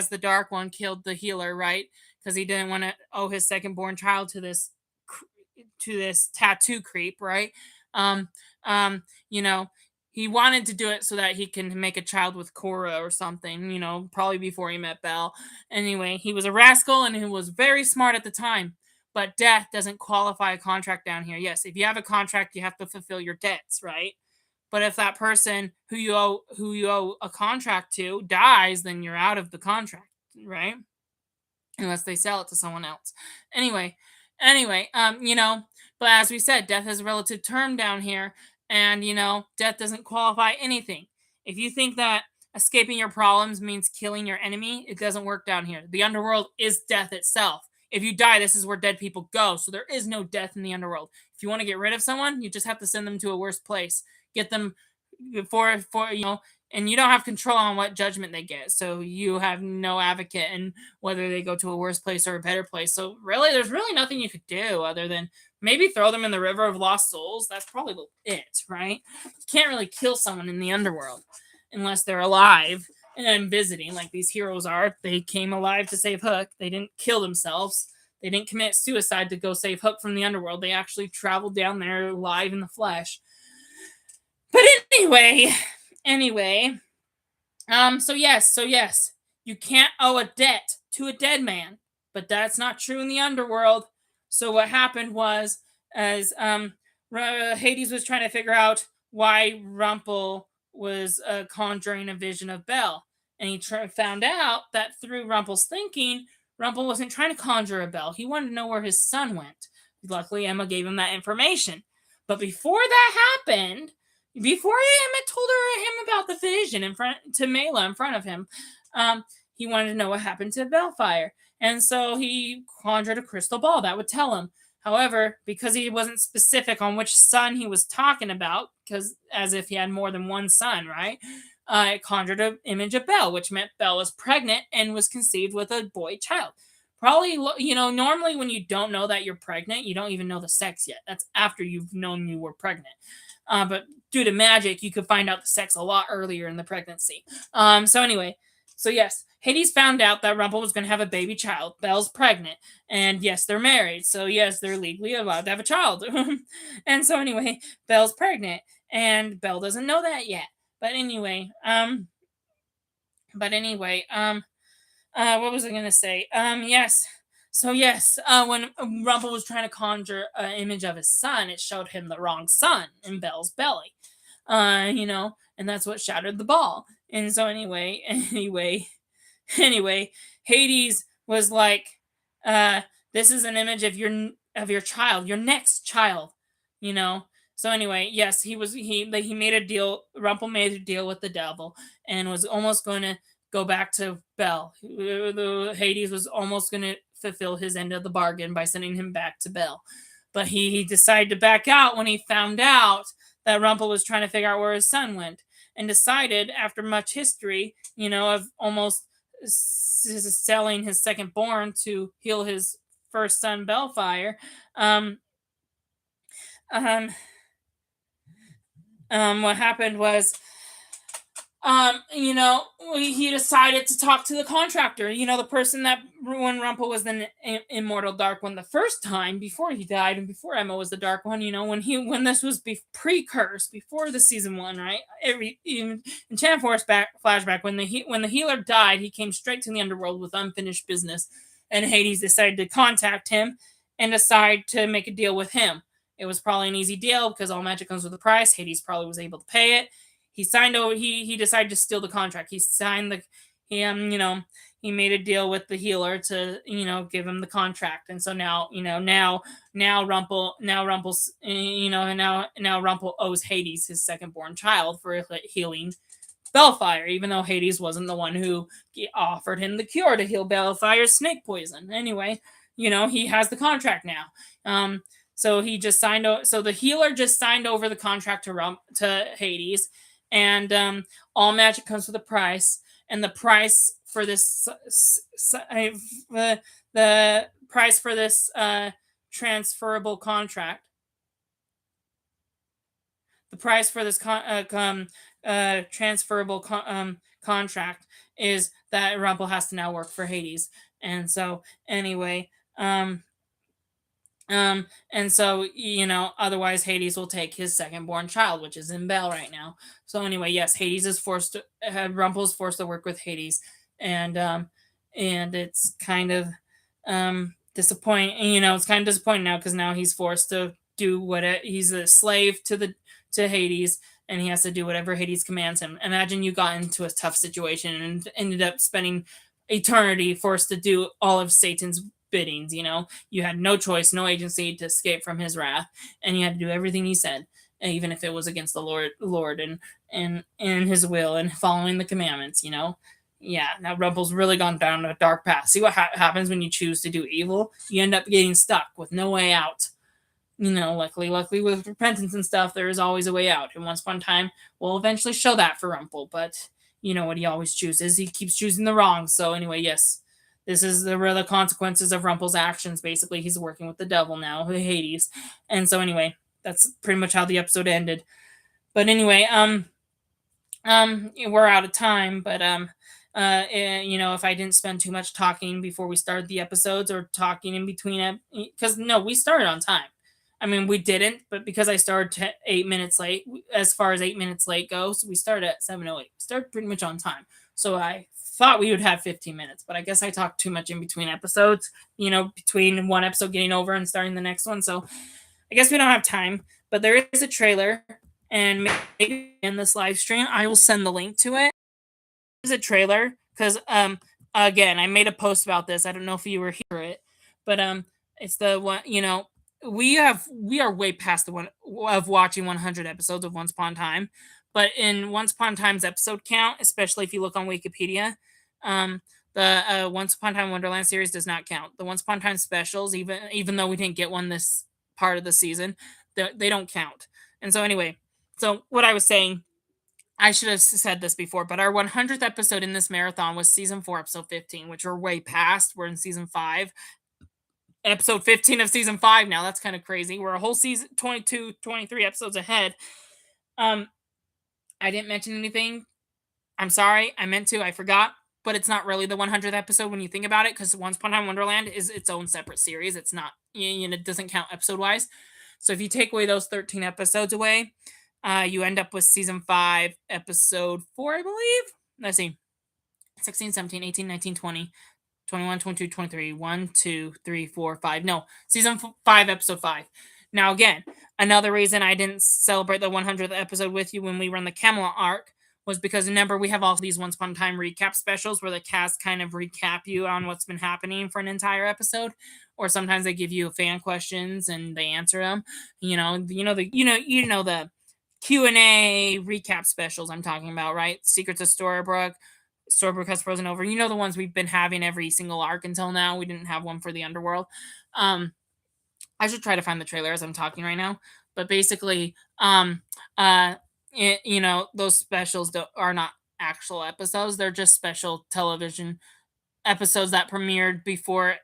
the Dark One killed the healer, right? Because he didn't want to owe his second born child to this tattoo creep, right? Um, you know, he wanted to do it so that he can make a child with Cora or something. Probably before he met Belle. Anyway, he was a rascal and he was very smart at the time. But death doesn't qualify a contract down here. Yes, if you have a contract, you have to fulfill your debts, right? But if that person who you owe a contract to dies, then you're out of the contract, right? Unless they sell it to someone else. Anyway, but as we said, death is a relative term down here, and death doesn't qualify anything. If you think that escaping your problems means killing your enemy, it doesn't work down here. The underworld is death itself. If you die, this is where dead people go. So there is no death in the underworld. If you want to get rid of someone, you just have to send them to a worse place. Get them for and you don't have control on what judgment they get. So you have no advocate in whether they go to a worse place or a better place. So really, there's really nothing you could do other than maybe throw them in the river of lost souls. That's probably it, right? You can't really kill someone in the underworld unless they're alive and visiting like these heroes are. They came alive to save Hook. They didn't kill themselves. They didn't commit suicide to go save Hook from the underworld. They actually traveled down there live in the flesh. But anyway, so yes, you can't owe a debt to a dead man, but that's not true in the underworld. So what happened was, as Hades was trying to figure out why Rumpel was conjuring a vision of Belle, and he found out that through Rumpel's thinking, Rumpel wasn't trying to conjure a Belle. He wanted to know where his son went. Luckily, Emma gave him that information. But before that happened, before Emma told him about the vision in front to Mela in front of him, he wanted to know what happened to Bellfire, and so he conjured a crystal ball that would tell him. However, because he wasn't specific on which son he was talking about, because as if he had more than one son, right? It conjured an image of Belle, which meant Belle was pregnant and was conceived with a boy child. Probably, normally when you don't know that you're pregnant, you don't even know the sex yet. That's after you've known you were pregnant. But due to magic, you could find out the sex a lot earlier in the pregnancy. So yes, Hades found out that Rumpel was going to have a baby child. Belle's pregnant, and yes, they're married. So yes, they're legally allowed to have a child. And so anyway, Belle's pregnant, and Belle doesn't know that yet. But anyway, what was I going to say? Yes. So yes, when Rumpel was trying to conjure an image of his son, it showed him the wrong son in Belle's belly. And that's what shattered the ball. And so anyway, Hades was like, this is an image of your child, your next child, you know. So anyway, yes, he made a deal. Rumpel made a deal with the devil and was almost going to go back to Belle. Hades was almost going to fulfill his end of the bargain by sending him back to Belle. But he decided to back out when he found out that Rumpel was trying to figure out where his son went, and decided, after much history, of almost selling his second born to heal his first son, Bellfire. What happened was, he decided to talk to the contractor, the person that when Rumpel was the immortal Dark One the first time before he died, and before Emma was the Dark One, when this was pre-curse, before the season 1, right? In Channel Force flashback, when the healer died, he came straight to the underworld with unfinished business, and Hades decided to contact him and decide to make a deal with him. It was probably an easy deal because all magic comes with a price. Hades probably was able to pay it. He signed over. He decided to steal the contract. He signed he made a deal with the healer to give him the contract. And so now Rumpel owes Hades his second born child for healing Bellfire, even though Hades wasn't the one who offered him the cure to heal Bellfire's snake poison. Anyway, he has the contract now. So he just signed. So the healer just signed over the contract to Hades. And all magic comes with a price, and the price for this the price for this transferable contract. The price for this transferable contract is that Rumpel has to now work for Hades. And so anyway, and so, otherwise Hades will take his second born child, which is in Belle right now. So anyway, yes, Rumpel's forced to work with Hades, and it's kind of disappointing. It's kind of disappointing now because now he's forced to do he's a slave to Hades, and he has to do whatever Hades commands him. Imagine you got into a tough situation and ended up spending eternity forced to do all of Satan's biddings. You had no choice, no agency to escape from his wrath, and you had to do everything he said, even if it was against the Lord and his will and following the commandments. Yeah, now Rumpel's really gone down a dark path. See what happens when you choose to do evil? You end up getting stuck with no way out. Luckily with repentance and stuff, there is always a way out. And once upon a time, we'll eventually show that for Rumpel. But what he always chooses, he keeps choosing the wrong. So anyway, yes, this is the consequences of Rumpel's actions. Basically, he's working with the devil now, Hades. And so anyway, that's pretty much how the episode ended. But anyway, we're out of time. But And, if I didn't spend too much talking before we started the episodes or talking in between, because no, we started on time. I mean, we didn't, but because I started 8 minutes late, as far as 8 minutes late goes, we started at 7:08. We started pretty much on time. So I thought we would have 15 minutes, but I guess I talked too much in between episodes, between one episode getting over and starting the next one. So I guess we don't have time, but there is a trailer, and maybe in this live stream, I will send the link to it. There's a trailer because again, I made a post about this. I don't know if you were here it, but it's the one. We are way past the one of watching 100 episodes of Once Upon a Time, but in Once Upon a Time's episode count, especially if you look on Wikipedia, the Once Upon a Time Wonderland series does not count. The Once Upon a Time specials, even though we didn't get one this part of the season, they don't count. And so anyway, so what I was saying, I should have said this before, but our 100th episode in this marathon was season 4, episode 15, which we're way past. We're in season 5, episode 15 of season 5 now. That's kind of crazy. We're a whole season 22, 23 episodes ahead. I didn't mention anything. I'm sorry. I meant to. I forgot. But it's not really the 100th episode when you think about it, because Once Upon a Time Wonderland is its own separate series. It's not, it doesn't count episode wise. So if you take away those 13 episodes away, you end up with season 5, episode 4, I believe. Let's see. 16, 17, 18, 19, 20, 21, 22, 23. 1, 2, 3, 4, 5. No, season 5, episode 5. Now, again, another reason I didn't celebrate the 100th episode with you when we run the Camelot arc was because, remember, we have all these Once Upon a Time recap specials where the cast kind of recap you on what's been happening for an entire episode, or sometimes they give you fan questions and they answer them. The Q&A recap specials I'm talking about, right? Secrets of Storybrooke Has Frozen Over. The ones we've been having every single arc until now. We didn't have one for the Underworld. I should try to find the trailer as I'm talking right now. But basically, those specials are not actual episodes. They're just special television episodes that premiered before,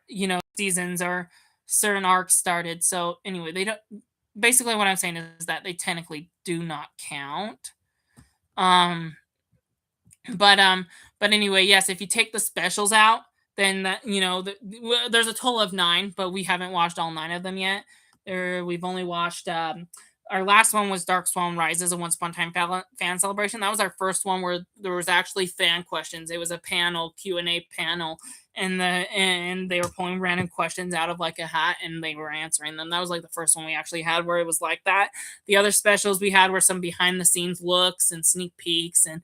seasons or certain arcs started. So anyway, they don't. Basically, what I'm saying is that they technically do not count. But anyway, yes, if you take the specials out, then there's a total of 9, but we haven't watched all 9 of them yet. We've only watched our last one was Dark Swan Rises, a Once Upon a Time fan celebration. That was our first one where there was actually fan questions. It was a panel, Q&A panel, and they were pulling random questions out of like a hat and they were answering them. That was like the first one we actually had where it was like that. The other specials we had were some behind the scenes looks and sneak peeks, and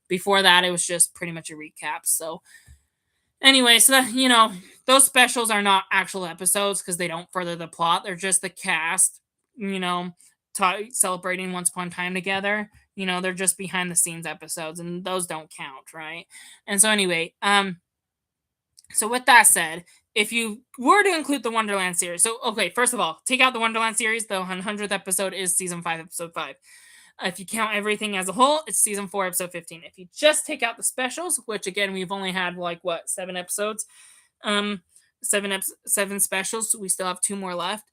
before that it was just pretty much a recap. So anyway, so that, those specials are not actual episodes because they don't further the plot. They're just the cast, celebrating Once Upon a Time together. They're just behind the scenes episodes, and those don't count, right? And so anyway, so with that said, if you were to include the Wonderland series, so okay, first of all, take out the Wonderland series. The 100th episode is season 5, episode 5. If you count everything as a whole, it's season 4, episode 15. If you just take out the specials, which again we've only had 7 episodes, 7 specials. So we still have 2 more left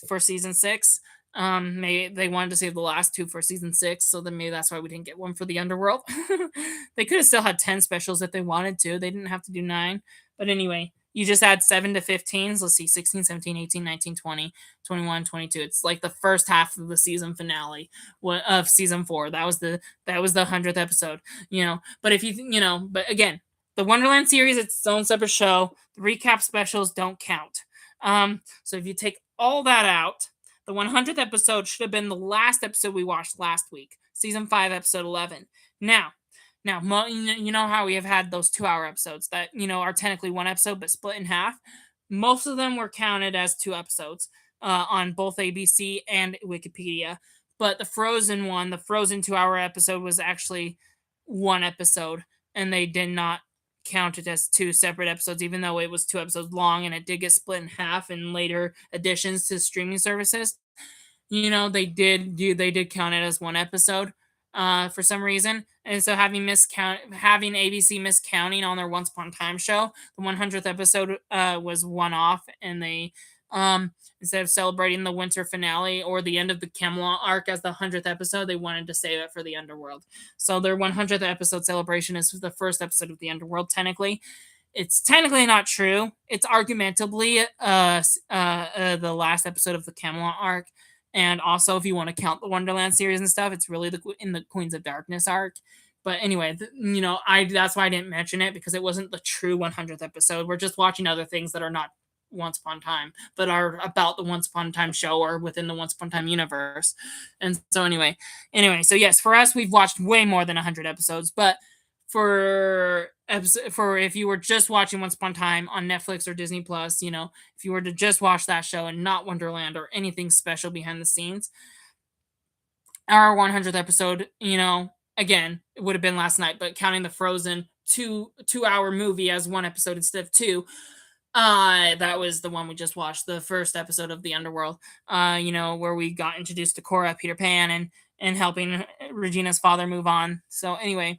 for season 6. Maybe they wanted to save the last 2 for season 6, so then maybe that's why we didn't get one for the Underworld. They could have still had 10 specials if they wanted to. They didn't have to do 9. But anyway, you just add 7 to 15. Let's see, 16, 17, 18, 19, 20, 21, 22. It's like the first half of the season finale of season 4. That was the 100th episode, But if but again, the Wonderland series, it's its own separate show. The recap specials don't count. So if you take all that out, the 100th episode should have been the last episode we watched last week, season 5, episode 11. Now, you know how we have had those 2-hour episodes that, are technically one episode but split in half? Most of them were counted as 2 episodes on both ABC and Wikipedia. But the Frozen 2-hour episode was actually 1 episode, and they did not count it as 2 separate episodes, even though it was 2 episodes long and it did get split in half in later additions to streaming services. They did count it as 1 episode for some reason. And so having ABC miscounting on their Once Upon a Time show, the 100th episode was one off, and they Instead of celebrating the winter finale or the end of the Camelot arc as the 100th episode, they wanted to save it for the Underworld. So their 100th episode celebration is the first episode of the Underworld, technically. It's technically not true. It's argumentably the last episode of the Camelot arc. And also, if you want to count the Wonderland series and stuff, it's really in the Queens of Darkness arc. But anyway, that's why I didn't mention it, because it wasn't the true 100th episode. We're just watching other things that are not Once Upon a Time, but are about the Once Upon a Time show or within the Once Upon a Time universe. And so anyway, so yes, for us, we've watched way more than 100 episodes. But for if you were just watching Once Upon a Time on Netflix or Disney Plus, if you were to just watch that show and not Wonderland or anything special behind the scenes, our 100th episode, again, it would have been last night, but counting the Frozen 2-hour movie as one episode instead of two, that was the one we just watched, the first episode of the Underworld, where we got introduced to Cora, Peter Pan, and helping Regina's father move on. So anyway,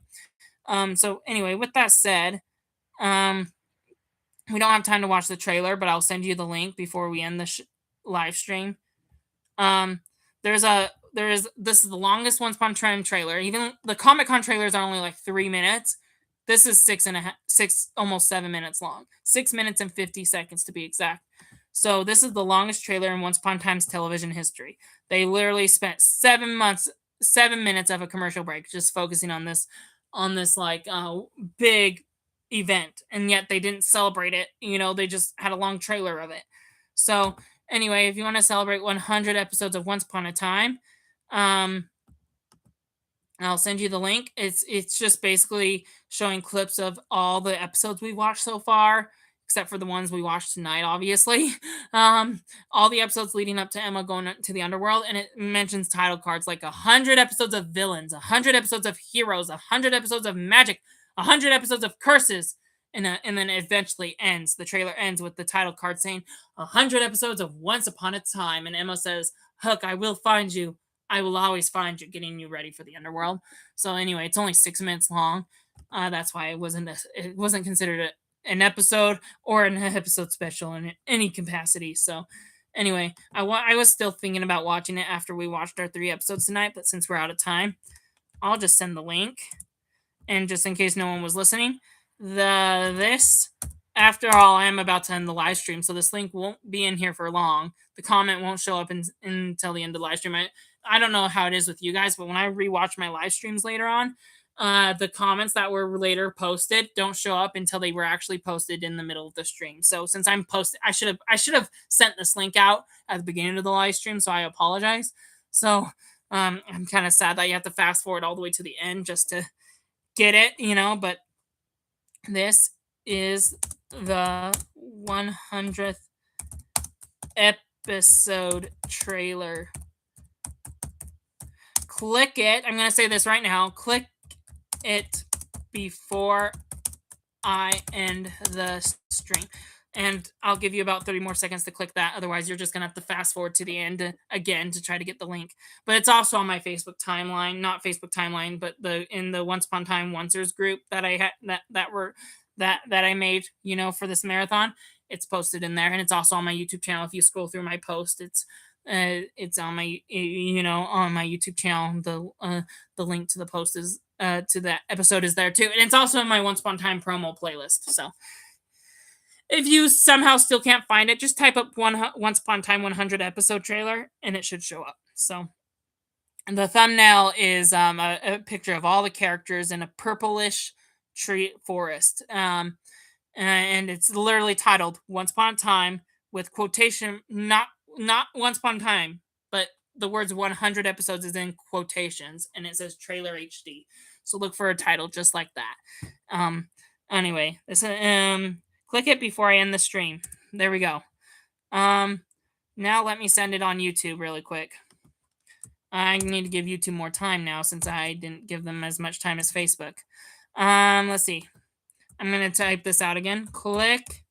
with that said, we don't have time to watch the trailer, but I'll send you the link before we end the live stream. This is the longest Once Upon a Time trailer. Even the Comic-Con trailers are only like 3 minutes. This is almost 7 minutes long. 6 minutes and 50 seconds to be exact. So this is the longest trailer in Once Upon a Time's television history. They literally spent 7 minutes of a commercial break just focusing on this big event, and yet they didn't celebrate it. They just had a long trailer of it. So anyway, if you want to celebrate 100 episodes of Once Upon a Time, I'll send you the link. It's just basically showing clips of all the episodes we watched so far, except for the ones we watched tonight, obviously. All the episodes leading up to Emma going to the Underworld, and it mentions title cards like 100 episodes of villains, 100 episodes of heroes, 100 episodes of magic, 100 episodes of curses, and then eventually ends. The trailer ends with the title card saying 100 episodes of Once Upon a Time, and Emma says, "Hook, I will find you. I will always find you," getting you ready for the Underworld. So anyway, it's only 6 minutes long. That's why it wasn't considered an episode or an episode special in any capacity. So anyway, I was still thinking about watching it after we watched our 3 episodes tonight, but since we're out of time, I'll just send the link. And just in case no one was listening, after all, I am about to end the live stream, so this link won't be in here for long. The comment won't show up until the end of the live stream. I don't know how it is with you guys, but when I rewatch my live streams later on, the comments that were later posted don't show up until they were actually posted in the middle of the stream. So since I'm posted, I should have sent this link out at the beginning of the live stream, so I apologize. So I'm kind of sad that you have to fast forward all the way to the end just to get it, but this is the 100th episode trailer. Click it. I'm going to say this right now. Click it before I end the stream. And I'll give you about 30 more seconds to click that. Otherwise, you're just going to have to fast forward to the end again to try to get the link. But it's also on my Facebook timeline. Not Facebook timeline, but in the Once Upon a Time Oncers group that I had that I made, for this marathon. It's posted in there, and it's also on my YouTube channel. If you scroll through my post, it's on my on my YouTube channel. The link to the post is to that episode is there too, and it's also in my Once Upon a Time promo playlist. So if you somehow still can't find it, just type up Once Upon a Time 100 episode trailer, and it should show up. So, and the thumbnail is a picture of all the characters in a purplish tree forest, and it's literally titled "Once Upon a Time" with quotation, not Once Upon a Time, but the words 100 episodes is in quotations, and it says Trailer HD. So look for a title just like that. Anyway, this click it before I end the stream. There we go. Now let me send it on YouTube really quick. I need to give YouTube more time now since I didn't give them as much time as Facebook. Let's see. I'm going to type this out again. Click.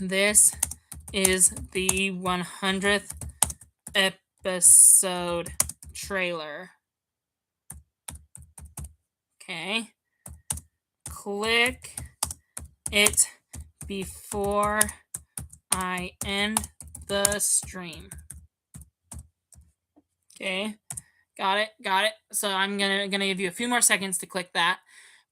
This is the 100th episode trailer. Okay. Click it before I end the stream. Okay, got it. So I'm gonna give you a few more seconds to click that.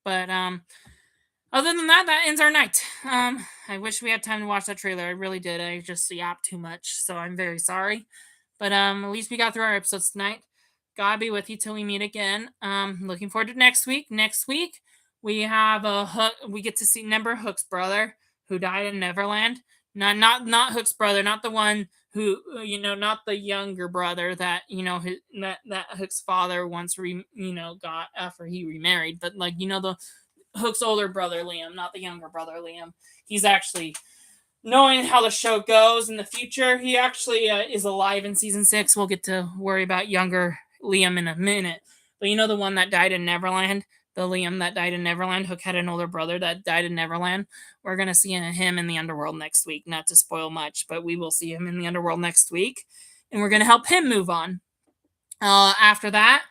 But other than that, that ends our night. I wish we had time to watch that trailer. I really did. I just yapped too much, so I'm very sorry. But at least we got through our episodes tonight. God be with you till we meet again. Looking forward to next week. Next week we have a Hook. We get to see Number Hook's brother who died in Neverland. Not Hook's brother, not the one who not the younger brother that that Hook's father once got after he remarried, but like the Hook's older brother Liam, not the younger brother Liam. He's actually, knowing how the show goes in the future, he actually is alive in season 6. We'll get to worry about younger Liam in a minute. But the one that died in Neverland, the Liam that died in Neverland, Hook had an older brother that died in Neverland. We're going to see him in the underworld next week. Not to spoil much, but we will see him in the underworld next week. And we're going to help him move on. After that,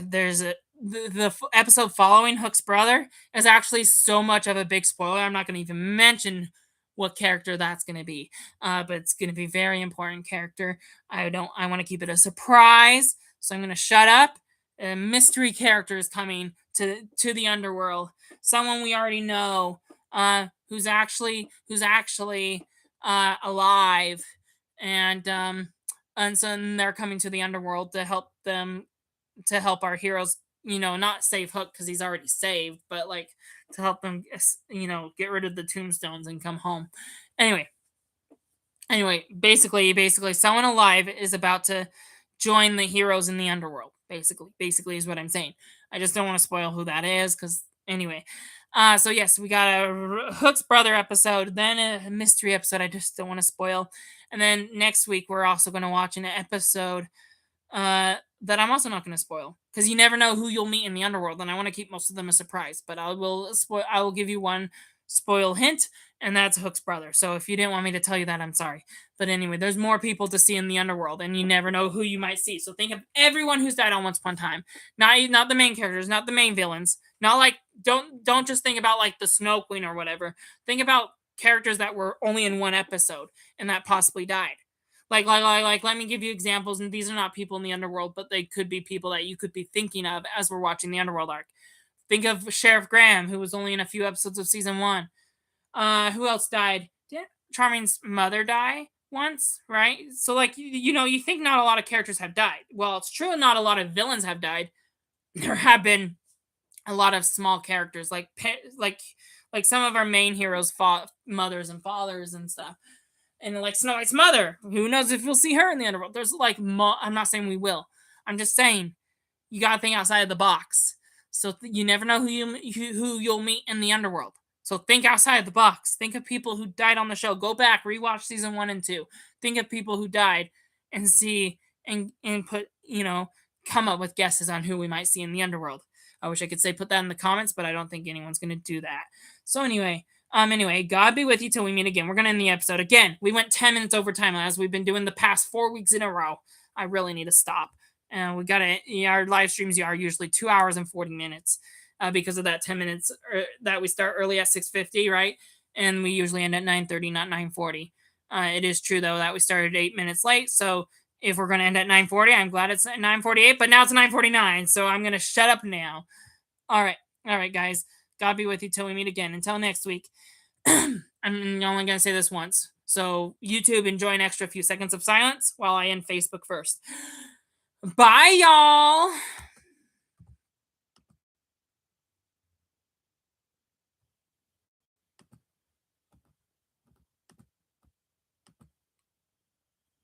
there's the episode following Hook's brother is actually so much of a big spoiler. I'm not going to even mention what character that's going to be, but it's going to be a very important character. I want to keep it a surprise, so I'm going to shut up. A mystery character is coming to the underworld. Someone we already know, who's actually alive, and so they're coming to the underworld to help our heroes, not save Hook because he's already saved, but like to help them, get rid of the tombstones and come home. Anyway, basically, someone alive is about to join the heroes in the underworld. Basically is what I'm saying. I just don't want to spoil who that is because anyway. So yes, we got a Hook's brother episode, then a mystery episode. I just don't want to spoil. And then next week we're also going to watch an episode that I'm also not going to spoil because you never know who you'll meet in the underworld, and I want to keep most of them a surprise. But I will give you one spoil hint, and that's Hook's brother. So if you didn't want me to tell you that, I'm sorry. But anyway, there's more people to see in the underworld, and you never know who you might see. So think of everyone who's died on Once Upon a Time. Not the main characters, not the main villains. Not like don't just think about like the Snow Queen or whatever. Think about characters that were only in one episode and that possibly died. Like, let me give you examples, and these are not people in the underworld, but they could be people that you could be thinking of as we're watching the underworld arc. Think of Sheriff Graham, who was only in a few episodes of season 1. Who else died? Did Charming's mother die once, right? So, like, you think not a lot of characters have died. Well, it's true, not a lot of villains have died. There have been a lot of small characters, like some of our main heroes fought mothers and fathers and stuff. And like Snow White's mother, who knows if we'll see her in the underworld? There's like, I'm not saying we will. I'm just saying you gotta think outside of the box. So you never know who you'll meet in the underworld. So think outside of the box. Think of people who died on the show. Go back, rewatch season 1 and 2. Think of people who died and see and put come up with guesses on who we might see in the underworld. I wish I could say put that in the comments, but I don't think anyone's gonna do that. So anyway. God be with you till we meet again. We're going to end the episode. Again, we went 10 minutes over time as we've been doing the past 4 weeks in a row. I really need to stop. And we got to, our live streams are usually 2 hours and 40 minutes because of that 10 minutes that we start early at 6:50, right? And we usually end at 9:30, not 9:40. It is true, though, that we started 8 minutes late. So if we're going to end at 9:40, I'm glad it's at 9:48, but now it's 9:49. So I'm going to shut up now. All right, guys. God be with you till we meet again. Until next week. I'm only going to say this once. So, YouTube, enjoy an extra few seconds of silence while I end Facebook first. Bye, y'all.